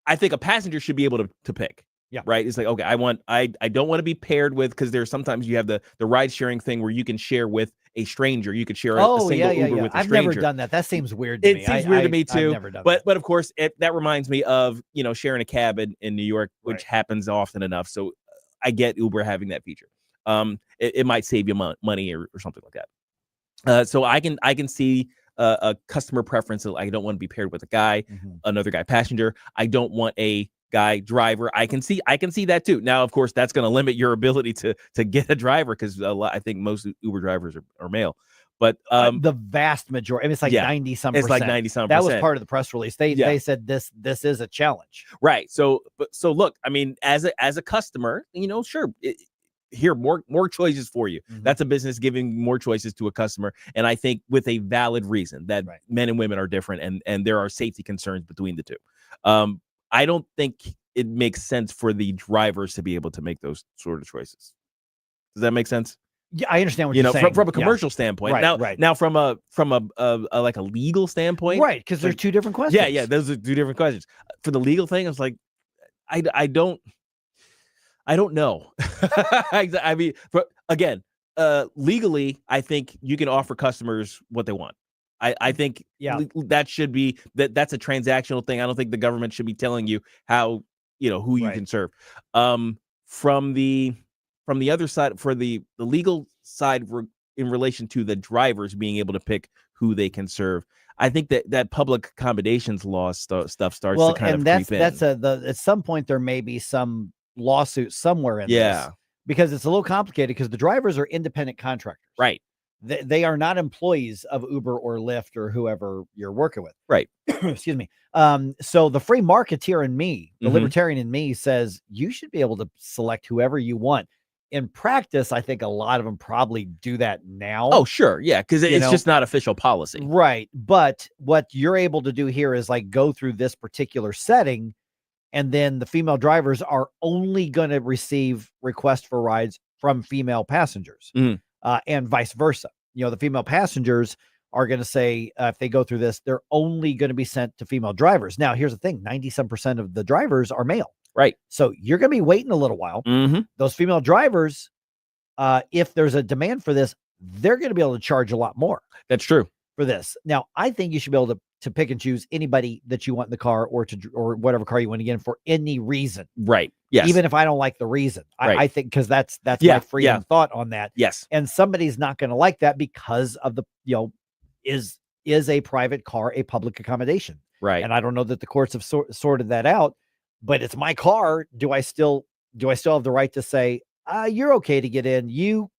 I think a passenger should be able to pick. Yeah. Right. It's like, okay, I don't want to be paired with, because there's sometimes you have the ride sharing thing where you can share with a stranger. You could share a single Uber with a I've stranger. never done that. That seems weird to me. It seems weird to me too. I've never done but of course, that reminds me of sharing a cab in New York, which happens often enough. So I get Uber having that feature. It might save you money or something like that. So I can see a customer preference. I don't want to be paired with a guy, another guy passenger. I don't want a guy driver. I can see that too. Now, of course, that's going to limit your ability to get a driver, because I think most Uber drivers are male. But the vast majority, I mean, it's like 90-some percent. It's like 90-some percent. That was part of the press release. They said this is a challenge. Right. So look, I mean, as a customer, sure. Here, more choices for you. That's a business giving more choices to a customer. And I think with a valid reason that men and women are different, and there are safety concerns between the two. I don't think it makes sense for the drivers to be able to make those sort of choices. Does that make sense? Yeah, I understand what you're saying. From a commercial standpoint. Now from a like a legal standpoint. Right, because there's two different questions. Yeah, those are two different questions. For the legal thing, I was like, I don't know. I mean, again, legally, I think you can offer customers what they want. I think that should be that's a transactional thing. I don't think the government should be telling you how who you can serve. From the other side, for the legal side, in relation to the drivers being able to pick who they can serve, I think that public accommodations law stuff starts to kind of creep in. That's at some point there may be some lawsuit somewhere in this, because it's a little complicated, because the drivers are independent contractors. Right. They are not employees of Uber or Lyft or whoever you're working with. Right. Excuse me. So the free marketeer in me, the libertarian in me, says you should be able to select whoever you want. In practice, I think a lot of them probably do that now. Oh, sure. Yeah. Because it's just not official policy. Right. But what you're able to do here is like go through this particular setting, and then the female drivers are only going to receive requests for rides from female passengers. And vice versa. The female passengers are going to say, if they go through this, they're only going to be sent to female drivers. Now, here's the thing: 90-some% of the drivers are male. Right. So you're going to be waiting a little while. Those female drivers, if there's a demand for this, they're going to be able to charge a lot more. That's true. For this. Now, I think you should be able to pick and choose anybody that you want in the car, or whatever car you want to get in for any reason. Right. Yes. Even if I don't like the reason, I think, because that's my freedom of thought on that. Yes. And somebody's not going to like that because of the, is a private car a public accommodation? Right. And I don't know that the courts have sorted that out, but it's my car. Do I still have the right to say, you're okay to get in, you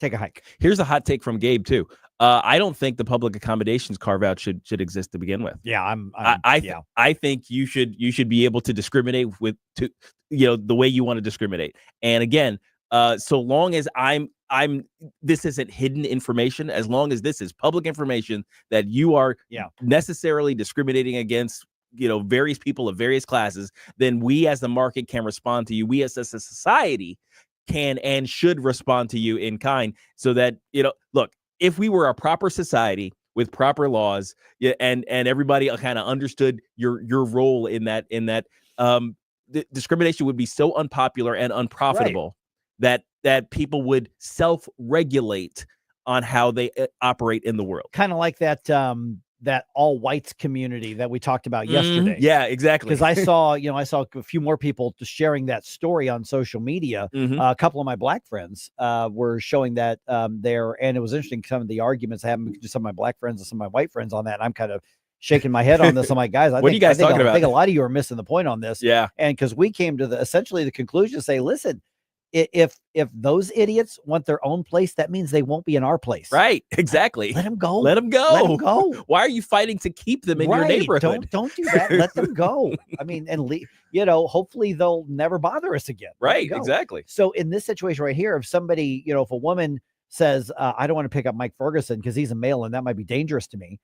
take a hike? Here's a hot take from Gabe too. I don't think the public accommodations carve out should exist to begin with. Yeah, I think you should be able to discriminate the way you want to discriminate. And again, so long as this isn't hidden information, as long as this is public information that you are necessarily discriminating against various people of various classes, then we as the market can respond to you. We as a society can and should respond to you in kind, so that, look, if we were a proper society with proper laws, and everybody kind of understood your role in that, the discrimination would be so unpopular and unprofitable that people would self-regulate on how they operate in the world. Kind of like that that all whites community that we talked about yesterday. Yeah, exactly. Because I saw a few more people just sharing that story on social media. A couple of my black friends were showing that there, and it was interesting, some of the arguments I have with some of my black friends and some of my white friends on that. And I'm kind of shaking my head on this. I'm like, guys, I think a lot of you are missing the point on this. Yeah. And because we came to essentially the conclusion to say, listen, if those idiots want their own place, that means they won't be in our place. Right. Exactly. Let them go. Let them go. Let them go. Why are you fighting to keep them in your neighborhood? Don't do that. Let them go. I mean, and hopefully they'll never bother us again. Right. Exactly. So in this situation right here, if somebody, if a woman says, I don't want to pick up Mike Ferguson because he's a male and that might be dangerous to me.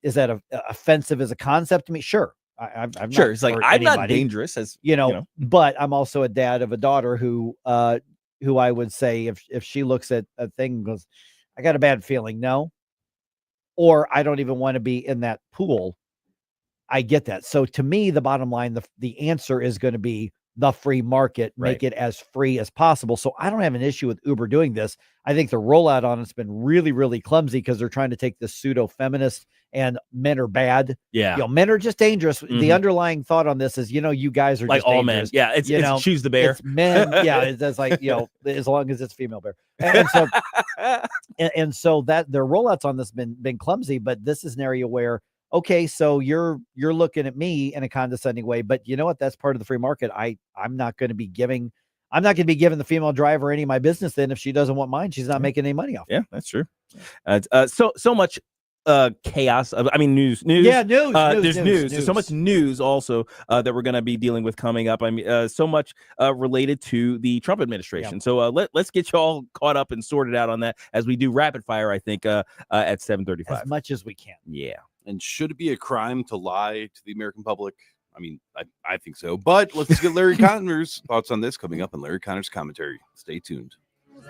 Is that offensive as a concept to me? Sure. I'm sure. It's like, I'm not dangerous, as but I'm also a dad of a daughter who I would say if she looks at a thing and goes, I got a bad feeling, no, or I don't even want to be in that pool. I get that. So to me, the bottom line, the answer is going to be the free market, make it as free as possible. So I don't have an issue with Uber doing this. I think the rollout on it's been really, really clumsy because they're trying to take this pseudo feminist and men are bad. Yeah. Men are just dangerous. The underlying thought on this is, you guys are like just all dangerous. men. Yeah. It's choose the bear. It's men. Yeah. It's like, as long as it's female bear. And so, and so that their rollouts on this been clumsy, but this is an area where, okay, so you're looking at me in a condescending way, but you know what? That's part of the free market. I'm not going to be giving the female driver any of my business. Then if she doesn't want mine, she's not making any money off. Yeah, that's true. So much chaos. I mean, news. Yeah, news. There's news. News. There's so much news also that we're going to be dealing with coming up. I mean, so much related to the Trump administration. Yep. So let's get you all caught up and sorted out on that as we do rapid fire. I think at 7:35. As much as we can. Yeah. And should it be a crime to lie to the American public? I mean, I think so. But let's get Larry Connor's thoughts on this coming up in Larry Connor's commentary. Stay tuned. No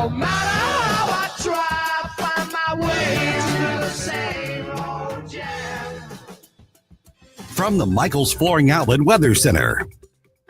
matter how I try, find my way to the same old jam. From the Michael's Flooring Outlet Weather Center.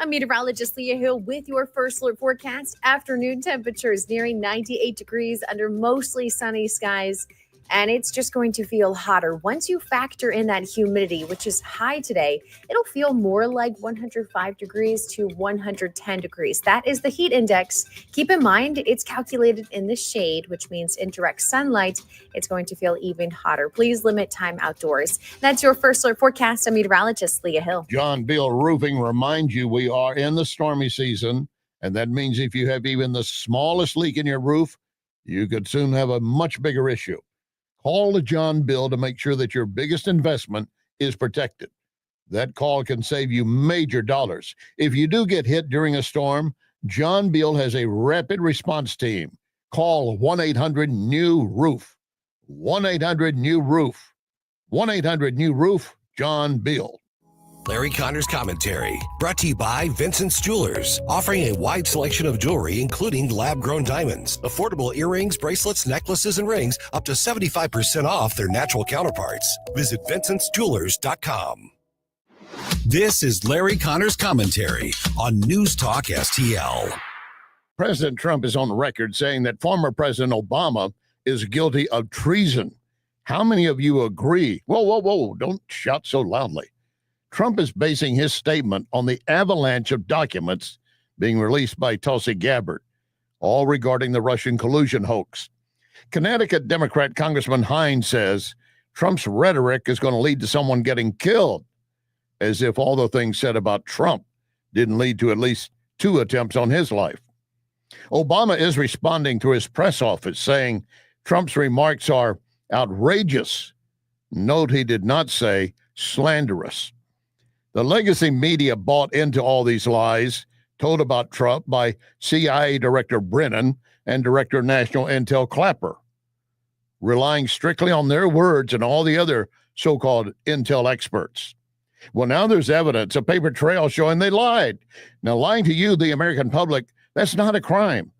I'm meteorologist Leah Hill with your first alert forecast. Afternoon temperatures nearing 98 degrees under mostly sunny skies. And it's just going to feel hotter. Once you factor in that humidity, which is high today, it'll feel more like 105 degrees to 110 degrees. That is the heat index. Keep in mind, it's calculated in the shade, which means in direct sunlight, it's going to feel even hotter. Please limit time outdoors. That's your first alert forecast. I'm meteorologist Leah Hill. John Bill Roofing reminds you we are in the stormy season, and that means if you have even the smallest leak in your roof, you could soon have a much bigger issue. Call to John Bill to make sure that your biggest investment is protected. That call can save you major dollars. If you do get hit during a storm, John Bill has a rapid response team. Call 1-800-NEW-ROOF. 1-800-NEW-ROOF. 1-800-NEW-ROOF, John Bill. Larry Connor's commentary, brought to you by Vincent's Jewelers, offering a wide selection of jewelry, including lab-grown diamonds, affordable earrings, bracelets, necklaces, and rings, up to 75% off their natural counterparts. Visit VincentsJewelers.com. This is Larry Connor's commentary on News Talk STL. President Trump is on record saying that former President Obama is guilty of treason. How many of you agree? Whoa, don't shout so loudly. Trump is basing his statement on the avalanche of documents being released by Tulsi Gabbard, all regarding the Russian collusion hoax. Connecticut Democrat Congressman Hines says Trump's rhetoric is going to lead to someone getting killed, as if all the things said about Trump didn't lead to at least 2 attempts on his life. Obama is responding through his press office, saying Trump's remarks are outrageous. Note he did not say slanderous. The legacy media bought into all these lies told about Trump by CIA Director Brennan and Director of National Intel Clapper. relying strictly on their words and all the other so-called intel experts. Well, now there's evidence, a paper trail showing they lied. Now, lying to you, the American public, that's not a crime.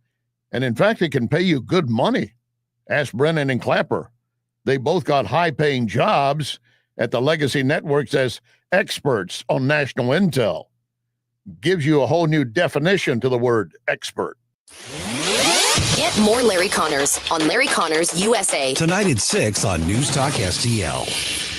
And in fact, it can pay you good money. Ask Brennan and Clapper. They both got high-paying jobs at the legacy networks as experts on national intel. Gives you a whole new definition to the word expert. Get more Larry Connors on Larry Connors USA. Tonight at 6 on News Talk STL.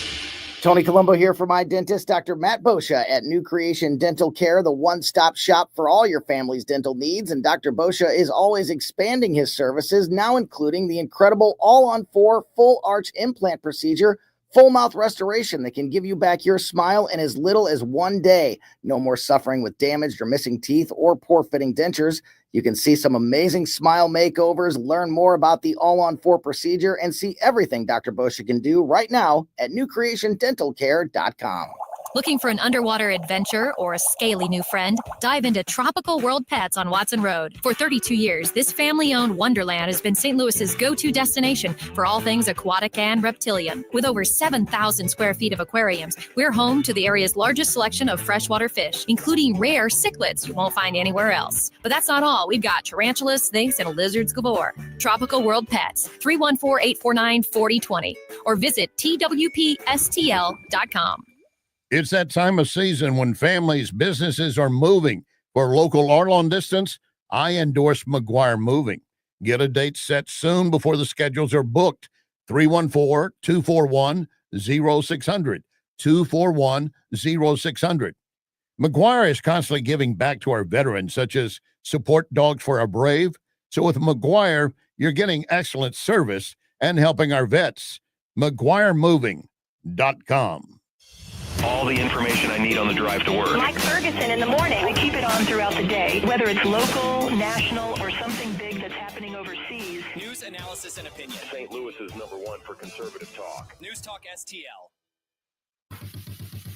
Tony Colombo here for my dentist, Dr. Matt Boscia at New Creation Dental Care, the one-stop shop for all your family's dental needs. And Dr. Boscia is always expanding his services, now including the incredible all-on-4 full arch implant procedure, full mouth restoration that can give you back your smile in as little as 1 day. No more suffering with damaged or missing teeth or poor fitting dentures. You can see some amazing smile makeovers, learn more about the all-on-4 procedure, and see everything Dr. Boscia can do right now at newcreationdentalcare.com. Looking for an underwater adventure or a scaly new friend? Dive into Tropical World Pets on Watson Road. For 32 years, this family-owned wonderland has been St. Louis's go-to destination for all things aquatic and reptilian. With over 7,000 square feet of aquariums, we're home to the area's largest selection of freshwater fish, including rare cichlids you won't find anywhere else. But that's not all. We've got tarantulas, snakes, and lizards galore. Tropical World Pets, 314-849-4020, or visit twpstl.com. It's that time of season when families, businesses are moving. For local or long distance, I endorse McGuire Moving. Get a date set soon before the schedules are booked. 314-241-0600. 241-0600. McGuire is constantly giving back to our veterans, such as support dogs for our brave. So with McGuire, you're getting excellent service and helping our vets. McGuireMoving.com. All the information I need on the drive to work. Like Ferguson in the morning. I keep it on throughout the day, whether it's local, national, or something big that's happening overseas. News, analysis, and opinion. St. Louis's #1 for conservative talk. News Talk STL.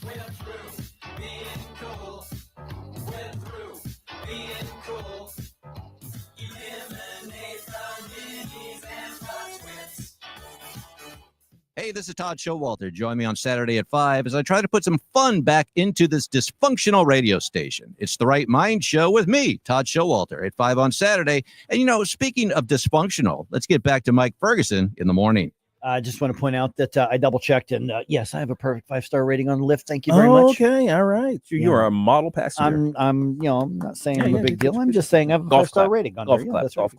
Went through being cool. Went through being cool. Eliminate the minis and the twits. Hey, this is Todd Showalter. Join me on Saturday at 5 as I try to put some fun back into this dysfunctional radio station. It's the Right Mind Show with me, Todd Showalter, at 5 on Saturday. And, speaking of dysfunctional, let's get back to Mike Ferguson in the morning. I just want to point out that I double-checked, and yes, I have a perfect 5-star rating on Lyft. Thank you very much. Okay, all right. You are a model passenger. I'm not saying I'm a big deal. I'm just saying I have a 5-star rating on there. That's right.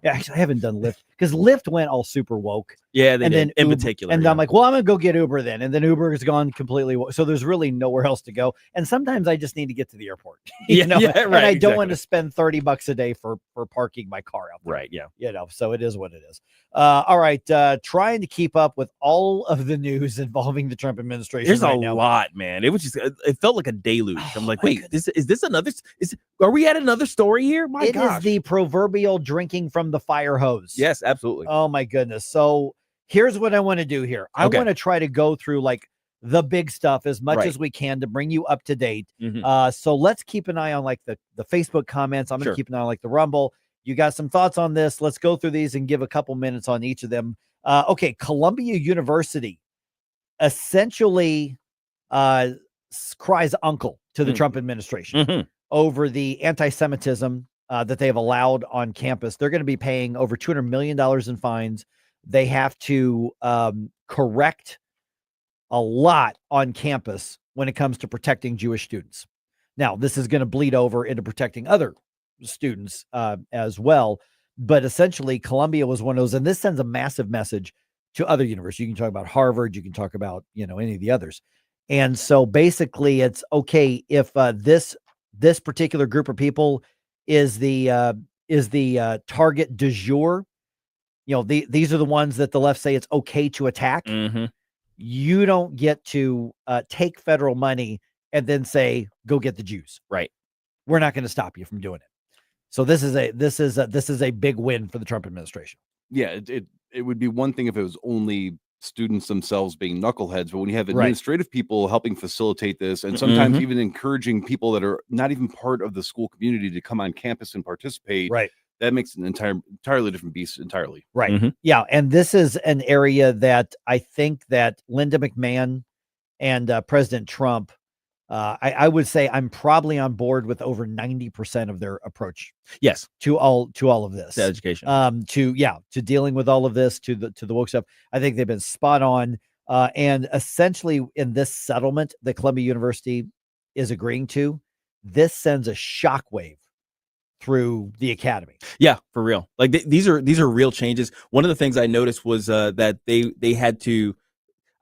Yeah, actually, I haven't done Lyft because Lyft went all super woke. Yeah, they did, then in Uber, particular. And I'm like, well, I'm going to go get Uber then. And then Uber has gone completely woke. So there's really nowhere else to go. And sometimes I just need to get to the airport. And I don't want to spend $30 a day for parking my car out there. Right, yeah. So it is what it is. All right, trying to keep up with all of the news involving the Trump administration. There's right a now. lot, man. It was just, it felt like a deluge. I'm like, wait, is this another, are we at another story here? My gosh. It is the proverbial drinking from the fire hose. Yes, absolutely. Oh my goodness. So here's what I want to do here. I want to try to go through like the big stuff as much as we can to bring you up to date. So let's keep an eye on like the Facebook comments. I'm going to keep an eye on like the Rumble. You got some thoughts on this? Let's go through these and give a couple minutes on each of them. Okay. Columbia University essentially cries uncle to the Trump administration over the anti-Semitism that they have allowed on campus. They're going to be paying over $200 million in fines. They have to correct a lot on campus when it comes to protecting Jewish students. Now, this is going to bleed over into protecting other students as well. But essentially, Columbia was one of those, and this sends a massive message to other universities. You can talk about Harvard. You can talk about, any of the others. And so basically, it's okay if this particular group of people is the target du jour. These are the ones that the left say it's okay to attack. You don't get to take federal money and then say, go get the Jews. Right. We're not going to stop you from doing it. So this is a big win for the Trump administration. Yeah, it would be one thing if it was only students themselves being knuckleheads, but when you have administrative people helping facilitate this, and sometimes even encouraging people that are not even part of the school community to come on campus and participate, that makes an entirely different beast entirely. Right. Yeah. And this is an area that I think that Linda McMahon and President Trump, I would say I'm probably on board with over 90% of their approach. Yes. To all of this. To education. To dealing with all of this, to the woke stuff. I think they've been spot on. And essentially in this settlement that Columbia University is agreeing to, this sends a shockwave through the academy. Yeah, for real. Like these are real changes. One of the things I noticed was that they had to,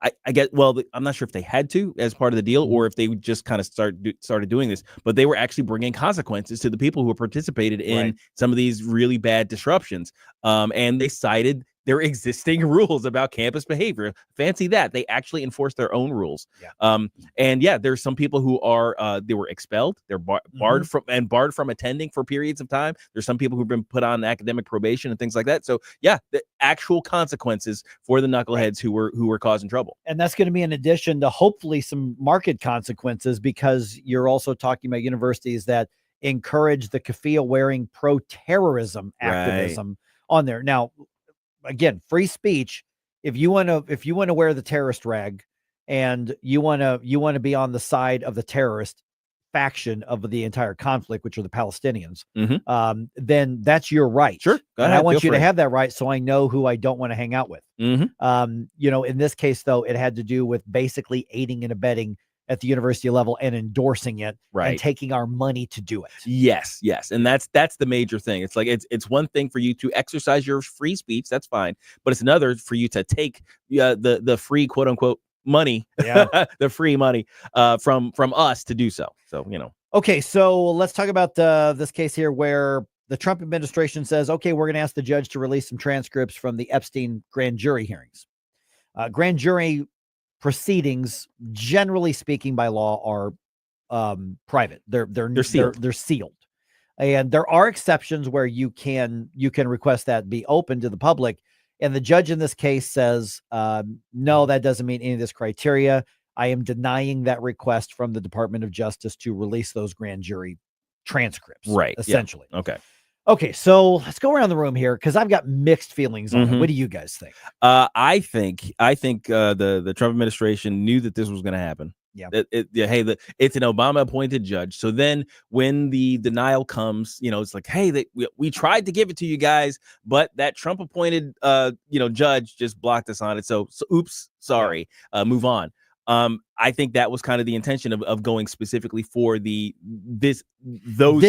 I get, well, I'm not sure if they had to as part of the deal or if they just kind of started doing this, but they were actually bringing consequences to the people who participated in some of these really bad disruptions. And they cited their existing rules about campus behavior. Fancy that. They actually enforce their own rules. And yeah, there's some people who are they were expelled. They're barred from attending for periods of time. There's some people who've been put on academic probation and things like that. So yeah, the actual consequences for the knuckleheads who were causing trouble. And that's going to be in addition to hopefully some market consequences, because you're also talking about universities that encourage the keffiyeh wearing pro-terrorism activism on there. Now, again, free speech. If you want to wear the terrorist rag and you want to be on the side of the terrorist faction of the entire conflict, which are the Palestinians, then that's your right. Sure. And I want you to have that right, so I know who I don't want to hang out with. In this case, though, it had to do with basically aiding and abetting at the university level and endorsing it and taking our money to do it. Yes. And that's the major thing. It's like, it's one thing for you to exercise your free speech. That's fine. But it's another for you to take the free quote unquote money, the free money from us to do so. So, Okay. So let's talk about this case here where the Trump administration says, okay, we're going to ask the judge to release some transcripts from the Epstein grand jury hearings. Grand jury proceedings, generally speaking, by law, are private. They're sealed. They're sealed, and there are exceptions where you can request that be open to the public. And the judge in this case says, no, that doesn't meet any of this criteria. I am denying that request from the Department of Justice to release those grand jury transcripts. Right. Essentially. Yeah. Okay, so let's go around the room here because I've got mixed feelings on it. What do you guys think? I think the Trump administration knew that this was going to happen. Yeah. It's an Obama appointed judge. So then when the denial comes, it's like, hey, we tried to give it to you guys, but that Trump appointed judge just blocked us on it. So oops, sorry, move on. I think that was kind of the intention of going specifically for those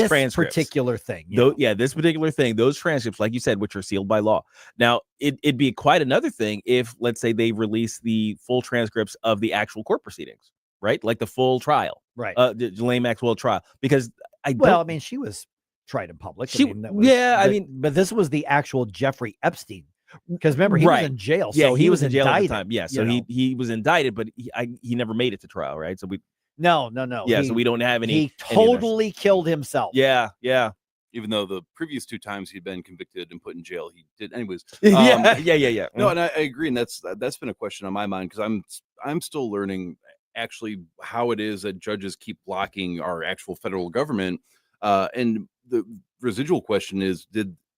transcripts. Particular thing. This particular thing, those transcripts, like you said, which are sealed by law. Now, it'd be quite another thing if, let's say, they release the full transcripts of the actual court proceedings, right? Like the full trial, right? The Ghislaine Maxwell trial, because she was tried in public. But this was the actual Jeffrey Epstein. Because remember, he was in jail. So he was in jail indicted, at the time. Yeah, so he was indicted, but he never made it to trial, right? So we no. Yeah, so we don't have any. He totally killed himself. Yeah. Even though the previous 2 times he'd been convicted and put in jail, he did anyways. Yeah. No, and I agree, and that's been a question on my mind because I'm still learning actually how it is that judges keep blocking our actual federal government. And the residual question is,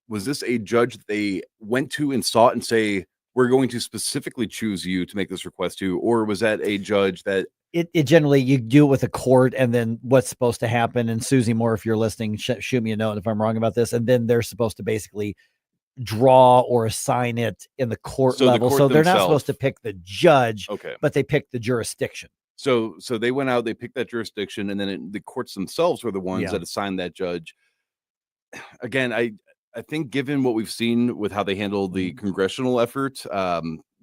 was this a judge that they went to and sought and say, we're going to specifically choose you to make this request to, or was that a judge that it generally, you do it with a court and then what's supposed to happen? And Susie Moore, if you're listening, shoot me a note if I'm wrong about this. And then they're supposed to basically draw or assign it in the court level. So they're not supposed to pick the judge, but they pick the jurisdiction. So they went out, they picked that jurisdiction, and then the courts themselves were the ones that assigned that judge. Again, I think given what we've seen with how they handled the congressional effort,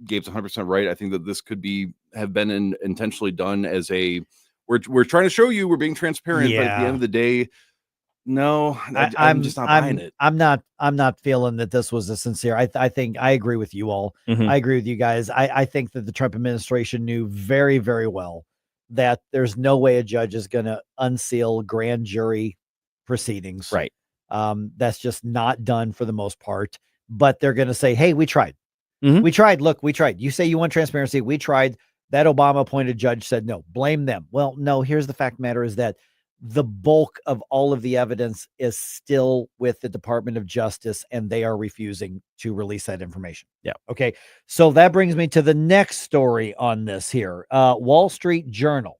Gabe's 100% right. I think that this could have been intentionally done as we're trying to show you we're being transparent, but at the end of the day, no, I'm just not buying it. I'm not feeling that this was a sincere. I think I agree with you all. I agree with you guys. I think that the Trump administration knew very, very well that there's no way a judge is going to unseal grand jury proceedings. Right. That's just not done for the most part, but they're going to say, hey, we tried. We tried. Look, we tried. You say you want transparency. We tried. That Obama appointed judge said, no, blame them. Well, no, here's the fact of the matter is that the bulk of all of the evidence is still with the Department of Justice, and they are refusing to release that information. Yeah. Okay. So that brings me to the next story on this here. Wall Street Journal.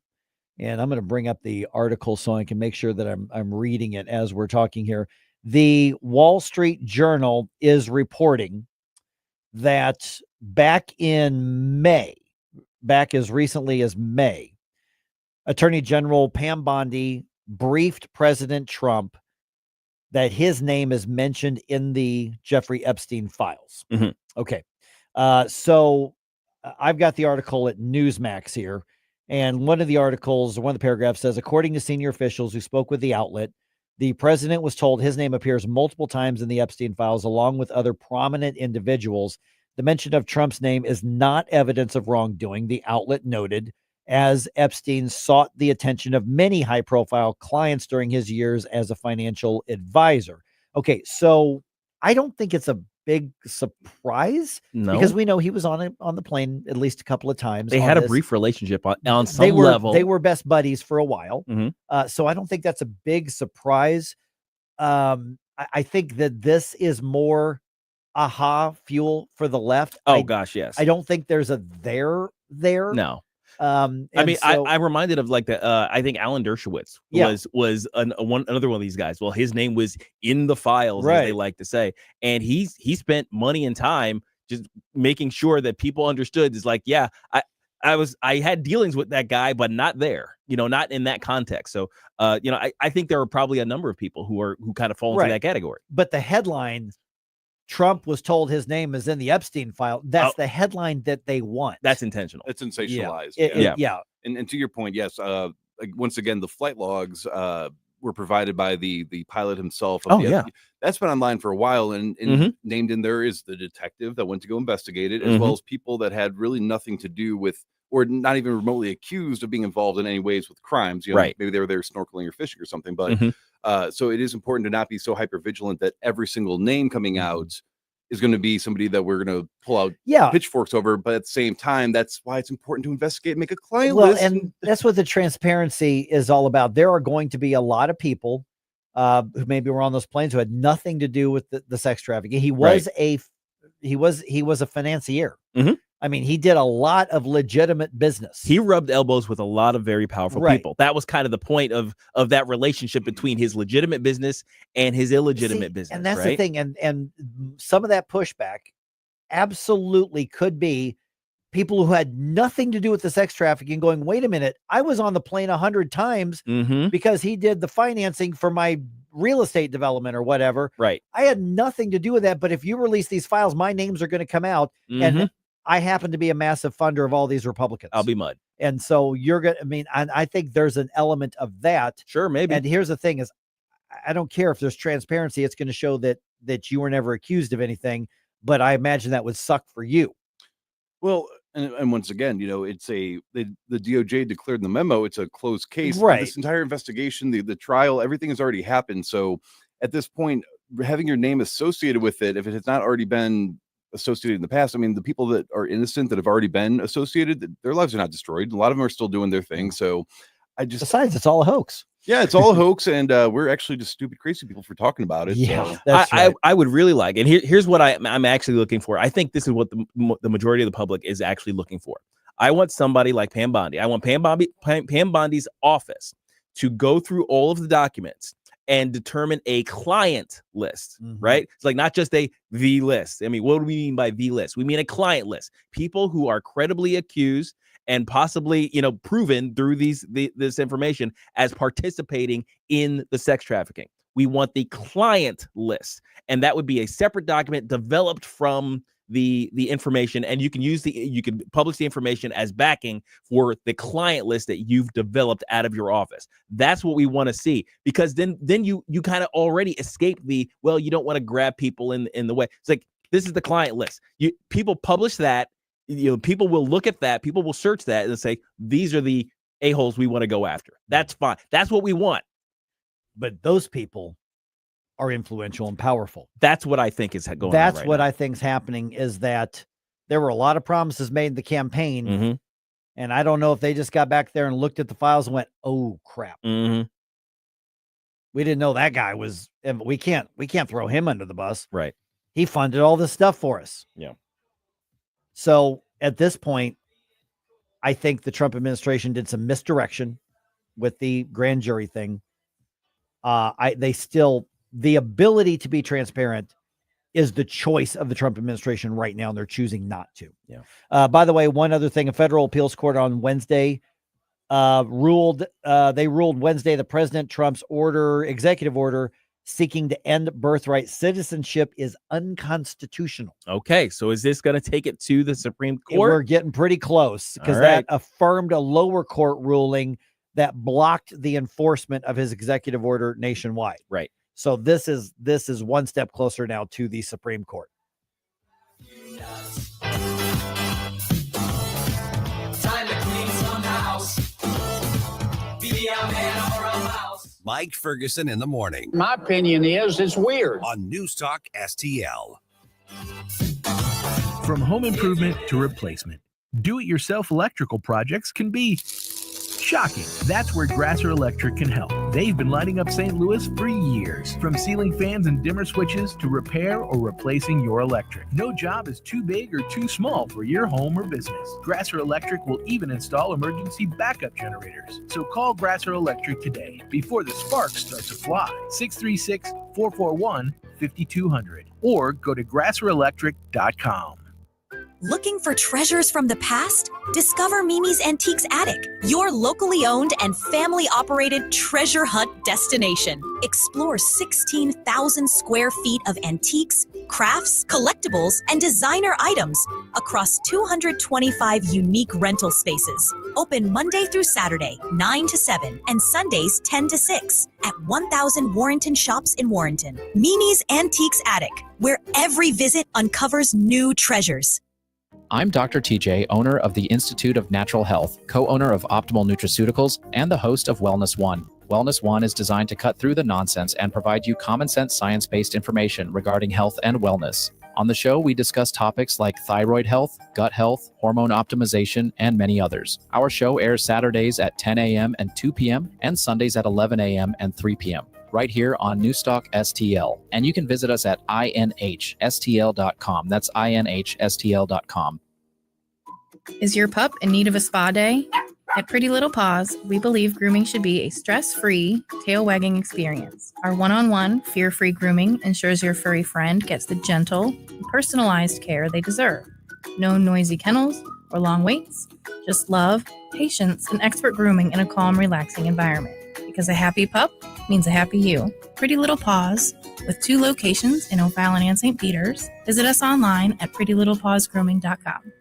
And I'm going to bring up the article so I can make sure that I'm reading it as we're talking here. The Wall Street Journal is reporting that back in May, back as recently as May, Attorney General Pam Bondi briefed President Trump that his name is mentioned in the Jeffrey Epstein files. Mm-hmm. Okay. So I've got the article at Newsmax here. And one of the articles, one of the paragraphs says, according to senior officials who spoke with the outlet, the president was told his name appears multiple times in the Epstein files, along with other prominent individuals. The mention of Trump's name is not evidence of wrongdoing, the outlet noted, as Epstein sought the attention of many high-profile clients during his years as a financial advisor. Okay, so I don't think it's a big surprise because we know he was on the plane at least a couple of times. They had a brief relationship on some level. They were best buddies for a while. Mm-hmm. So I don't think that's a big surprise. I think that this is more aha fuel for the left. Gosh, yes. I don't think there's a there. No. I mean, I'm reminded of like the I think Alan Dershowitz was another one of these guys. Well, his name was in the files, as they like to say, and he spent money and time just making sure that people understood. Is like, yeah, I had dealings with that guy, but not there, not in that context. So, I think there are probably a number of people who kind of fall into that category. But the headline, Trump was told his name is in the Epstein file. That's the headline that they want. That's intentional. It's sensationalized. Yeah. And to your point, yes. Once again, the flight logs were provided by the pilot himself. That's been online for a while, and named in there is the detective that went to go investigate it, as well as people that had really nothing to do with, or not even remotely accused of being involved in any ways with crimes. Maybe they were there snorkeling or fishing or something, but. So it is important to not be so hyper vigilant that every single name coming out is going to be somebody that we're going to pull out pitchforks over. But at the same time, that's why it's important to investigate and make a client list. And that's what the transparency is all about. There are going to be a lot of people who maybe were on those planes who had nothing to do with the sex trafficking. He was he was a financier. I mean, he did a lot of legitimate business. He rubbed elbows with a lot of very powerful people. That was kind of the point of that relationship between his legitimate business and his illegitimate business. And that's the thing. And some of that pushback absolutely could be people who had nothing to do with the sex trafficking going, wait a minute, I was on the plane 100 times because he did the financing for my real estate development or whatever. Right. I had nothing to do with that. But if you release these files, my names are going to come out. And I happen to be a massive funder of all these Republicans. I'll be mud. And so you're going to, I mean, I think there's an element of that. Sure, maybe. And here's the thing is, I don't care if there's transparency. It's going to show that you were never accused of anything, but I imagine that would suck for you. Well, and once again, it's the DOJ declared in the memo, it's a closed case. Right. This entire investigation, the trial, everything has already happened. So at this point, having your name associated with it, if it has not already been associated in the past, I mean, the people that are innocent that have already been associated, their lives are not destroyed. A lot of them are still doing their thing. So besides, it's all a hoax. Yeah, it's all a hoax, and we're actually just stupid, crazy people for talking about it. Yeah, so. that's right. I would really like, and here's what I'm actually looking for. I think this is what the majority of the public is actually looking for. I want somebody like Pam Bondi. I want Pam Bondi's office to go through all of the documents and determine a client list, right? It's like not just the list. I mean, what do we mean by the list? We mean a client list. People who are credibly accused and possibly, proven through this information as participating in the sex trafficking. We want the client list, and that would be a separate document developed from the information, and you can publish the information as backing for the client list that you've developed out of your office. That's what we want to see, because then you kind of already escape you don't want to grab people in the way. It's like, this is the client list. People publish that, people will look at that, people will search that and say, these are the a-holes we want to go after. That's fine. That's what we want. But those people are influential and powerful. That's what I think is going on. That's right what now. I think is happening, is that there were a lot of promises made in the campaign. And I don't know if they just got back there and looked at the files and went, oh crap. We didn't know that guy was, and we can't throw him under the bus. Right. He funded all this stuff for us. Yeah. So at this point, I think the Trump administration did some misdirection with the grand jury thing. The ability to be transparent is the choice of the Trump administration right now, and they're choosing not to. Yeah. By the way, one other thing, a federal appeals court on Wednesday ruled Wednesday the President Trump's executive order seeking to end birthright citizenship is unconstitutional. Okay, so is this going to take it to the Supreme Court? We're getting pretty close because that affirmed a lower court ruling that blocked the enforcement of his executive order nationwide. Right. So this is one step closer now to the Supreme Court. Time to clean some house. Be a man or a mouse. Mike Ferguson in the morning. My opinion is it's weird. On News Talk STL. From home improvement to replacement, do-it-yourself electrical projects can be shocking. That's where Grasser Electric can help. They've been lighting up St. Louis for years. From ceiling fans and dimmer switches to repair or replacing your electric. No job is too big or too small for your home or business. Grasser Electric will even install emergency backup generators. So call Grasser Electric today before the sparks start to fly. 636-441-5200 or go to grasserelectric.com. Looking for treasures from the past? Discover Mimi's Antiques Attic, your locally owned and family-operated treasure hunt destination. Explore 16,000 square feet of antiques, crafts, collectibles, and designer items across 225 unique rental spaces. Open Monday through Saturday, 9 to 7, and Sundays, 10 to 6 at 1000 Warrenton Shops in Warrenton. Mimi's Antiques Attic, where every visit uncovers new treasures. I'm Dr. TJ, owner of the Institute of Natural Health, co-owner of Optimal Nutraceuticals, and the host of Wellness One. Wellness One is designed to cut through the nonsense and provide you common sense science-based information regarding health and wellness. On the show, we discuss topics like thyroid health, gut health, hormone optimization, and many others. Our show airs Saturdays at 10 a.m. and 2 p.m. and Sundays at 11 a.m. and 3 p.m. right here on NewsTalkSTL. And you can visit us at inhstl.com. That's inhstl.com. Is your pup in need of a spa day? At Pretty Little Paws, we believe grooming should be a stress-free, tail-wagging experience. Our one-on-one, fear-free grooming ensures your furry friend gets the gentle, personalized care they deserve. No noisy kennels or long waits, just love, patience, and expert grooming in a calm, relaxing environment. Because a happy pup means a happy you. Pretty Little Paws, with 2 locations in O'Fallon and St. Peters. Visit us online at prettylittlepawsgrooming.com.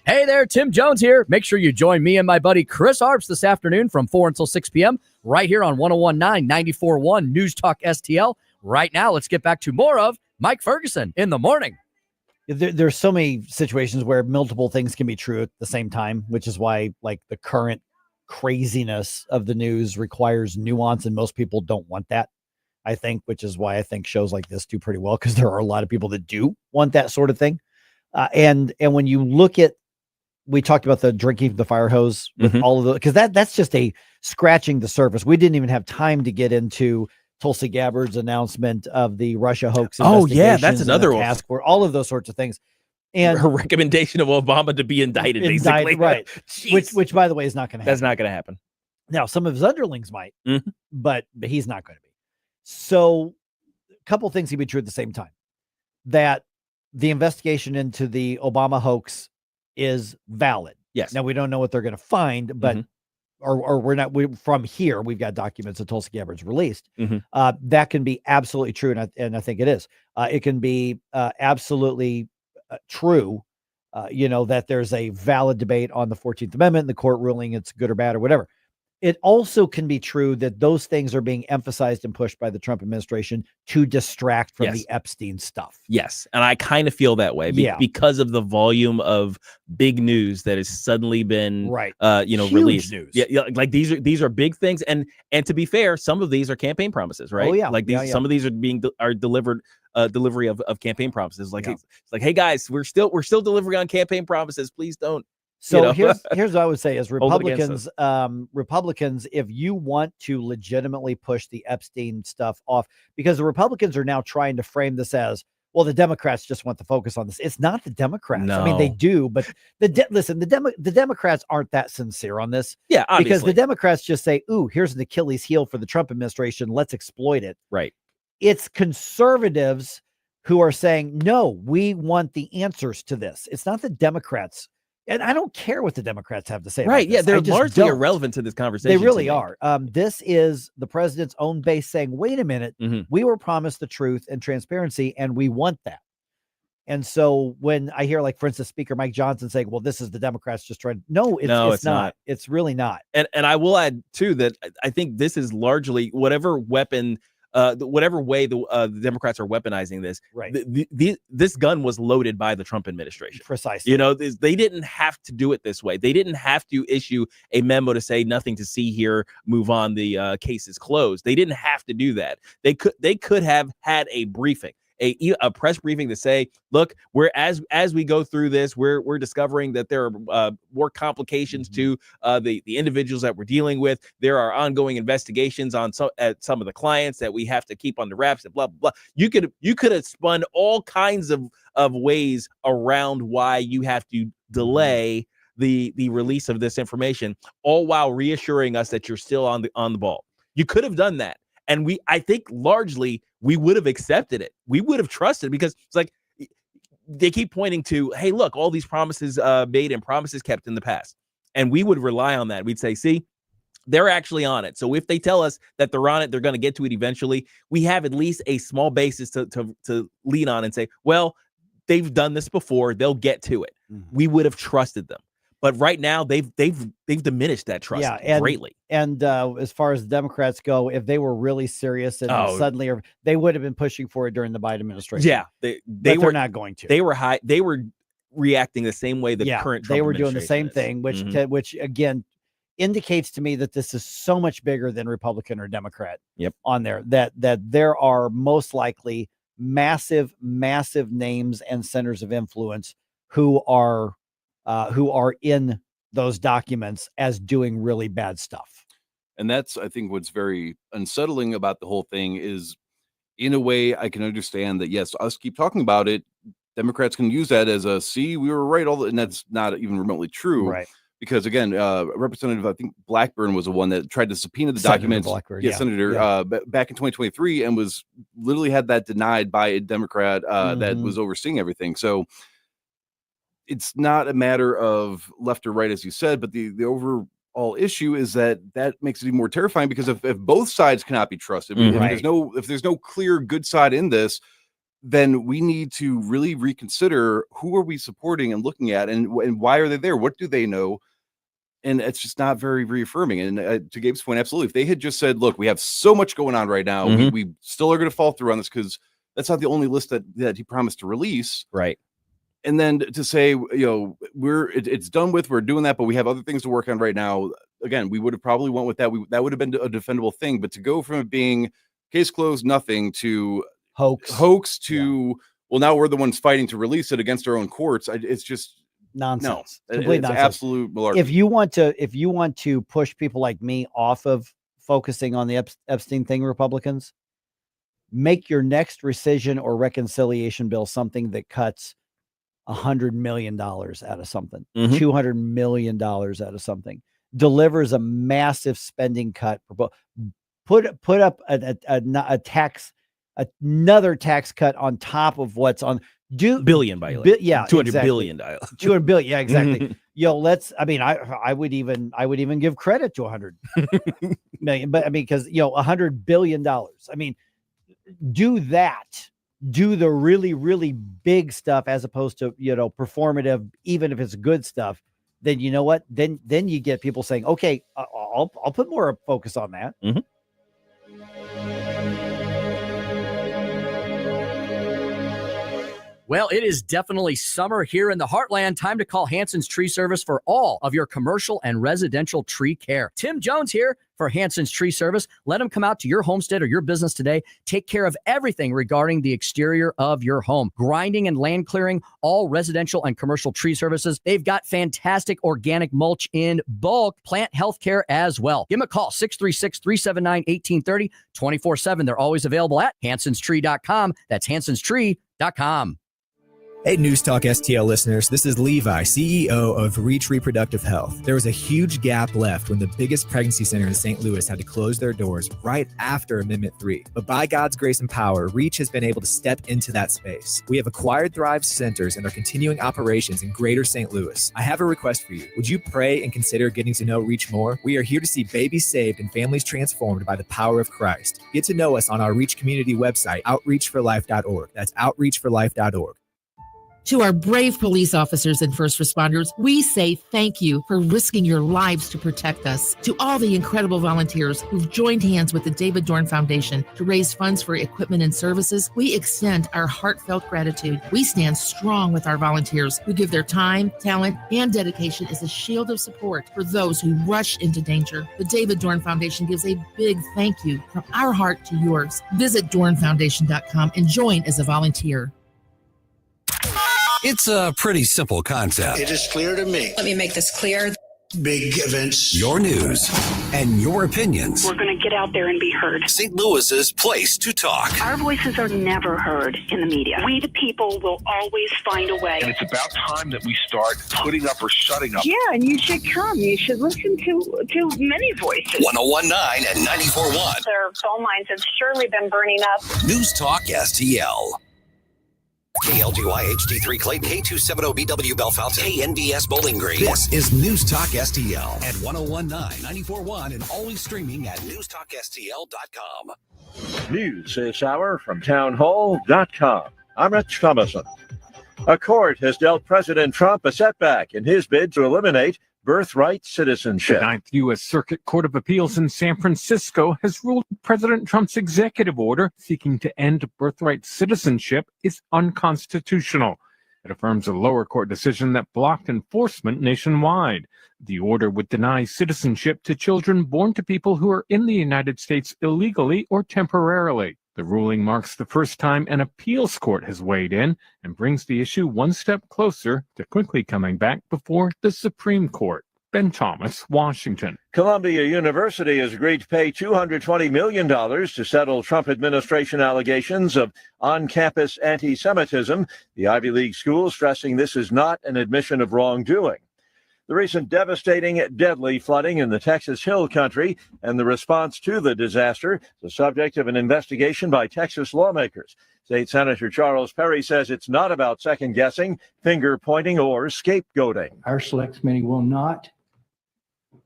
Hey there, Tim Jones here. Make sure you join me and my buddy Chris Arps this afternoon from 4 until 6 p.m. right here on 101.9, 94.1 News Talk STL. Right now, let's get back to more of Mike Ferguson in the morning. There's so many situations where multiple things can be true at the same time, which is why like the current craziness of the news requires nuance, and most people don't want that, I think, which is why I think shows like this do pretty well, because there are a lot of people that do want that sort of thing. And when you look at, we talked about the drinking from the fire hose with all of the, because that's just a scratching the surface. We didn't even have time to get into Tulsi Gabbard's announcement of the Russia hoax. Oh yeah, that's another one. Task force, all of those sorts of things, and her recommendation of Obama to be indicted, basically, right? which by the way is not going to happen. That's not going to happen. Now, some of his underlings might, but he's not going to be. So, a couple things can be true at the same time. That the investigation into the Obama hoax is valid. Yes. Now we don't know what they're going to find, but or we're not. From here, we've got documents that Tulsi Gabbard's released. That can be absolutely true, and I think it is. It can be absolutely true. That there's a valid debate on the 14th Amendment, and the court ruling it's good or bad or whatever. it also can be true that those things are being emphasized and pushed by the Trump administration to distract from the Epstein stuff. Yes. And I kind of feel that way because of the volume of big news that has suddenly been Huge released. news. Yeah, like these are big things. And to be fair, some of these are campaign promises, right? Oh, yeah. Like these some of these are delivered delivery of campaign promises. Like it's like, hey guys, we're still delivering on campaign promises. Please don't. So here's what I would say is Republicans, Republicans, if you want to legitimately push the Epstein stuff off, because the Republicans are now trying to frame this as, well, the Democrats just want to focus on this. It's not the Democrats. I mean, they do, but the Democrats aren't that sincere on this. Yeah, obviously. Because the Democrats just say, ooh, here's an Achilles heel for the Trump administration. Let's exploit it. Right. It's conservatives who are saying, no, we want the answers to this. It's not the Democrats. And I don't care what the Democrats have to say. Right. About Yeah. this. They're I just largely don't. irrelevant to this conversation. They really are. This is the president's own base saying, wait a minute, we were promised the truth and transparency, and we want that. And so when I hear, like, for instance, Speaker Mike Johnson saying, well, this is the Democrats just trying. No, it's not. It's really not. And I will add, too, that I think this is largely whatever weapon, whatever way the Democrats are weaponizing this, right? This gun was loaded by the Trump administration. Precisely. They didn't have to do it this way. They didn't have to issue a memo to say nothing to see here, move on, the case is closed. They didn't have to do that. They could have had a briefing. A press briefing to say, look, we're as we go through this, we're discovering that there are more complications to the individuals that we're dealing with. There are ongoing investigations on some of the clients that we have to keep under wraps and blah blah blah. You could have spun all kinds of ways around why you have to delay the release of this information, all while reassuring us that you're still on the ball. You could have done that. And I think largely we would have accepted it. We would have trusted, because it's like they keep pointing to, hey, look, all these promises made and promises kept in the past. And we would rely on that. We'd say, see, they're actually on it. So if they tell us that they're on it, they're going to get to it eventually. We have at least a small basis to lean on and say, well, they've done this before. They'll get to it. We would have trusted them. But right now, they've diminished that trust greatly. And as far as the Democrats go, if they were really serious and suddenly they would have been pushing for it during the Biden administration. Yeah, they're not going to. They were reacting the same way the current Trump they were doing the same administration thing, which again indicates to me that this is so much bigger than Republican or Democrat. On there, that there are most likely massive names and centers of influence who are in those documents as doing really bad stuff. And that's, I think, what's very unsettling about the whole thing is, in a way, I can understand that, yes, us keep talking about it. Democrats can use that as a, see, we were right. And that's not even remotely true. Right. Because, again, Representative, I think Blackburn was the one that tried to subpoena the documents. Senator, back in 2023, and was literally had that denied by a Democrat that was overseeing everything. So it's not a matter of left or right, as you said, but the overall issue is that makes it even more terrifying, because if both sides cannot be trusted, if there's no clear good side in this, then we need to really reconsider who are we supporting and looking at, and why are they there? What do they know? And it's just not very reaffirming. And to Gabe's point, absolutely. If they had just said, look, we have so much going on right now, we still are going to fall through on this, because that's not the only list that he promised to release. Right. And then to say, it's done with, we're doing that, but we have other things to work on right now. Again, we would have probably went with that. That would have been a defendable thing. But to go from it being case closed, nothing, to hoax to, well, now we're the ones fighting to release it against our own courts. It's just nonsense. No, complete it's nonsense. Absolute malarkey. If you want to push people like me off of focusing on the Epstein thing, Republicans, make your next rescission or reconciliation bill something that cuts $100 million out of something, $200 million out of something, delivers a massive spending cut, put up a tax, another tax cut on top of what's on. Billion by $200 billion. $200 billion. Yeah, exactly. I would even give credit to 100 million, but I mean, because $100 billion. I mean, do that. Do the really, really big stuff as opposed to, performative, even if it's good stuff. then you know what? Then you get people saying, okay, I'll put more focus on that. Mm-hmm. Well, it is definitely summer here in the Heartland. Time to call Hanson's Tree Service for all of your commercial and residential tree care. Tim Jones here for Hanson's Tree Service. Let them come out to your homestead or your business today. Take care of everything regarding the exterior of your home. Grinding and land clearing, all residential and commercial tree services. They've got fantastic organic mulch in bulk, plant health care as well. Give them a call, 636-379-1830, 24/7. They're always available at hansonstree.com. That's hansonstree.com. Hey, News Talk STL listeners, this is Levi, CEO of Reach Reproductive Health. There was a huge gap left when the biggest pregnancy center in St. Louis had to close their doors right after Amendment 3. But by God's grace and power, Reach has been able to step into that space. We have acquired Thrive centers and are continuing operations in greater St. Louis. I have a request for you. Would you pray and consider getting to know Reach more? We are here to see babies saved and families transformed by the power of Christ. Get to know us on our Reach community website, outreachforlife.org. That's outreachforlife.org. To our brave police officers and first responders, we say thank you for risking your lives to protect us. To all the incredible volunteers who've joined hands with the David Dorn Foundation to raise funds for equipment and services, we extend our heartfelt gratitude. We stand strong with our volunteers who give their time, talent, and dedication as a shield of support for those who rush into danger. The David Dorn Foundation gives a big thank you from our heart to yours. Visit dornfoundation.com and join as a volunteer. It's a pretty simple concept. It is clear to me. Let me make this clear. Big events. Your news and your opinions. We're going to get out there and be heard. St. Louis's place to talk. Our voices are never heard in the media. We, the people, will always find a way. And it's about time that we start putting up or shutting up. Yeah, and you should come. You should listen to many voices. 101.9 and 94.1. Their phone lines have surely been burning up. News Talk STL. KLGY HD3 Clayton, K270BW Bellefonte, KNDS Bowling Green. This is News Talk STL at 101.9, 94.1, and always streaming at newstalkstl.com. News this hour from townhall.com. I'm Rich Thomason. A court has dealt President Trump a setback in his bid to eliminate birthright citizenship. The Ninth U.S. Circuit Court of Appeals in San Francisco has ruled President Trump's executive order seeking to end birthright citizenship is unconstitutional. It affirms a lower court decision that blocked enforcement nationwide. The order would deny citizenship to children born to people who are in the United States illegally or temporarily. The ruling marks the first time an appeals court has weighed in and brings the issue one step closer to quickly coming back before the Supreme Court. Ben Thomas, Washington. Columbia University has agreed to pay $220 million to settle Trump administration allegations of on-campus anti-Semitism. The Ivy League school stressing this is not an admission of wrongdoing. The recent devastating, deadly flooding in the Texas Hill Country and the response to the disaster is the subject of an investigation by Texas lawmakers. State Senator Charles Perry says it's not about second-guessing, finger-pointing, or scapegoating. Our select committee will not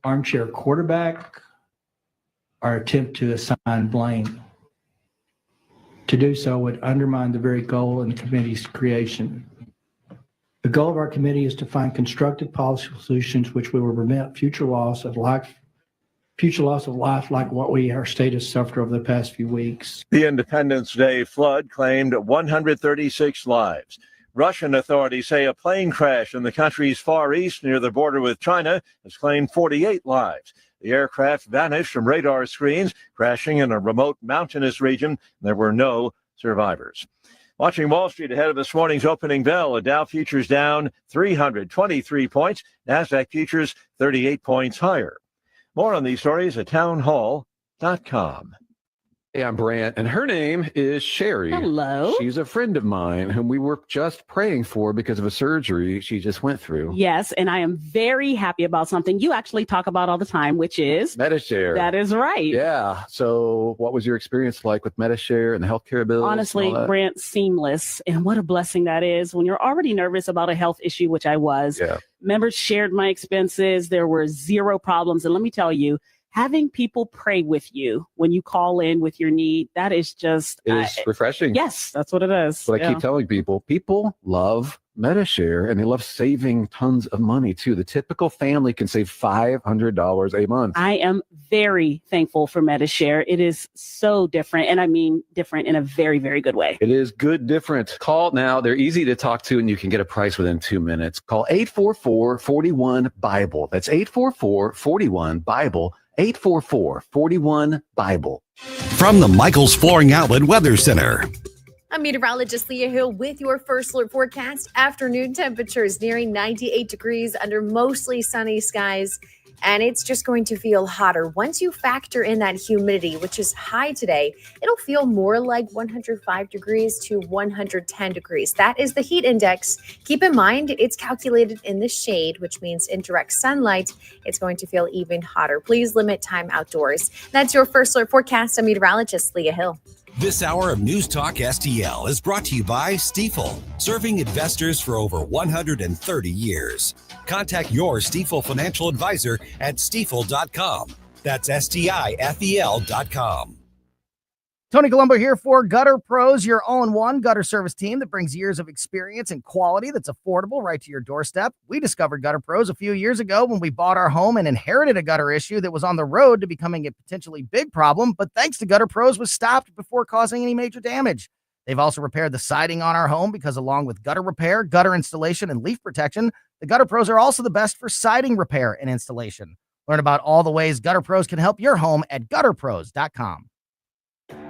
armchair quarterback or attempt to assign blame. To do so would undermine the very goal in the committee's creation. The goal of our committee is to find constructive policy solutions which will prevent future loss of life like what our state has suffered over the past few weeks. The Independence Day flood claimed 136 lives. Russian authorities say a plane crash in the country's far east near the border with China has claimed 48 lives. The aircraft vanished from radar screens, crashing in a remote mountainous region. There were no survivors. Watching Wall Street ahead of this morning's opening bell, the Dow futures down 323 points, NASDAQ futures 38 points higher. More on these stories at townhall.com. Hey, I'm Brant, and her name is Sherry. Hello. She's a friend of mine whom we were just praying for because of a surgery she just went through. Yes, and I am very happy about something you actually talk about all the time, which is MediShare. That is right. Yeah. So what was your experience like with MediShare and the healthcare bills? Honestly, Brant, seamless. And what a blessing that is when you're already nervous about a health issue, which I was. Yeah. Members shared my expenses. There were zero problems. And let me tell you, having people pray with you when you call in with your need, that is just... It is refreshing. Yes, that's what it is. But I keep telling people love MetaShare, and they love saving tons of money too. The typical family can save $500 a month. I am very thankful for MetaShare. It is so different, and I mean different in a very, very good way. It is good different. Call now. They're easy to talk to, and you can get a price within 2 minutes. Call 844-41-BIBLE. That's 844-41-BIBLE. 844-41-BIBLE. From the Michaels Flooring Outlet Weather Center. I'm meteorologist Leah Hill with your first alert forecast. Afternoon temperatures nearing 98 degrees under mostly sunny skies. And it's just going to feel hotter. Once you factor in that humidity, which is high today, it'll feel more like 105 degrees to 110 degrees. That is the heat index. Keep in mind, it's calculated in the shade, which means in direct sunlight, it's going to feel even hotter. Please limit time outdoors. That's your first alert forecast. I'm meteorologist Leah Hill. This hour of News Talk STL is brought to you by Stifel, serving investors for over 130 years. Contact your Stifel financial advisor at stifel.com. That's STIFEL.com. Tony Colombo here for Gutter Pros, your all-in-one gutter service team that brings years of experience and quality that's affordable right to your doorstep. We discovered Gutter Pros a few years ago when we bought our home and inherited a gutter issue that was on the road to becoming a potentially big problem, but thanks to Gutter Pros was stopped before causing any major damage. They've also repaired the siding on our home because along with gutter repair, gutter installation, and leaf protection, the Gutter Pros are also the best for siding repair and installation. Learn about all the ways Gutter Pros can help your home at gutterpros.com.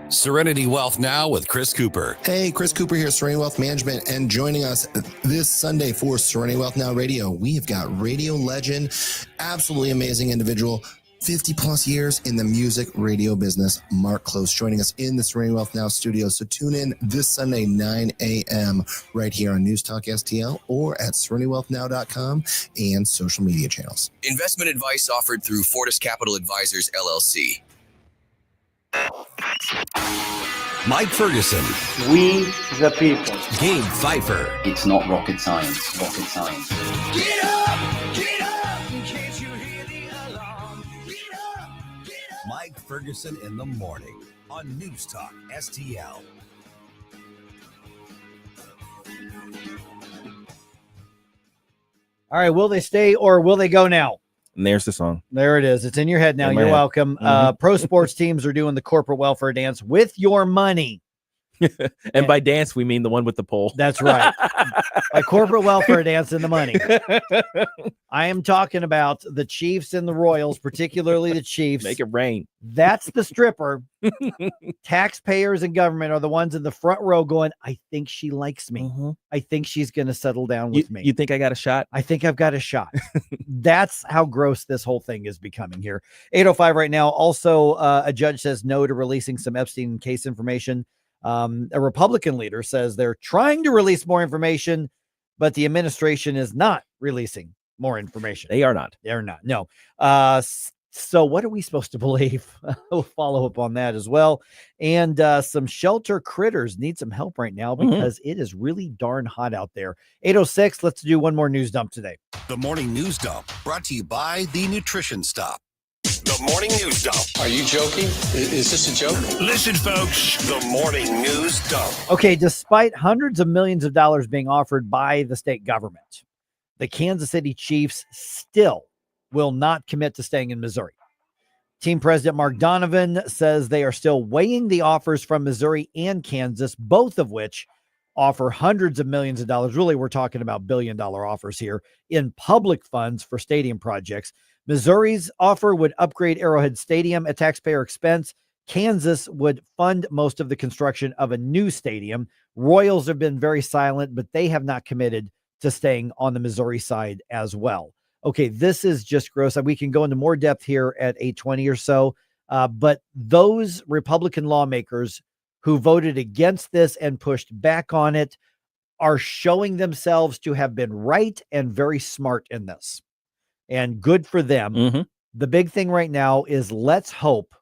Serenity Wealth Now with Chris Cooper. Hey, Chris Cooper here, Serenity Wealth Management, and joining us this Sunday for Serenity Wealth Now Radio, we have got radio legend, absolutely amazing individual, 50 plus years in the music radio business, Mark Close, joining us in the Serenity Wealth Now studio. So tune in this Sunday, 9 a.m. right here on News Talk STL or at serenitywealthnow.com and social media channels. Investment advice offered through Fortis Capital Advisors, LLC. Mike Ferguson. We the people. Gabe Phifer. It's not rocket science. Rocket science. Get up! Get up! Can't you hear the alarm? Get up! Get up! Mike Ferguson in the morning on News Talk STL. All right, will they stay or will they go now? And there's the song. There it is. It's in your head now. In my You're head. welcome. Pro sports teams are doing the corporate welfare dance with your money. And by dance, we mean the one with the pole. That's right. By corporate welfare dance and the money. I am talking about the Chiefs and the Royals, particularly the Chiefs. Make it rain. That's the stripper. Taxpayers and government are the ones in the front row going, I think she likes me. I think she's going to settle down with me. You think I got a shot? I think I've got a shot. That's how gross this whole thing is becoming here. 8:05 right now. Also, a judge says no to releasing some Epstein case information. A Republican leader says they're trying to release more information, but the administration is not releasing more information. They are not. They're not. No. So what are we supposed to believe? We'll follow up on that as well. And some shelter critters need some help right now because it is really darn hot out there. 8:06. Let's do one more news dump today. The Morning News Dump brought to you by The Nutrition Stop. The Morning News Dump. Are you joking? Is this a joke? Listen, folks, the Morning News Dump. Okay, despite hundreds of millions of dollars being offered by the state government, the Kansas City Chiefs still will not commit to staying in Missouri. Team president Mark Donovan says they are still weighing the offers from Missouri and Kansas, both of which offer hundreds of millions of dollars. Really, we're talking about billion-dollar offers here in public funds for stadium projects. Missouri's offer would upgrade Arrowhead Stadium at taxpayer expense. Kansas would fund most of the construction of a new stadium. Royals have been very silent, but they have not committed to staying on the Missouri side as well. Okay, this is just gross. We can go into more depth here at 8:20 or so, but those Republican lawmakers who voted against this and pushed back on it are showing themselves to have been right and very smart in this. And good for them. The big thing right now is let's hope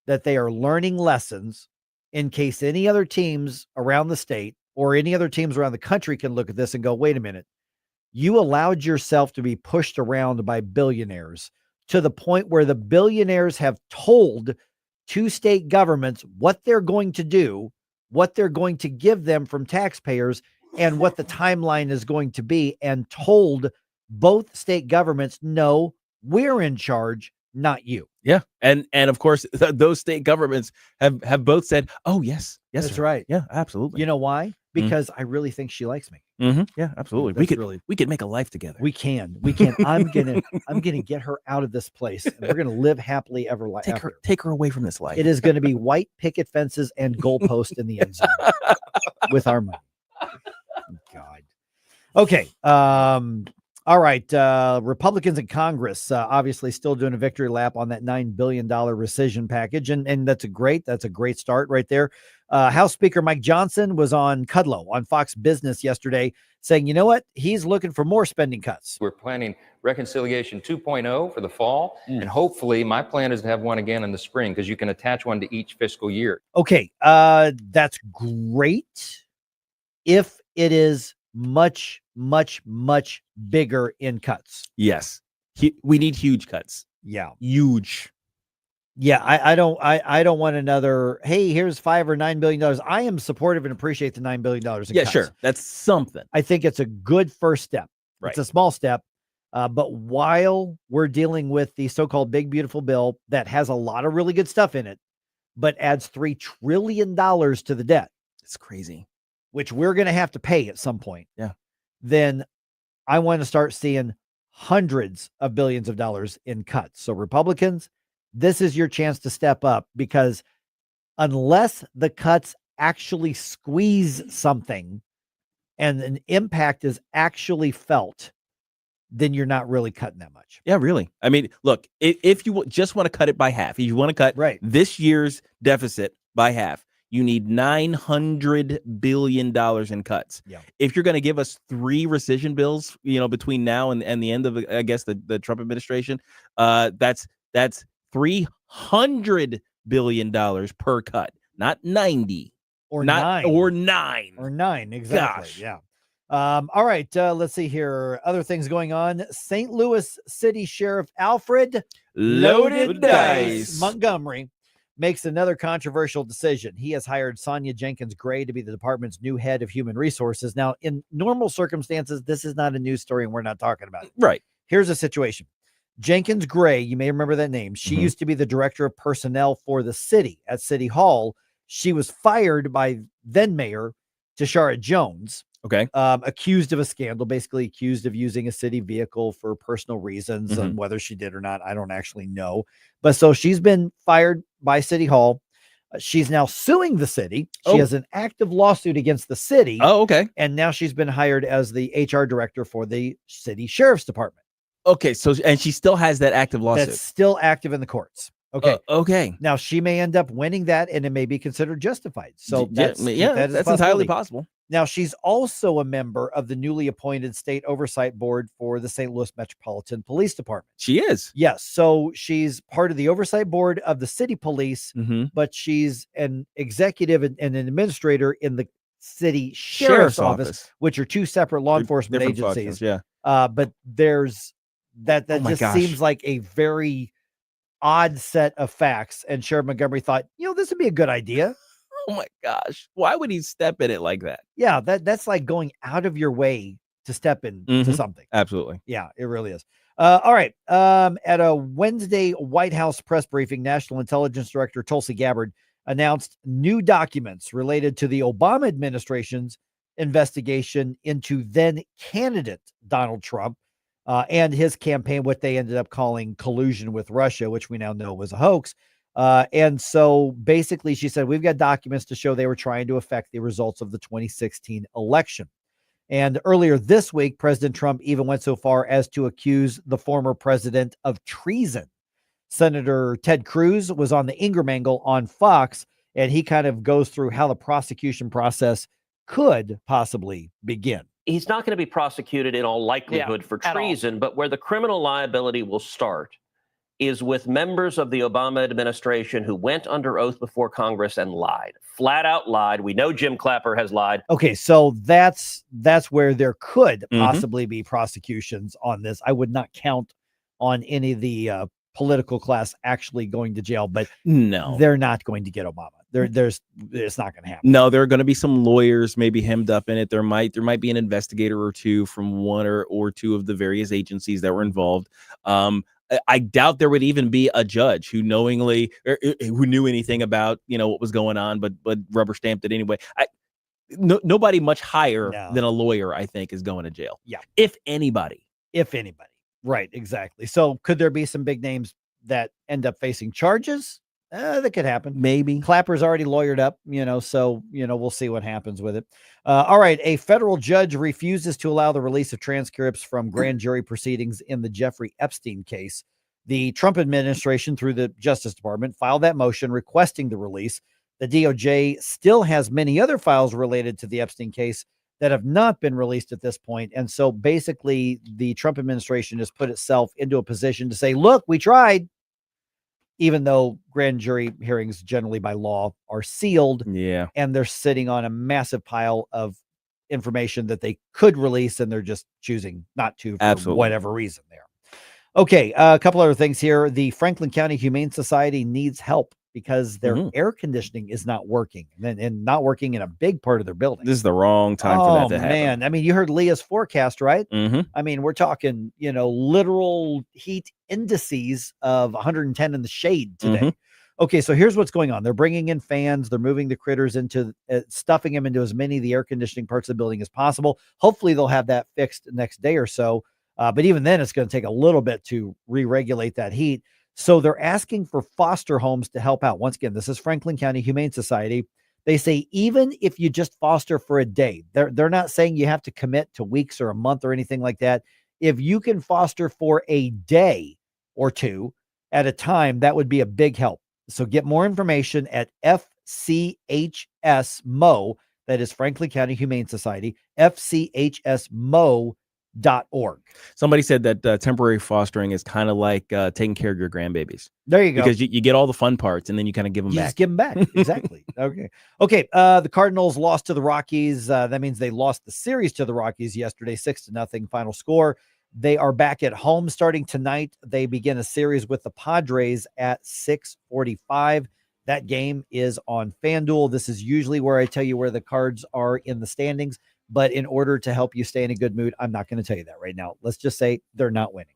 that they are learning lessons in case any other teams around the state or any other teams around the country can look at this and go, wait a minute, you allowed yourself to be pushed around by billionaires to the point where the billionaires have told two state governments what they're going to do, what they're going to give them from taxpayers, and what the timeline is going to be, and told both state governments, no, we're in charge, not you. Yeah. And of course, those state governments have both said, oh, yes. Yes, That's sir. right. Yeah, absolutely. You know why? Because I really think she likes me. Yeah, absolutely. We could make a life together. We can. I'm gonna get her out of this place, and we're gonna live happily ever after. Take her away from this life. It is going to be white picket fences and goalpost in the end zone with our money. God. Okay. All right. Republicans in Congress obviously still doing a victory lap on that $9 billion rescission package. And that's a great start right there. House Speaker Mike Johnson was on Kudlow on Fox Business yesterday saying, you know what? He's looking for more spending cuts. We're planning Reconciliation 2.0 for the fall. And hopefully my plan is to have one again in the spring because you can attach one to each fiscal year. Okay. That's great if it is much, much, much bigger in cuts. Yes. We need huge cuts. Yeah. Huge. Yeah. I don't want another, hey, here's $5 or $9 billion. I am supportive and appreciate the $9 billion in cuts. Sure. That's something. I think it's a good first step. Right. It's a small step. But while we're dealing with the so-called big, beautiful bill that has a lot of really good stuff in it, but adds $3 trillion to the debt. It's crazy. Which we're going to have to pay at some point. Yeah. Then I want to start seeing hundreds of billions of dollars in cuts. So Republicans, this is your chance to step up, because unless the cuts actually squeeze something and an impact is actually felt, then you're not really cutting that much. Yeah, really. I mean, look, if you just want to cut it by half, if you want to cut this year's deficit by half, you need $900 billion in cuts. Yeah. If you're going to give us 3 rescission bills, between now and the end of, I guess, the Trump administration, that's $300 billion per cut, not 90 or not 9 or 9 or 9. Exactly. Gosh. Yeah. All right. Let's see here. Other things going on. St. Louis City Sheriff Alfred Loaded Dice Montgomery makes another controversial decision. He has hired Sonia Jenkins Gray to be the department's new head of human resources. Now, in normal circumstances, this is not a news story and we're not talking about it. Right. Here's the situation. Jenkins Gray, you may remember that name. She used to be the director of personnel for the city at City Hall. She was fired by then Mayor Tashara Jones. Okay. Accused of a scandal, basically accused of using a city vehicle for personal reasons, and whether she did or not, I don't actually know. But so she's been fired by City Hall. She's now suing the city. She has an active lawsuit against the city. Oh, okay. And now she's been hired as the HR director for the city sheriff's department. Okay. So, and she still has that active lawsuit. That's still active in the courts. Okay. Okay. Now she may end up winning that, and it may be considered justified. So that's entirely possible. Now, she's also a member of the newly appointed state oversight board for the St. Louis Metropolitan Police Department. She is. Yes. So she's part of the oversight board of the city police, but she's an executive and an administrator in the city sheriff's office, which are 2 separate law enforcement agencies. Yeah. But there's that seems like a very odd set of facts. And Sheriff Montgomery thought, this would be a good idea. Oh my gosh. Why would he step in it like that? Yeah, that's like going out of your way to step into something. Absolutely. Yeah, it really is. All right. At a Wednesday White House press briefing, National Intelligence Director Tulsi Gabbard announced new documents related to the Obama administration's investigation into then candidate Donald Trump and his campaign, what they ended up calling collusion with Russia, which we now know was a hoax. And so basically she said, we've got documents to show they were trying to affect the results of the 2016 election. And earlier this week, President Trump even went so far as to accuse the former president of treason. Senator Ted Cruz was on the Ingram Angle on Fox, and he kind of goes through how the prosecution process could possibly begin. He's not going to be prosecuted in all likelihood for treason, but where the criminal liability will start is with members of the Obama administration who went under oath before Congress and lied, flat out lied. We know Jim Clapper has lied. Okay, so that's where there could possibly be prosecutions on this. I would not count on any of the political class actually going to jail, but no, they're not going to get Obama. It's not going to happen. No, there are going to be some lawyers maybe hemmed up in it. There might be an investigator or two from one or two of the various agencies that were involved. I doubt there would even be a judge who knowingly who knew anything about what was going on, but rubber stamped it anyway. Nobody much higher than a lawyer, I think, is going to jail. Yeah, if anybody. Right, exactly. So could there be some big names that end up facing charges? That could happen. Maybe. Clapper's already lawyered up, so, we'll see what happens with it. All right. A federal judge refuses to allow the release of transcripts from grand jury proceedings in the Jeffrey Epstein case. The Trump administration, through the Justice Department, filed that motion requesting the release. The DOJ still has many other files related to the Epstein case that have not been released at this point. And so basically the Trump administration has put itself into a position to say, look, we tried. Even though grand jury hearings generally by law are sealed, and they're sitting on a massive pile of information that they could release, and they're just choosing not to for whatever reason there. Okay, a couple other things here. The Franklin County Humane Society needs help because their air conditioning is not working, and not working in a big part of their building. This is the wrong time for that to happen. Man, I mean, you heard Leah's forecast, right? Mm-hmm. I mean, we're talking, literal heat indices of 110 in the shade today. Mm-hmm. Okay, so here's what's going on. They're bringing in fans. They're moving the critters into, stuffing them into as many of the air conditioning parts of the building as possible. Hopefully they'll have that fixed next day or so. But even then, it's going to take a little bit to re-regulate that heat. So they're asking for foster homes to help out. Once again, this is Franklin County Humane Society. They say, even if you just foster for a day, they're not saying you have to commit to weeks or a month or anything like that. If you can foster for a day or two at a time, that would be a big help. So get more information at FCHSMO. That is Franklin County Humane Society, FCHSMO.org. Somebody said that temporary fostering is kind of like taking care of your grandbabies. There you go. Because you get all the fun parts and then you kind of give them back. Just give them back. Exactly. Okay. The Cardinals lost to the Rockies. That means they lost the series to the Rockies yesterday, 6-0 final score. They are back at home starting tonight. They begin a series with the Padres at 6:45. That game is on FanDuel. This is usually where I tell you where the Cards are in the standings. But in order to help you stay in a good mood, I'm not going to tell you that right now. Let's just say they're not winning.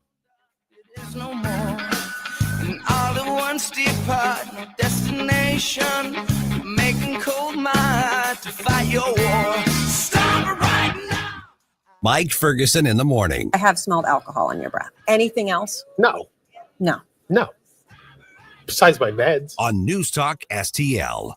There's no more. And all at once depart, no destination. Making cold my heart to fight your war. Stop right now. Mike Ferguson in the morning. I have smelled alcohol in your breath. Anything else? No. No. Besides my meds. On NewsTalkSTL.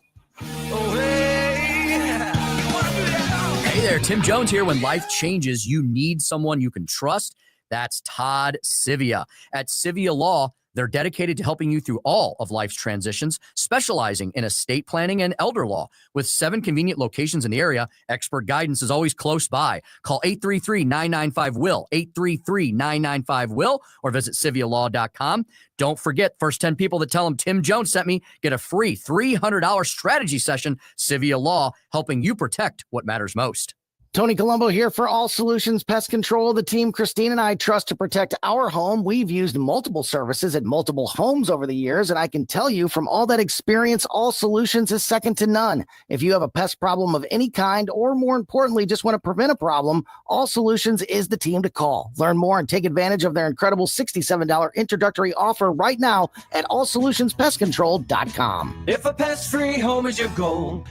Hey there, Tim Jones here. When life changes, you need someone you can trust. That's Todd Sivia. At Sivia Law, they're dedicated to helping you through all of life's transitions, specializing in estate planning and elder law. With 7 convenient locations in the area, expert guidance is always close by. Call 833-995-WILL, 833-995-WILL, or visit CiviaLaw.com. Don't forget, first 10 people that tell them Tim Jones sent me get a free $300 strategy session. Sivia Law, helping you protect what matters most. Tony Colombo here for All Solutions Pest Control, the team Christine and I trust to protect our home. We've used multiple services at multiple homes over the years, and I can tell you from all that experience, All Solutions is second to none. If you have a pest problem of any kind, or more importantly, just want to prevent a problem, All Solutions is the team to call. Learn more and take advantage of their incredible $67 introductory offer right now at allsolutionspestcontrol.com. If a pest-free home is your goal,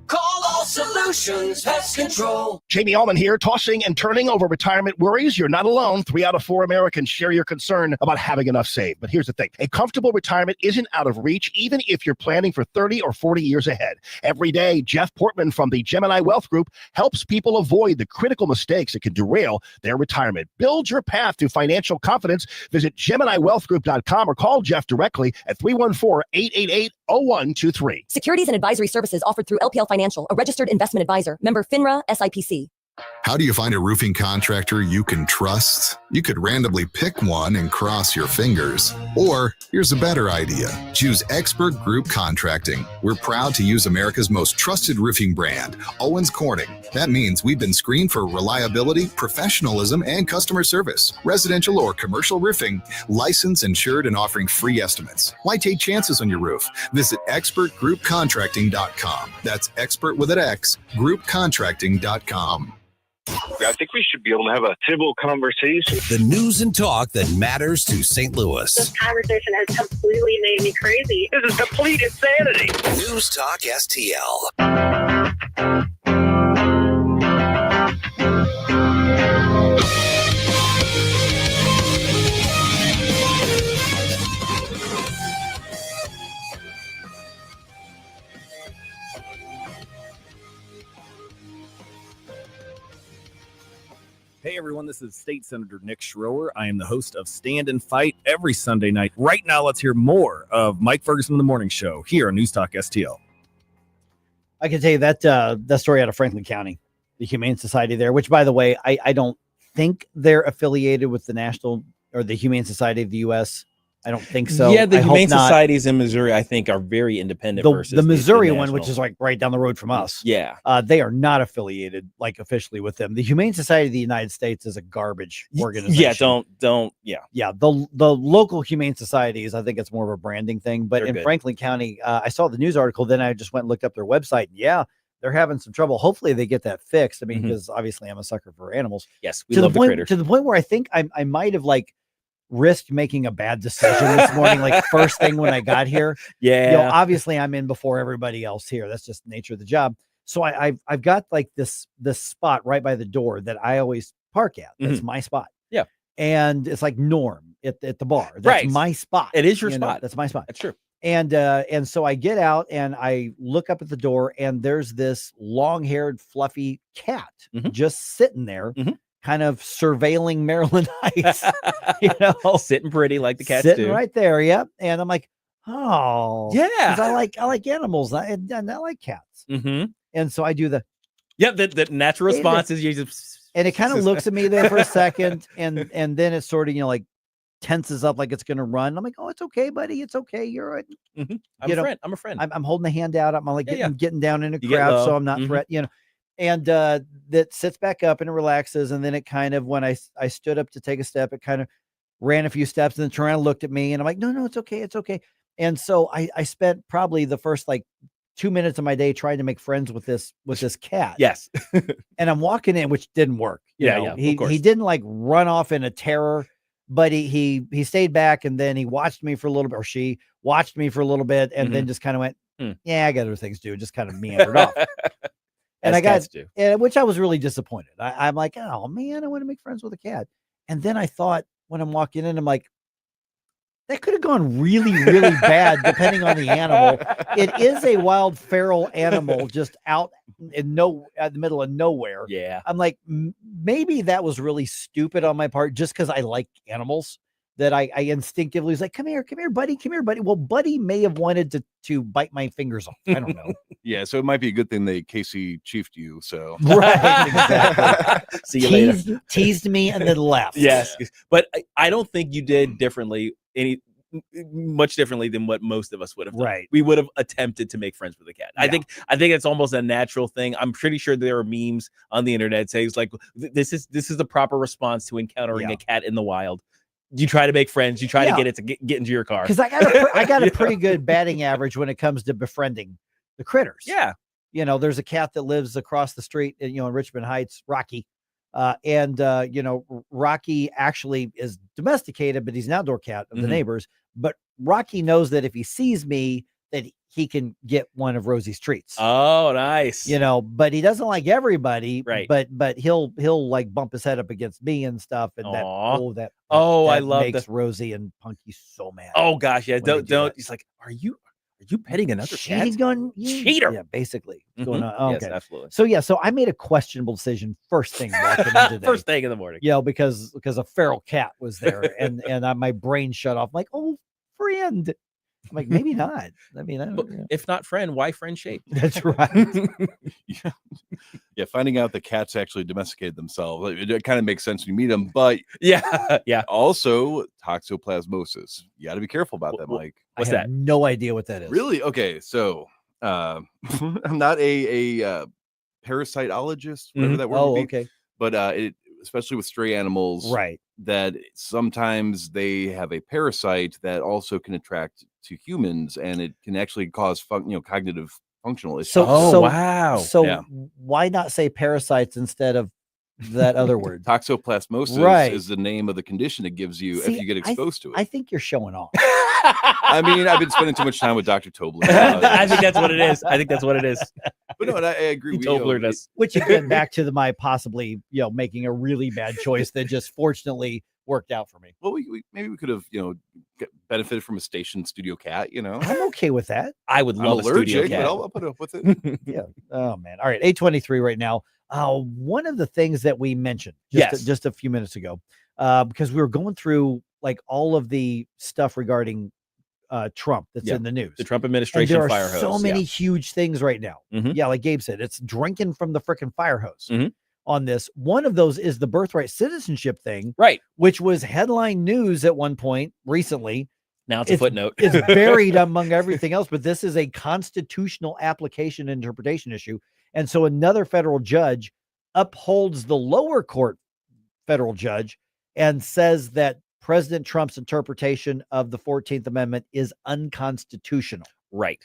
call All Solutions Pest Control. Jamie Allman here, tossing and turning over retirement worries. You're not alone. 3 out of 4 Americans share your concern about having enough saved. But here's the thing. A comfortable retirement isn't out of reach, even if you're planning for 30 or 40 years ahead. Every day, Jeff Portman from the Gemini Wealth Group helps people avoid the critical mistakes that can derail their retirement. Build your path to financial confidence. Visit GeminiWealthGroup.com or call Jeff directly at 314-888-0123. Securities and advisory services offered through LPL Financial, a registered investment advisor. Member FINRA SIPC. How do you find a roofing contractor you can trust? You could randomly pick one and cross your fingers. Or here's a better idea. Choose Expert Group Contracting. We're proud to use America's most trusted roofing brand, Owens Corning. That means we've been screened for reliability, professionalism, and customer service. Residential or commercial roofing, licensed, insured, and offering free estimates. Why take chances on your roof? Visit expertgroupcontracting.com. That's expert with an X, groupcontracting.com. I think we should be able to have a civil conversation. The news and talk that matters to St. Louis. This conversation has completely made me crazy. This is complete insanity. News Talk STL. Hey everyone, this is State Senator Nick Schroer. I am the host of Stand and Fight every Sunday night. Right now, let's hear more of Mike Ferguson in the Morning Show here on News Talk STL. I can tell you that that story out of Franklin County, the Humane Society there, which, by the way, I don't think they're affiliated with the National or the Humane Society of the U.S. I don't think so. Yeah, the I Humane hope not. Societies in Missouri, I think, are very independent. versus The Missouri one, national. which is like right down the road from us. Yeah. They are not affiliated like officially with them. The Humane Society of the United States is a garbage organization. Yeah, don't. Yeah, the local humane societies, I think it's more of a branding thing. But They're in good. Franklin County, I saw the news article. Then I just went and looked up their website. Yeah, they're having some trouble. Hopefully, they get that fixed. I mean, because obviously, I'm a sucker for animals. Yes, we to love the point critters. to the point where I think I might have like risked making a bad decision this morning, like first thing when I got here. Yeah. You know, obviously, I'm in before everybody else here. That's just the nature of the job. So I've got like this spot right by the door that I always park at. That's my spot. Yeah. And it's like Norm at the bar. That's Right. my spot. It is your You know, spot. that's my spot. That's true. And so I get out and I look up at the door and there's this long-haired, fluffy cat just sitting there, kind of surveilling Maryland Heights. You know, Sitting pretty like the cats sitting do. right there. Yep. And I'm like, oh, Yeah. 'cause I like animals. I like cats. Mm-hmm. And so I do the Yep, the natural Hey, response is you just and it kind of looks at me there for a second, and then it sort of, you know, like tenses up like it's gonna run. I'm like, oh, it's okay, buddy. It's okay. You're right. I'm You a know, friend. I'm a friend. I'm holding the hand out. I'm like Yeah, getting down in a You get crowd, so low. I'm not Mhm. threat, you know. And that sits back up and it relaxes, and then it kind of, when I stood up to take a step, it kind of ran a few steps and then turned around and looked at me, and I'm like, no, it's okay, it's okay. And so I spent probably the first like 2 minutes of my day trying to make friends with this cat. Yes. And I'm walking in, which didn't work. You know, of course. he didn't like run off in a terror, but he stayed back, and then he watched me for a little bit, or she watched me for a little bit, and then just kind of went, yeah, I got other things to do, just kind of meandered off. And As I got, cats do. which I was really disappointed. I'm like, oh man, I want to make friends with a cat. And then I thought, when I'm walking in, I'm like, that could have gone really, really bad depending on the animal. It is a wild feral animal just out in at the middle of nowhere. Yeah. I'm like, maybe that was really stupid on my part, just because I like animals, that I instinctively was like, come here, buddy, come here, buddy. Well, Buddy may have wanted to bite my fingers off. I don't know. Yeah, so it might be a good thing they Casey chiefed you. So Right, exactly. See you later. Teased me and then left. Yes, but I don't think you did much differently than what most of us would have done. Right. We would have attempted to make friends with a cat. Yeah. I think it's almost a natural thing. I'm pretty sure there are memes on the internet saying like this is the proper response to encountering a cat in the wild. You try to make friends. You try to get it to get into your car. Because I got a pretty good batting average when it comes to befriending the critters. Yeah. You know, there's a cat that lives across the street, in Richmond Heights, Rocky. Rocky actually is domesticated, but he's an outdoor cat of the neighbors. But Rocky knows that if he sees me, that he can get one of Rosie's treats. Oh, nice. But he doesn't like everybody. Right. But he'll like bump his head up against me and stuff. And that I love makes Rosie and Punky so mad. Oh gosh, yeah. when they do Don't. that. He's like, are you petting another cat? She's going cheater. Yeah, basically. What's going on? Oh, Yes, okay. absolutely. So I made a questionable decision first thing walking in today. First thing in the morning. Because a feral cat was there, and my brain shut off. I'm like, oh, friend. like, maybe not. I mean, I don't know. If not friend, why friendship? That's right. Yeah, finding out the cats actually domesticated themselves, it kind of makes sense when you meet them. But yeah. Also, toxoplasmosis. You got to be careful about that, Mike. I have no idea what that is. Really? Okay, so I'm not a parasitologist, whatever that word would be. Okay. But it, especially with stray animals, right? That sometimes they have a parasite that also can attract to humans, and it can actually cause cognitive functional issues. So why not say parasites instead of that other word? Toxoplasmosis is the name of the condition it gives you if you get exposed to it. I think you're showing off. I mean, I've been spending too much time with Dr. Tobler. I think that's what it is. But no, and I agree. Tobler does. Which again, back to my possibly making a really bad choice that just fortunately worked out for me. Well, maybe we could have benefited from a station studio cat. I'm okay with that. I would love a studio cat. But I'll put up with it. Yeah. Oh man. All right. 8:23 right now. One of the things that we mentioned just a few minutes ago, because we were going through like all of the stuff regarding Trump that's in the news, the Trump administration and there fire are hose. so many huge things right now. Yeah, like Gabe said, it's drinking from the freaking fire hose. On this, one of those is the birthright citizenship thing, right? Which was headline news at one point recently. Now it's a footnote. It's buried among everything else, but this is a constitutional application interpretation issue. And so another federal judge upholds the lower court federal judge and says that President Trump's interpretation of the 14th Amendment is unconstitutional. Right.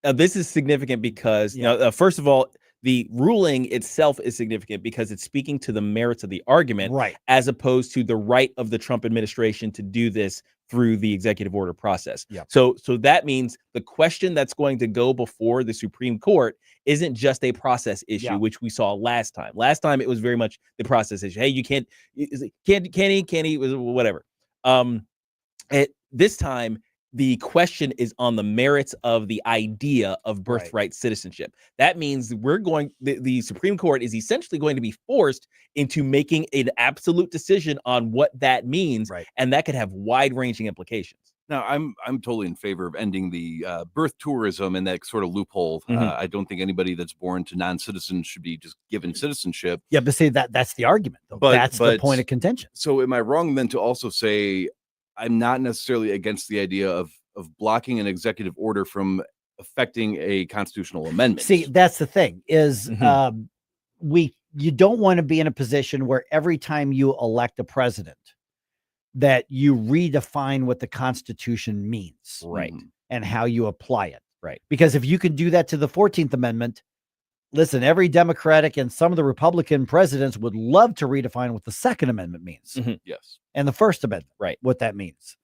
This is significant because, first of all, the ruling itself is significant because it's speaking to the merits of the argument, right, as opposed to the right of the Trump administration to do this through the executive order process. Yep. So that means the question that's going to go before the Supreme Court isn't just a process issue, which we saw last time. Last time it was very much the process issue. Hey, you can't he, whatever. This time, the question is on the merits of the idea of birthright citizenship. That means the Supreme Court is essentially going to be forced into making an absolute decision on what that means, and that could have wide-ranging implications. Now, I'm totally in favor of ending the birth tourism and that sort of loophole. I don't think anybody that's born to non-citizens should be just given citizenship. Yeah, but see, that's the argument, though. That's the point of contention. So am I wrong then to also say I'm not necessarily against the idea of blocking an executive order from affecting a constitutional amendment? See, that's the thing is you don't want to be in a position where every time you elect a president that you redefine what the Constitution means, right, and how you apply it, right? Because if you can do that to the 14th Amendment, listen, every Democratic and some of the Republican presidents would love to redefine what the Second Amendment means. Yes. And the First Amendment, right, what that means.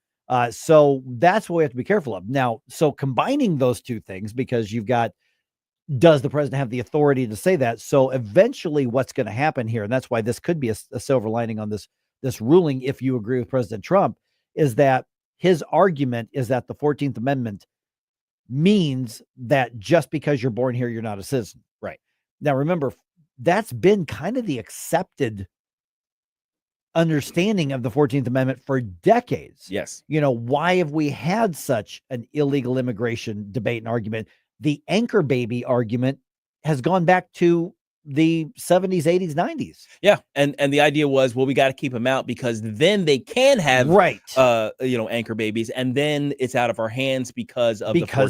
So that's what we have to be careful of. Now, so combining those two things, because you've got, does the president have the authority to say that? So eventually what's going to happen here, and that's why this could be a silver lining on this ruling, if you agree with President Trump, is that his argument is that the 14th Amendment means that just because you're born here, you're not a citizen. Right. Now, remember, that's been kind of the accepted understanding of the 14th Amendment for decades. Yes. Why have we had such an illegal immigration debate and argument? The anchor baby argument has gone back to the 70s, 80s, 90s. Yeah. And the idea was, well, we got to keep them out because then they can have anchor babies, and then it's out of our hands because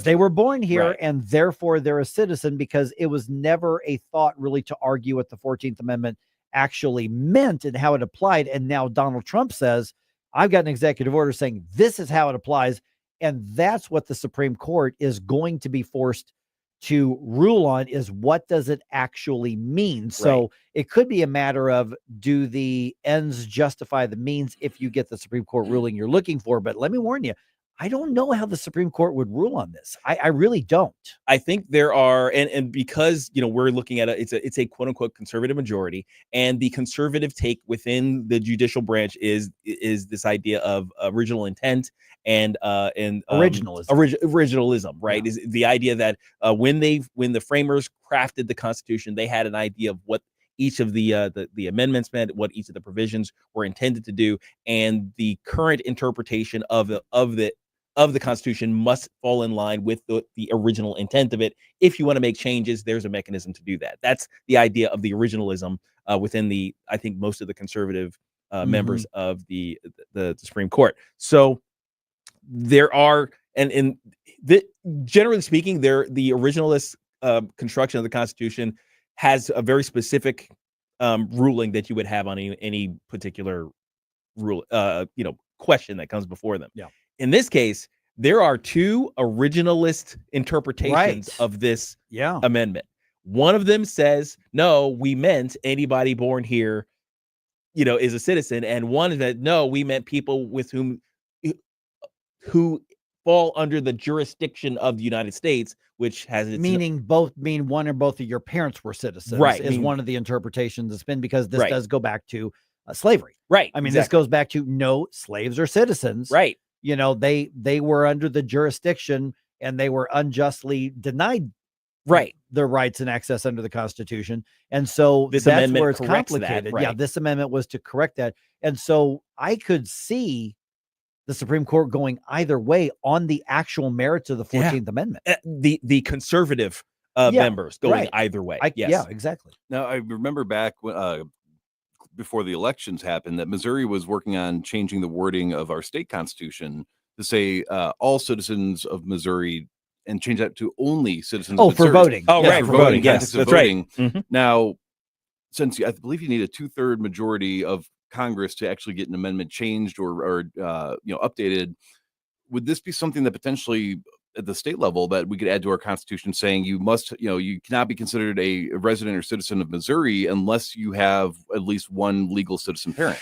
they were born here, and therefore they're a citizen, because it was never a thought really to argue what the 14th Amendment actually meant and how it applied. And now Donald Trump says, I've got an executive order saying this is how it applies. And that's what the Supreme Court is going to be forced to rule on, is what does it actually mean? So it could be a matter of, do the ends justify the means if you get the Supreme Court ruling you're looking for? But let me warn you, I don't know how the Supreme Court would rule on this. I really don't. I think there are, and because we're looking at it's a quote unquote conservative majority, and the conservative take within the judicial branch is this idea of original intent and originalism, right? Is the idea that when the framers crafted the Constitution, they had an idea of what each of the amendments meant, what each of the provisions were intended to do, and the current interpretation of the of the Constitution must fall in line with the original intent of it. If you want to make changes, there's a mechanism to do that. That's the idea of the originalism within I think most of the conservative members of the Supreme Court. So there are, generally speaking, the originalist construction of the Constitution has a very specific ruling that you would have on any particular rule, question that comes before them. Yeah. In this case, there are two originalist interpretations of this amendment. One of them says, no, we meant anybody born here, is a citizen. And one is that, no, we meant people who fall under the jurisdiction of the United States, which has its mean one or both of your parents were citizens, right? Is one of the interpretations it's been, because this does go back to slavery, right? I mean, this goes back to no, slaves are citizens, right? They were under the jurisdiction and they were unjustly denied their rights and access under the Constitution. And so this that's amendment where it's corrects complicated. That, right? Yeah, this amendment was to correct that. And so I could see the Supreme Court going either way on the actual merits of the 14th Amendment. The conservative members going either way. Yes. Yeah, exactly. Now, I remember back before the elections happened that Missouri was working on changing the wording of our state constitution to say all citizens of Missouri, and change that to only citizens of for voting. Oh, right, for voting. Yes, that's voting. Right. Mm-hmm. Now, since I believe you need a 2/3 majority of Congress to actually get an amendment changed or updated, would this be something that potentially at the state level that we could add to our Constitution, saying you must, you cannot be considered a resident or citizen of Missouri unless you have at least one legal citizen parent?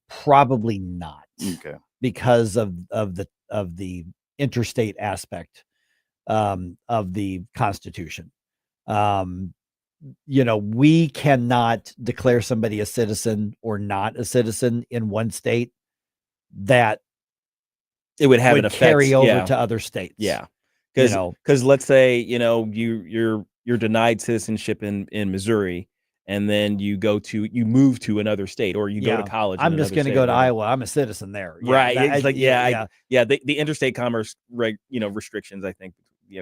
Probably not. Okay. Because of the interstate aspect of the Constitution. We cannot declare somebody a citizen or not a citizen in one state that it would have an effect, carry over to other states. Yeah. Because let's say, you're denied citizenship in Missouri, and then you move to another state, or you go to college. I'm just going to go to Iowa. I'm a citizen there. Right. The interstate commerce, restrictions, I think,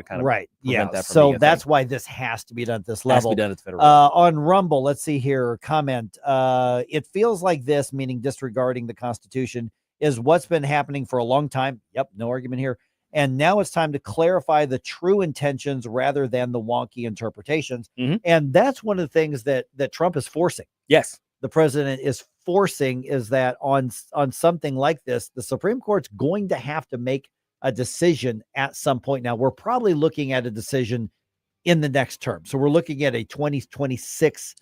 kind of right. Yeah. That so that's why this has to be done at this level. Has to be done at the federal level. On Rumble, let's see here. Comment. It feels like this, meaning disregarding the Constitution, is what's been happening for a long time. Yep. No argument here. And now it's time to clarify the true intentions rather than the wonky interpretations. Mm-hmm. And that's one of the things that Trump is forcing. Yes. The president is forcing, is that on something like this, the Supreme Court's going to have to make a decision at some point. Now, we're probably looking at a decision in the next term. So we're looking at a 2026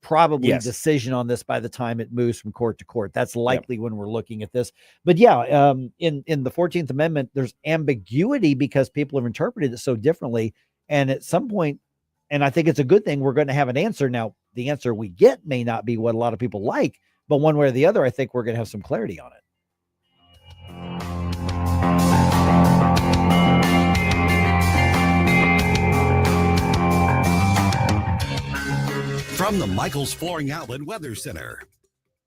probably decision on this by the time it moves from court to court. That's likely when we're looking at this. But in the 14th Amendment, there's ambiguity because people have interpreted it so differently. And at some point, and I think it's a good thing, we're going to have an answer. Now, the answer we get may not be what a lot of people like, but one way or the other, I think we're going to have some clarity on it. From the Michaels Flooring Outlet Weather Center.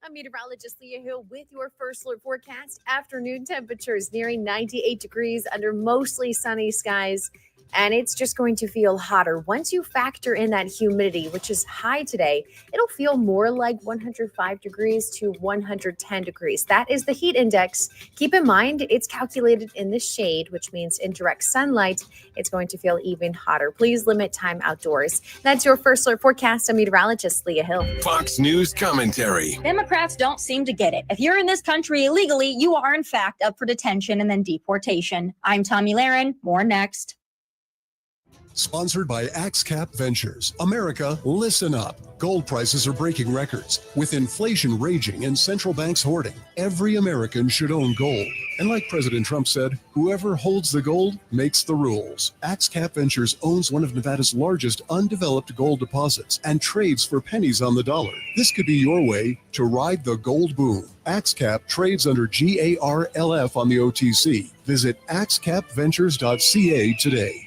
I'm meteorologist Leah Hill with your first alert forecast. Afternoon temperatures nearing 98 degrees under mostly sunny skies. And it's just going to feel hotter. Once you factor in that humidity, which is high today, it'll feel more like 105 degrees to 110 degrees. That is the heat index. Keep in mind, it's calculated in the shade, which means in direct sunlight, it's going to feel even hotter. Please limit time outdoors. That's your first alert forecast. I'm meteorologist Leah Hill. Fox News commentary. Democrats don't seem to get it. If you're in this country illegally, you are in fact up for detention and then deportation. I'm Tommy Lahren. More next. Sponsored by AxeCap Ventures. America, listen up. Gold prices are breaking records. With inflation raging and central banks hoarding, every American should own gold. And like President Trump said, whoever holds the gold makes the rules. AxeCap Ventures owns one of Nevada's largest undeveloped gold deposits and trades for pennies on the dollar. This could be your way to ride the gold boom. AxeCap trades under GARLF on the OTC. Visit axecapventures.ca today.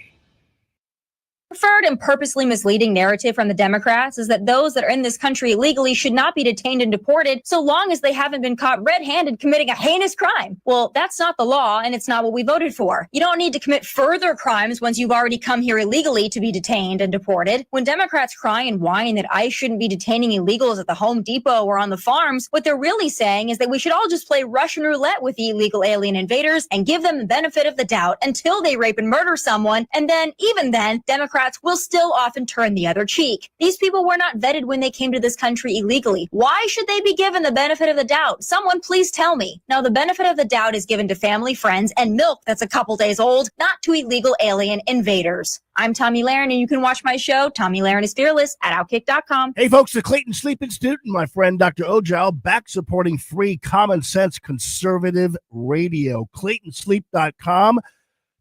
Preferred and purposely misleading narrative from the Democrats is that those that are in this country illegally should not be detained and deported so long as they haven't been caught red-handed committing a heinous crime. Well, that's not the law, and it's not what we voted for. You don't need to commit further crimes once you've already come here illegally to be detained and deported. When Democrats cry and whine that ICE shouldn't be detaining illegals at the Home Depot or on the farms, what they're really saying is that we should all just play Russian roulette with the illegal alien invaders and give them the benefit of the doubt until they rape and murder someone, and then, even then, Democrats will still often turn the other cheek. These people were not vetted when they came to this country illegally. Why should they be given the benefit of the doubt? Someone please tell me. Now, the benefit of the doubt is given to family, friends, and milk that's a couple days old, not to illegal alien invaders. I'm Tommy Lahren, and you can watch my show, Tommy Lahren is Fearless, at Outkick.com. Hey, folks, the Clayton Sleep Institute and my friend Dr. Ojal back supporting free common sense conservative radio. ClaytonSleep.com.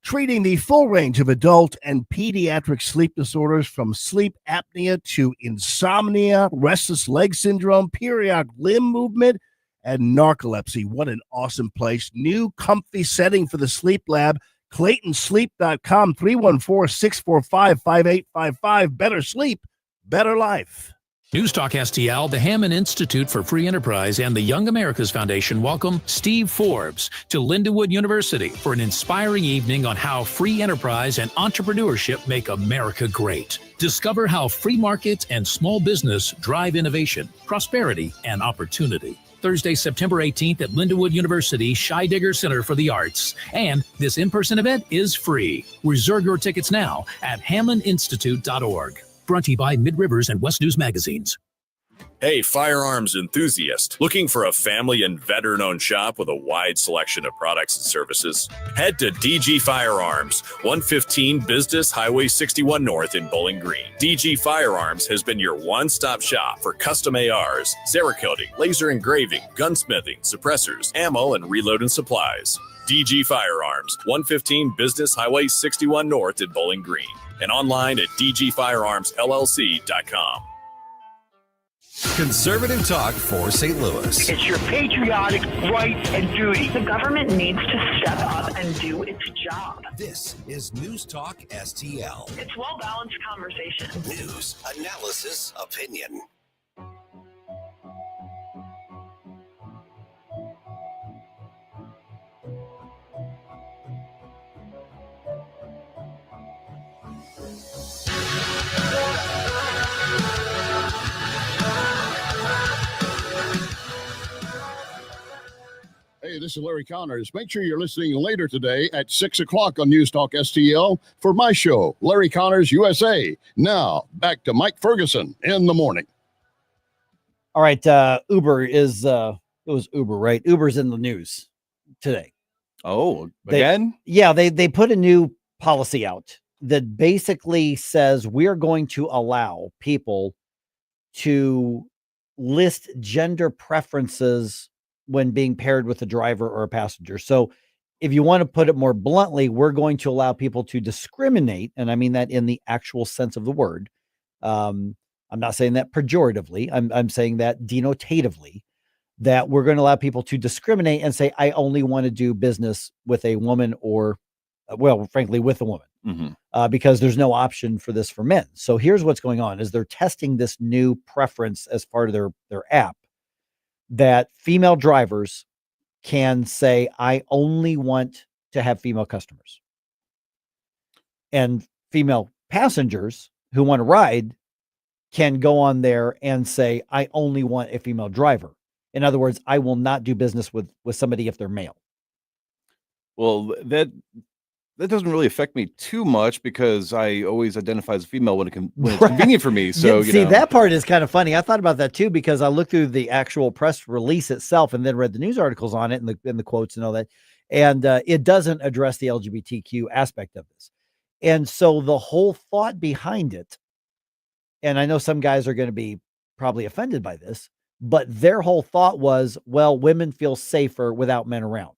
Treating the full range of adult and pediatric sleep disorders from sleep apnea to insomnia, restless leg syndrome, periodic limb movement, and narcolepsy. What an awesome place. New comfy setting for the sleep lab. ClaytonSleep.com, 314-645-5855. Better sleep, better life. NewsTalkSTL, the Hammond Institute for Free Enterprise, and the Young America's Foundation welcome Steve Forbes to Lindenwood University for an inspiring evening on how free enterprise and entrepreneurship make America great. Discover how free markets and small business drive innovation, prosperity, and opportunity. Thursday, September 18th at Lindenwood University Scheidegger Center for the Arts. And this in-person event is free. Reserve your tickets now at hammondinstitute.org. Brought to you by Mid-Rivers and West News Magazines. Hey, firearms enthusiast, looking for a family and veteran-owned shop with a wide selection of products and services? Head to DG Firearms, 115 Business Highway 61 North in Bowling Green. DG Firearms has been your one-stop shop for custom ARs, Cerakoting, laser engraving, gunsmithing, suppressors, ammo, and reloading supplies. DG Firearms, 115 Business Highway 61 North in Bowling Green, and online at dgfirearmsllc.com. Conservative talk for St. Louis. It's your patriotic right and duty. The government needs to step up and do its job. This is News Talk STL. It's well-balanced conversation. News, analysis, opinion. Hey, this is Larry Connors. Make sure you're listening later today at 6 o'clock on News Talk STL for my show, Larry Connors USA. Now, back to Mike Ferguson in the morning. All right, Uber is, it was Uber, right? Uber's in the news today. Oh, again? They put a new policy out that basically says we're going to allow people to list gender preferences when being paired with a driver or a passenger. So if you want to put it more bluntly, we're going to allow people to discriminate. And I mean that in the actual sense of the word. I'm not saying that pejoratively. I'm saying that denotatively, that we're going to allow people to discriminate and say, I only want to do business with a woman or, well, frankly, with a woman, because there's no option for this for men. So here's what's going on is they're testing this new preference as part of their app, that female drivers can say, I only want to have female customers. And female passengers who want to ride can go on there and say, I only want a female driver. In other words, I will not do business with somebody if they're male. Well, that doesn't really affect me too much because I always identify as a female when it's convenient for me. So see, that part is kind of funny. I thought about that too, because I looked through the actual press release itself and then read the news articles on it and the quotes and all that. And it doesn't address the LGBTQ aspect of this. And so the whole thought behind it, and I know some guys are going to be probably offended by this, but their whole thought was, well, women feel safer without men around.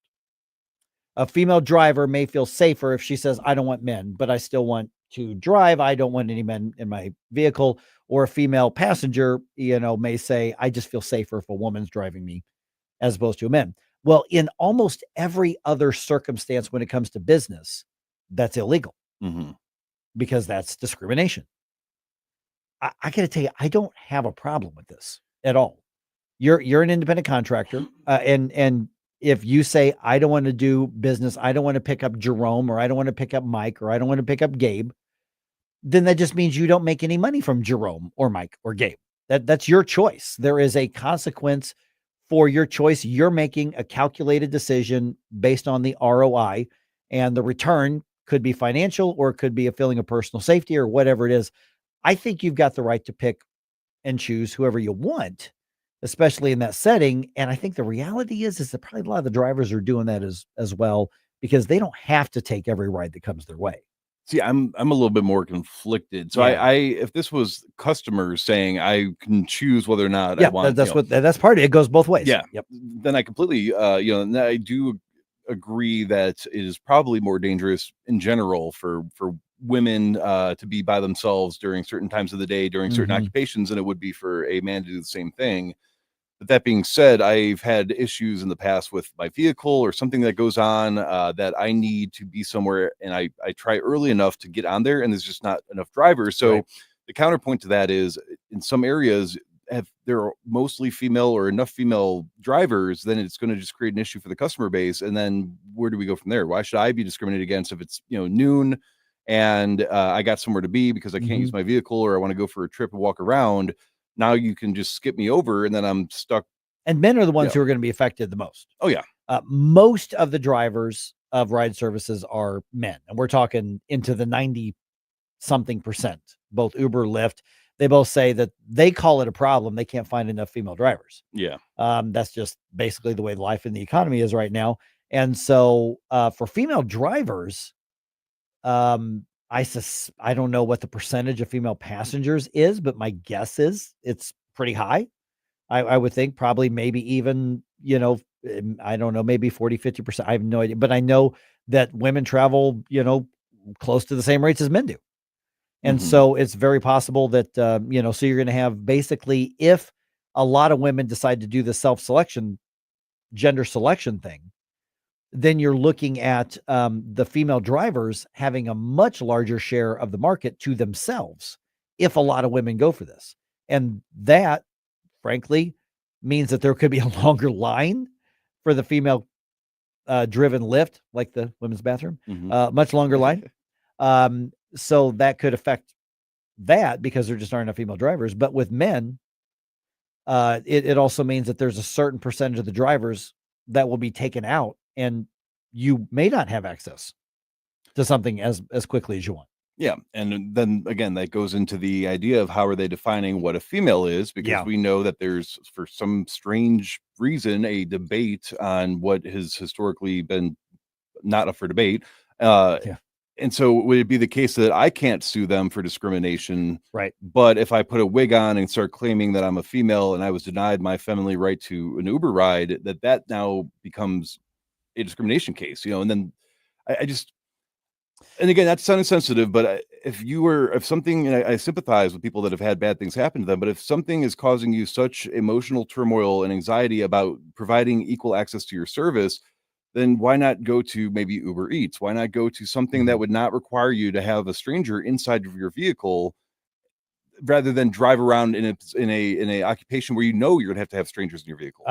A female driver may feel safer if she says, I don't want men, but I still want to drive. I don't want any men in my vehicle. Or a female passenger, may say, I just feel safer if a woman's driving me as opposed to a man. Well, in almost every other circumstance when it comes to business, that's illegal. because that's discrimination. I got to tell you, I don't have a problem with this at all. You're an independent contractor, and if you say, I don't want to do business, I don't want to pick up Jerome, or I don't want to pick up Mike, or I don't want to pick up Gabe, then that just means you don't make any money from Jerome or Mike or Gabe. That's your choice. There is a consequence for your choice. You're making a calculated decision based on the ROI, and the return could be financial, or it could be a feeling of personal safety, or whatever it is. I think you've got the right to pick and choose whoever you want, especially in that setting. And I think the reality is that probably a lot of the drivers are doing that as well, because they don't have to take every ride that comes their way. See, I'm a little bit more conflicted. So Yeah. I if this was customers saying I can choose whether or not I want, that's part of it. It goes both ways. Yeah. Yep. Then I completely, and I do agree that it is probably more dangerous in general for women to be by themselves during certain times of the day, during certain occupations, than it would be for a man to do the same thing. But that being said, I've had issues in the past with my vehicle or something that goes on that I need to be somewhere, and I try early enough to get on there, and there's just not enough drivers. So the counterpoint to that is, in some areas, if there are mostly female or enough female drivers, then it's going to just create an issue for the customer base. And then where do we go from there? Why should I be discriminated against if it's noon and I got somewhere to be because I can't use my vehicle, or I want to go for a trip and walk around? Now you can just skip me over, and then I'm stuck. And men are the ones who are going to be affected the most. Oh yeah. Most of the drivers of ride services are men, and we're talking into the 90-something%. Both Uber, Lyft, they both say that they call it a problem. They can't find enough female drivers. Yeah. That's just basically the way life in the economy is right now. And so for female drivers, I don't know what the percentage of female passengers is, but my guess is it's pretty high. I would think probably maybe even, I don't know, maybe 40, 50%. I have no idea, but I know that women travel, close to the same rates as men do. And so it's very possible that, so you're going to have basically, if a lot of women decide to do the self-selection, gender selection thing, then you're looking at the female drivers having a much larger share of the market to themselves if a lot of women go for this. And that, frankly, means that there could be a longer line for the female driven Lyft, like the women's bathroom, much longer line. So that could affect that because there just aren't enough female drivers. But with men, it also means that there's a certain percentage of the drivers that will be taken out, and you may not have access to something as quickly as you want. Yeah. And then again, that goes into the idea of how are they defining what a female is, because we know that there's, for some strange reason, a debate on what has historically been not up for debate. And so would it be the case that I can't sue them for discrimination? Right. But if I put a wig on and start claiming that I'm a female and I was denied my family right to an Uber ride, that now becomes a discrimination case, and then I just, and again, that's sounding sensitive, but if something, and I sympathize with people that have had bad things happen to them, but if something is causing you such emotional turmoil and anxiety about providing equal access to your service, then why not go to maybe Uber Eats? Why not go to something that would not require you to have a stranger inside of your vehicle, rather than drive around in a occupation where you're gonna have to have strangers in your vehicle?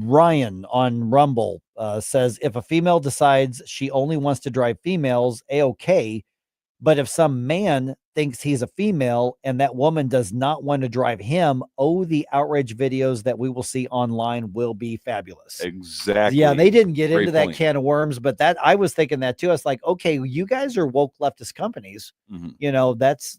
Ryan on Rumble says, if a female decides she only wants to drive females, A-okay. But if some man thinks he's a female and that woman does not want to drive him, the outrage videos that we will see online will be fabulous. Exactly. Yeah, they didn't get Great into that point. can of worms, but that I was thinking that too. I was like, okay, you guys are woke leftist companies. That's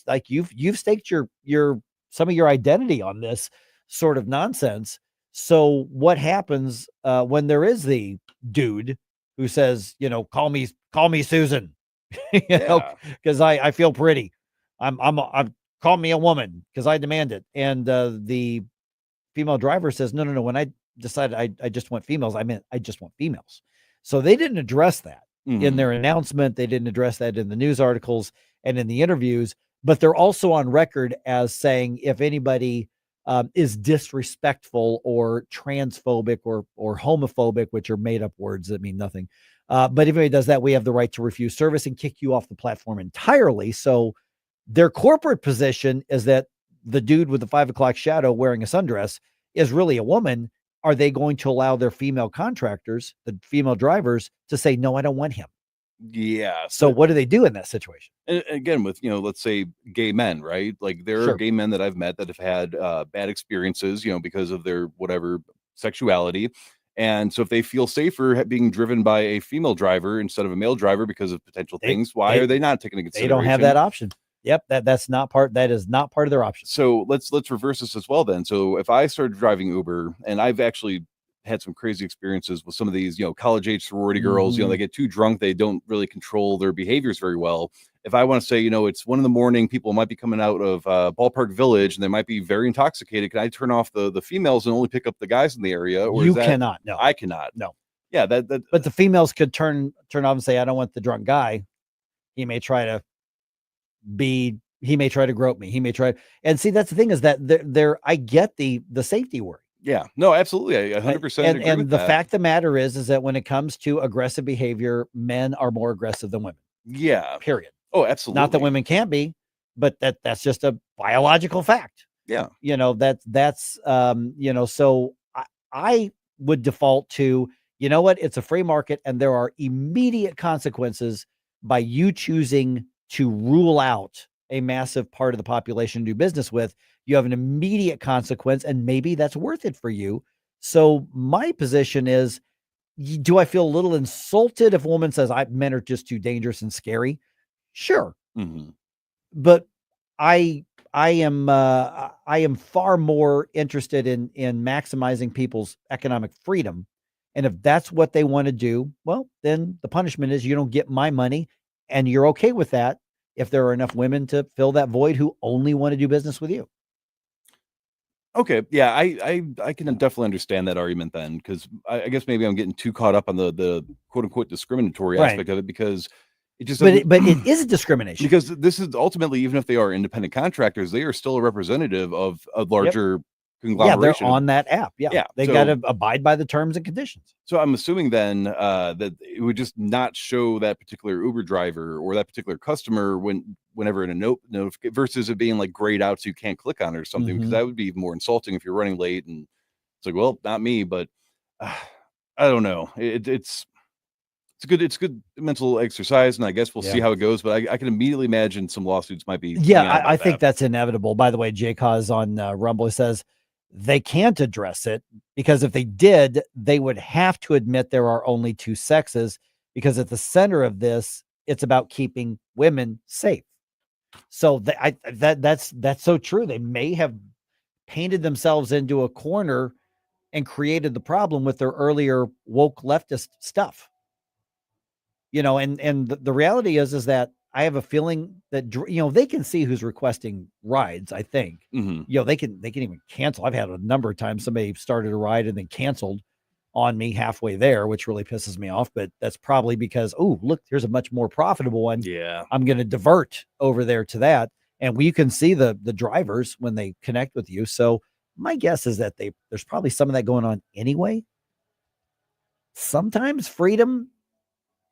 like you've staked your some of your identity on this sort of nonsense. So what happens when there is the dude who says, call me Susan, because I feel pretty. I'm call me a woman because I demand it. And the female driver says, no. When I decided I just want females, I meant I just want females. So they didn't address that in their announcement. They didn't address that in the news articles and in the interviews, but they're also on record as saying, if anybody is disrespectful or transphobic or homophobic, which are made up words that mean nothing, But if anybody does that, we have the right to refuse service and kick you off the platform entirely. So their corporate position is that the dude with the 5 o'clock shadow wearing a sundress is really a woman. Are they going to allow their female contractors, the female drivers, to say, no, I don't want him? Yeah. So what do they do in that situation? And again, with, let's say gay men, right? Like there Sure. are gay men that I've met that have had bad experiences, because of their whatever sexuality. And so if they feel safer being driven by a female driver instead of a male driver because of potential things, why are they not taking into consideration? They don't have that option. Yep. That is not part of their option. So let's reverse this as well then. So if I started driving Uber, and I've actually had some crazy experiences with some of these, college age sorority girls, they get too drunk. They don't really control their behaviors very well. If I want to say, it's 1 a.m, people might be coming out of Ballpark Village and they might be very intoxicated. Can I turn off the females and only pick up the guys in the area? Or You cannot. No, I cannot. No. Yeah. But the females could turn off and say, I don't want the drunk guy. He may try to grope me. He may try. And see, that's the thing is that I get the safety worry. Yeah, no, absolutely. I 100% agree and with the that. fact of the matter is that when it comes to aggressive behavior, men are more aggressive than women. Yeah. Period. Oh, absolutely. Not that women can't be, but that's just a biological fact. Yeah. So I would default to, it's a free market and there are immediate consequences by you choosing to rule out a massive part of the population to do business with. You have an immediate consequence, and maybe that's worth it for you. So my position is, do I feel a little insulted if a woman says men are just too dangerous and scary? Sure. Mm-hmm. But I am far more interested in maximizing people's economic freedom. And if that's what they want to do, well, then the punishment is you don't get my money, and you're okay with that if there are enough women to fill that void who only want to do business with you. Okay. Yeah, I can definitely understand that argument then, because I guess maybe I'm getting too caught up on the quote unquote discriminatory aspect of it, because it just but it is a discrimination, because this is ultimately, even if they are independent contractors, they are still a representative of a larger conglomeration. Yeah, they're on that app. Yeah. They got to abide by the terms and conditions. So I'm assuming then that it would just not show that particular Uber driver or that particular customer whenever in a note versus it being like grayed out so you can't click on it or something, because that would be even more insulting if you're running late and it's like, well, not me, but I don't know. It's good mental exercise, and I guess we'll see how it goes. But I can immediately imagine some lawsuits might be. Yeah, I think that's inevitable. By the way, Jay Cause on Rumble says they can't address it because if they did, they would have to admit there are only two sexes, because at the center of this, it's about keeping women safe. So that's so true. They may have painted themselves into a corner and created the problem with their earlier woke leftist stuff. And the reality is that I have a feeling that, they can see who's requesting rides. I think, they can even cancel. I've had a number of times somebody started a ride and then canceled on me halfway there, which really pisses me off. But that's probably because, oh, look, here's a much more profitable one. Yeah. I'm going to divert over there to that. And we can see the drivers when they connect with you. So my guess is that there's probably some of that going on anyway. Sometimes freedom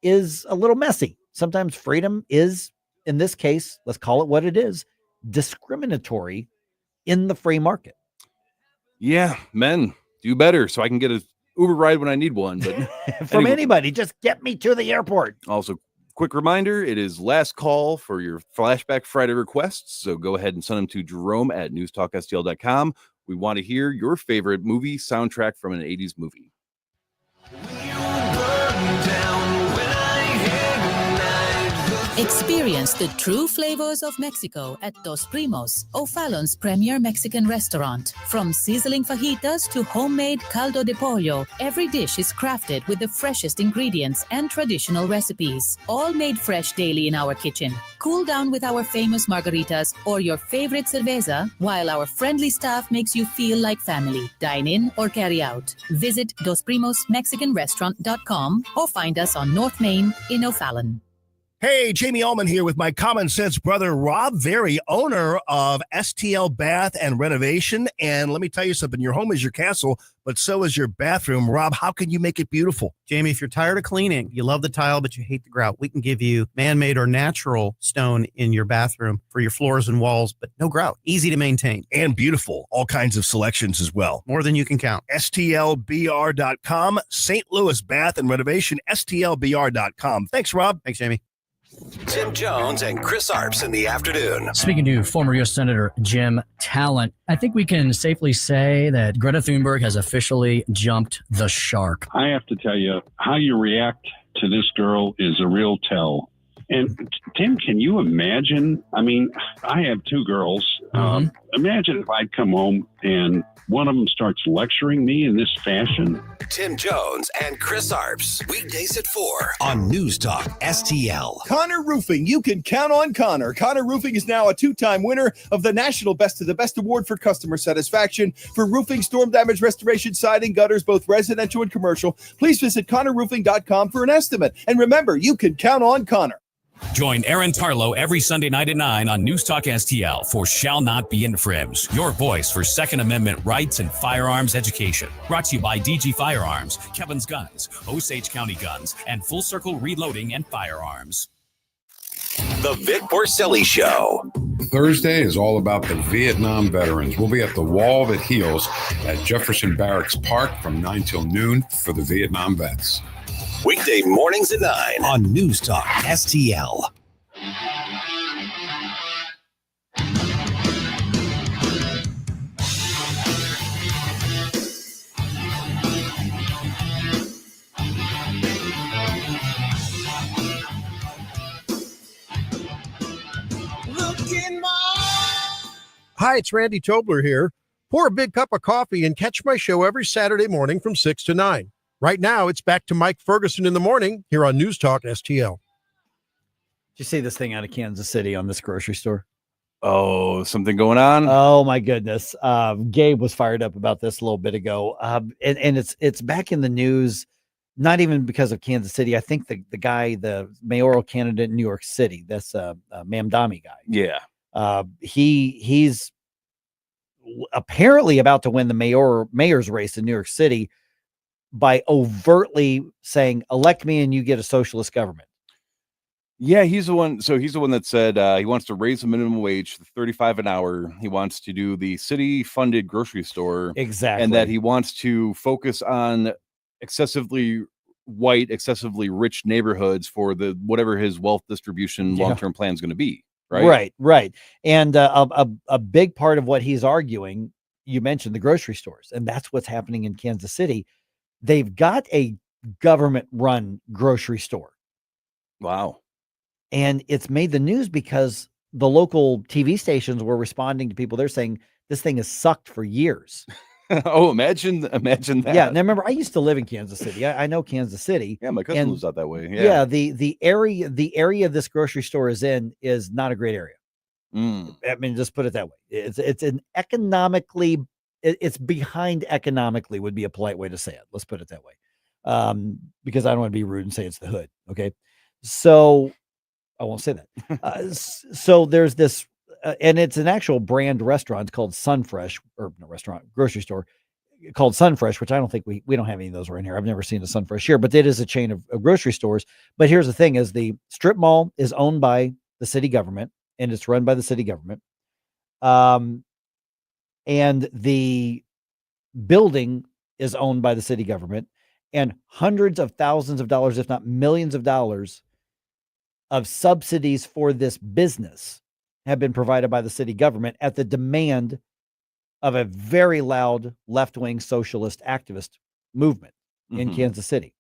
is a little messy. Sometimes freedom is, in this case, let's call it what it is, discriminatory in the free market. Yeah, men, do better so I can get a Uber ride when I need one. But from anybody, just get me to the airport. Also, quick reminder, it is last call for your Flashback Friday requests. So go ahead and send them to Jerome at NewsTalkSTL.com. We want to hear your favorite movie soundtrack from an 80s movie. Experience the true flavors of Mexico at Dos Primos, O'Fallon's premier Mexican restaurant. From sizzling fajitas to homemade caldo de pollo, every dish is crafted with the freshest ingredients and traditional recipes, all made fresh daily in our kitchen. Cool down with our famous margaritas or your favorite cerveza, while our friendly staff makes you feel like family. Dine in or carry out. Visit DosPrimosMexicanRestaurant.com or find us on North Main in O'Fallon. Hey, Jamie Ullman here with my common sense brother, Rob Very, owner of STL Bath and Renovation. And let me tell you something, your home is your castle, but so is your bathroom. Rob, how can you make it beautiful? Jamie, if you're tired of cleaning, you love the tile, but you hate the grout, we can give you man-made or natural stone in your bathroom for your floors and walls, but no grout. Easy to maintain. And beautiful. All kinds of selections as well. More than you can count. STLBR.com, St. Louis Bath and Renovation, STLBR.com. Thanks, Rob. Thanks, Jamie. Tim Jones and Chris Arps in the afternoon. Speaking to former U.S. Senator Jim Talent, I think we can safely say that Greta Thunberg has officially jumped the shark. I have to tell you, how you react to this girl is a real tell. And Tim, can you imagine? I mean, I have two girls. Imagine if I'd come home and one of them starts lecturing me in this fashion. Tim Jones and Chris Arps, weekdays at 4 on News Talk STL. Connor Roofing, you can count on Connor. Connor Roofing is now a 2-time winner of the National Best of the Best Award for customer satisfaction for roofing, storm damage restoration, siding, gutters, both residential and commercial. Please visit ConnorRoofing.com for an estimate. And remember, you can count on Connor. Join Aaron Tarlow every Sunday night at 9 on News Talk STL for Shall Not Be Infringed, your voice for Second Amendment rights and firearms education. Brought to you by DG Firearms, Kevin's Guns, Osage County Guns, and Full Circle Reloading and Firearms. The Vic Porcelli Show. Thursday is all about the Vietnam veterans. We'll be at the Wall That Heals at Jefferson Barracks Park from 9 till noon for the Vietnam vets. Weekday mornings at 9 on News Talk STL. Hi, it's Randy Tobler here. Pour a big cup of coffee and catch my show every Saturday morning from 6 to 9. Right now, it's back to Mike Ferguson in the morning here on News Talk STL. Did you see this thing out of Kansas City on this grocery store? Oh, something going on? Oh my goodness. Gabe was fired up about this a little bit ago. And it's back in the news, not even because of Kansas City. I think the guy, the mayoral candidate in New York City, that's Mamdani guy. Yeah. He's apparently about to win the mayor's race in New York City by overtly saying, elect me and you get a socialist government. Yeah, he's the one. So he's the one that said he wants to raise the minimum wage to $35 an hour. He wants to do the city-funded grocery store. Exactly. And that he wants to focus on excessively white, excessively rich neighborhoods for the whatever his wealth distribution long-term plan is going to be. Right. And a big part of what he's arguing, you mentioned the grocery stores, and that's what's happening in Kansas City. They've got a government-run grocery store. Wow. And it's made the news because the local TV stations were responding to people. They're saying this thing has sucked for years. Oh, imagine that. Yeah. Now remember, I used to live in Kansas City. I know Kansas City. Yeah, my cousin lives out that way. Yeah. The area this grocery store is in is not a great area. I mean, just put it that way. It's an economically, it's behind economically would be a polite way to say it. Let's put it that way. Because I don't want to be rude and say it's the hood. Okay. So I won't say that. So there's this, and it's an actual brand restaurant called Sunfresh, or no restaurant, grocery store called Sunfresh, which I don't think we don't have any of those around here. I've never seen a Sunfresh here, but it is a chain of grocery stores. But here's the thing is the strip mall is owned by the city government and it's run by the city government. And the building is owned by the city government, and hundreds of thousands of dollars, if not millions of dollars of subsidies for this business have been provided by the city government at the demand of a very loud left-wing socialist activist movement in Kansas City.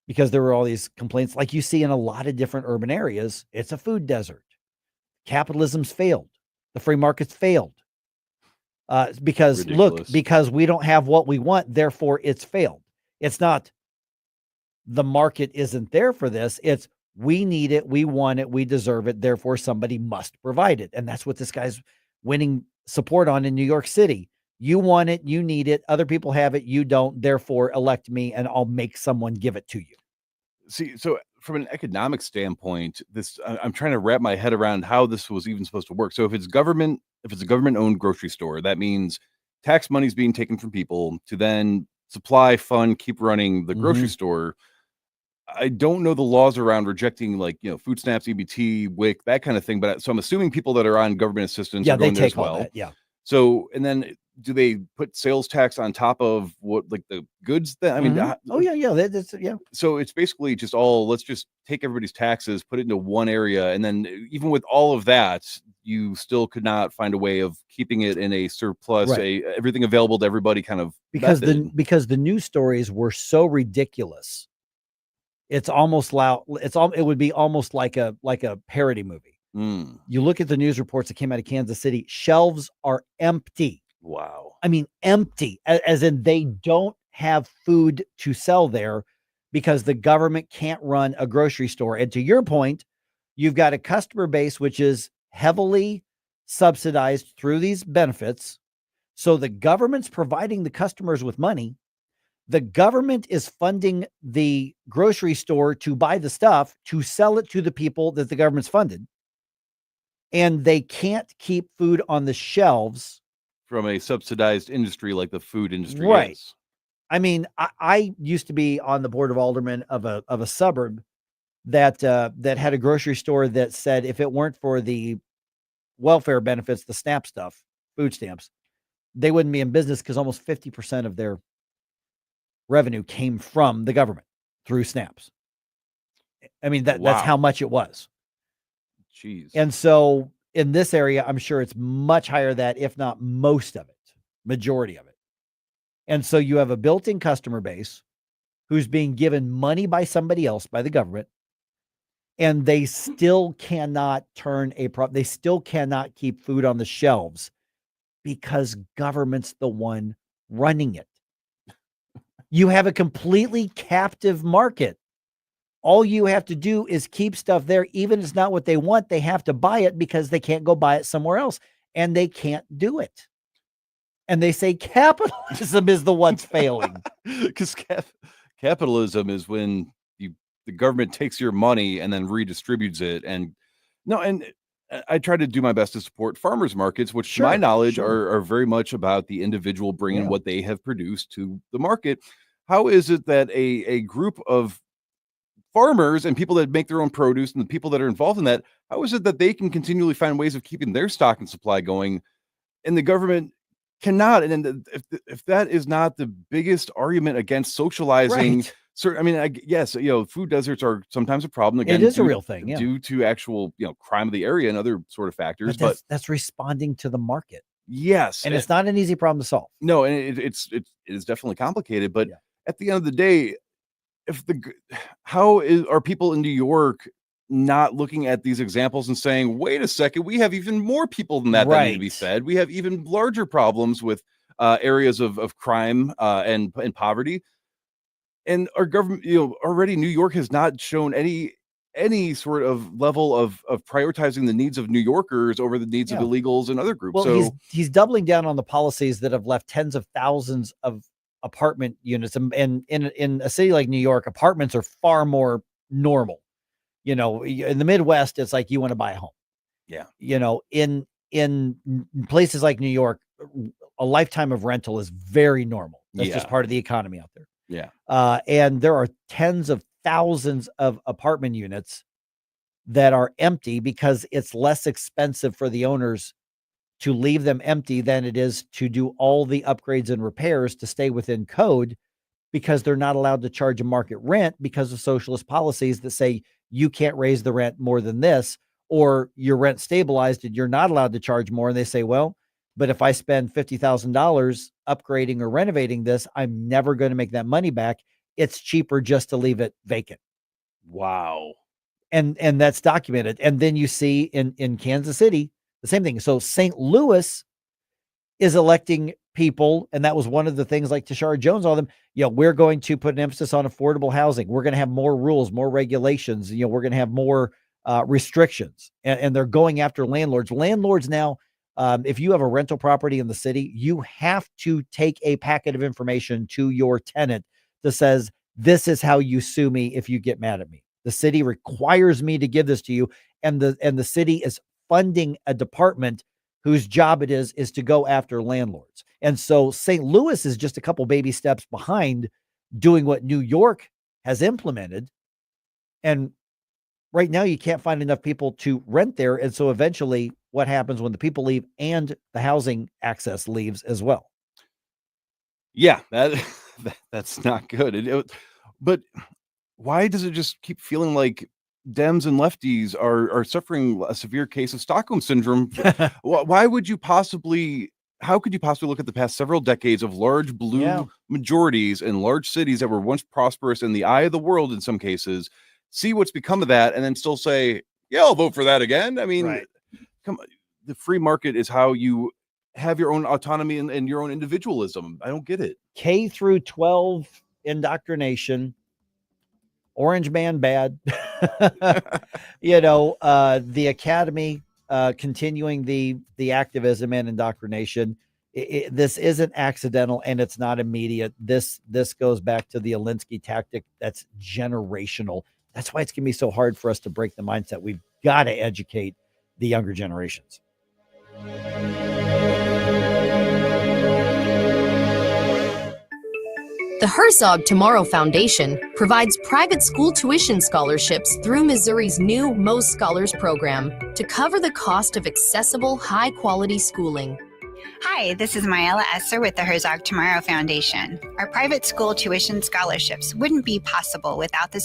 Because there were all these complaints like you see in a lot of different urban areas. It's a food desert. Capitalism's failed. The free market's failed. Because look, because we don't have what we want, therefore it's failed. It's not the market isn't there for this. It's we need it, we want it, we deserve it, therefore somebody must provide it. And that's what this guy's winning support on in New York City. You want it, you need it, other people have it, you don't, therefore elect me and I'll make someone give it to you. See, so from an economic standpoint, I'm trying to wrap my head around how this was even supposed to work. So if it's a government-owned grocery store, that means tax money is being taken from people to then supply, fund, keep running the grocery store. I don't know the laws around rejecting, like, food stamps, EBT, WIC, that kind of thing. But so I'm assuming people that are on government assistance are going there as well. Yeah. So, and then do they put sales tax on top of what, like, the goods that, I mean, yeah. So it's basically just let's just take everybody's taxes, put it into one area. And then even with all of that, you still could not find a way of keeping it in a surplus, everything available to everybody kind of because method. because the news stories were so ridiculous. It's almost it would be almost like a parody movie. You look at the news reports that came out of Kansas City, shelves are empty. Wow. I mean, empty, as in they don't have food to sell there because the government can't run a grocery store. And to your point, you've got a customer base which is heavily subsidized through these benefits. So the government's providing the customers with money. The government is funding the grocery store to buy the stuff, to sell it to the people that the government's funded. And they can't keep food on the shelves from a subsidized industry like the food industry. Right. Is. I mean, I used to be on the board of aldermen of a suburb that had a grocery store that said if it weren't for the welfare benefits, the SNAP stuff, food stamps, they wouldn't be in business because almost 50% of their revenue came from the government through snaps. I mean, that's how much it was. Jeez. And so in this area, I'm sure it's much higher that, if not most of it, majority of it. And so you have a built-in customer base who's being given money by somebody else, by the government, and they still cannot they still cannot keep food on the shelves because government's the one running it. You have a completely captive market. All you have to do is keep stuff there. Even if it's not what they want, they have to buy it because they can't go buy it somewhere else, and they can't do it. And they say capitalism is the one's failing. Because capitalism is when the government takes your money and then redistributes it. And I try to do my best to support farmers markets, which to my knowledge are very much about the individual bringing what they have produced to the market. How is it that a group of farmers and people that make their own produce and the people that are involved in that, how is it that they can continually find ways of keeping their stock and supply going and the government cannot? And then if that is not the biggest argument against socializing, I mean, yes, food deserts are sometimes a problem. Again, it is a real thing, due to actual, crime of the area and other sort of factors. But that's responding to the market. Yes. And it's not an easy problem to solve. No, and it is definitely complicated. But at the end of the day, are people in New York not looking at these examples and saying, wait a second, we have even more people than that need to be fed. We have even larger problems with areas of crime and poverty. And our government, already New York has not shown any sort of level of prioritizing the needs of New Yorkers over the needs of illegals and other groups. Well, so he's doubling down on the policies that have left tens of thousands of apartment units. And in a city like New York, apartments are far more normal. In the Midwest, it's like you want to buy a home. Yeah. In places like New York, a lifetime of rental is very normal. That's just part of the economy out there. Yeah. And there are tens of thousands of apartment units that are empty because it's less expensive for the owners to leave them empty than it is to do all the upgrades and repairs to stay within code, because they're not allowed to charge a market rent because of socialist policies that say you can't raise the rent more than this, or your rent stabilized and you're not allowed to charge more. And they say, well, but if I spend $50,000 upgrading or renovating this, I'm never going to make that money back. It's cheaper just to leave it vacant. Wow. And that's documented. And then you see in Kansas City, the same thing. So St. Louis is electing people, and that was one of the things like Tashara Jones, all of them, we're going to put an emphasis on affordable housing. We're going to have more rules, more regulations. We're going to have more restrictions, and they're going after landlords. Landlords now, if you have a rental property in the city, you have to take a packet of information to your tenant that says, this is how you sue me if you get mad at me. The city requires me to give this to you. And the city is funding a department whose job it is to go after landlords. And so St. Louis is just a couple baby steps behind doing what New York has implemented. And right now you can't find enough people to rent there. And so eventually what happens when the people leave and the housing access leaves as well? Yeah, that's not good. But why does it just keep feeling like Dems and lefties are suffering a severe case of Stockholm syndrome? Why would you possibly? How could you possibly look at the past several decades of large blue majorities in large cities that were once prosperous in the eye of the world in some cases, see what's become of that, and then still say, yeah, I'll vote for that again? I mean, come on. The free market is how you have your own autonomy and your own individualism. I don't get it. K through 12 indoctrination, Orange Man bad, the academy continuing the activism and indoctrination. This isn't accidental and it's not immediate. This goes back to the Alinsky tactic. That's generational. That's why it's going to be so hard for us to break the mindset. We've got to educate the younger generations. The Herzog Tomorrow Foundation provides private school tuition scholarships through Missouri's new Most Scholars program to cover the cost of accessible, high-quality schooling. Hi, this is Mayela Esser with the Herzog Tomorrow Foundation. Our private school tuition scholarships wouldn't be possible without the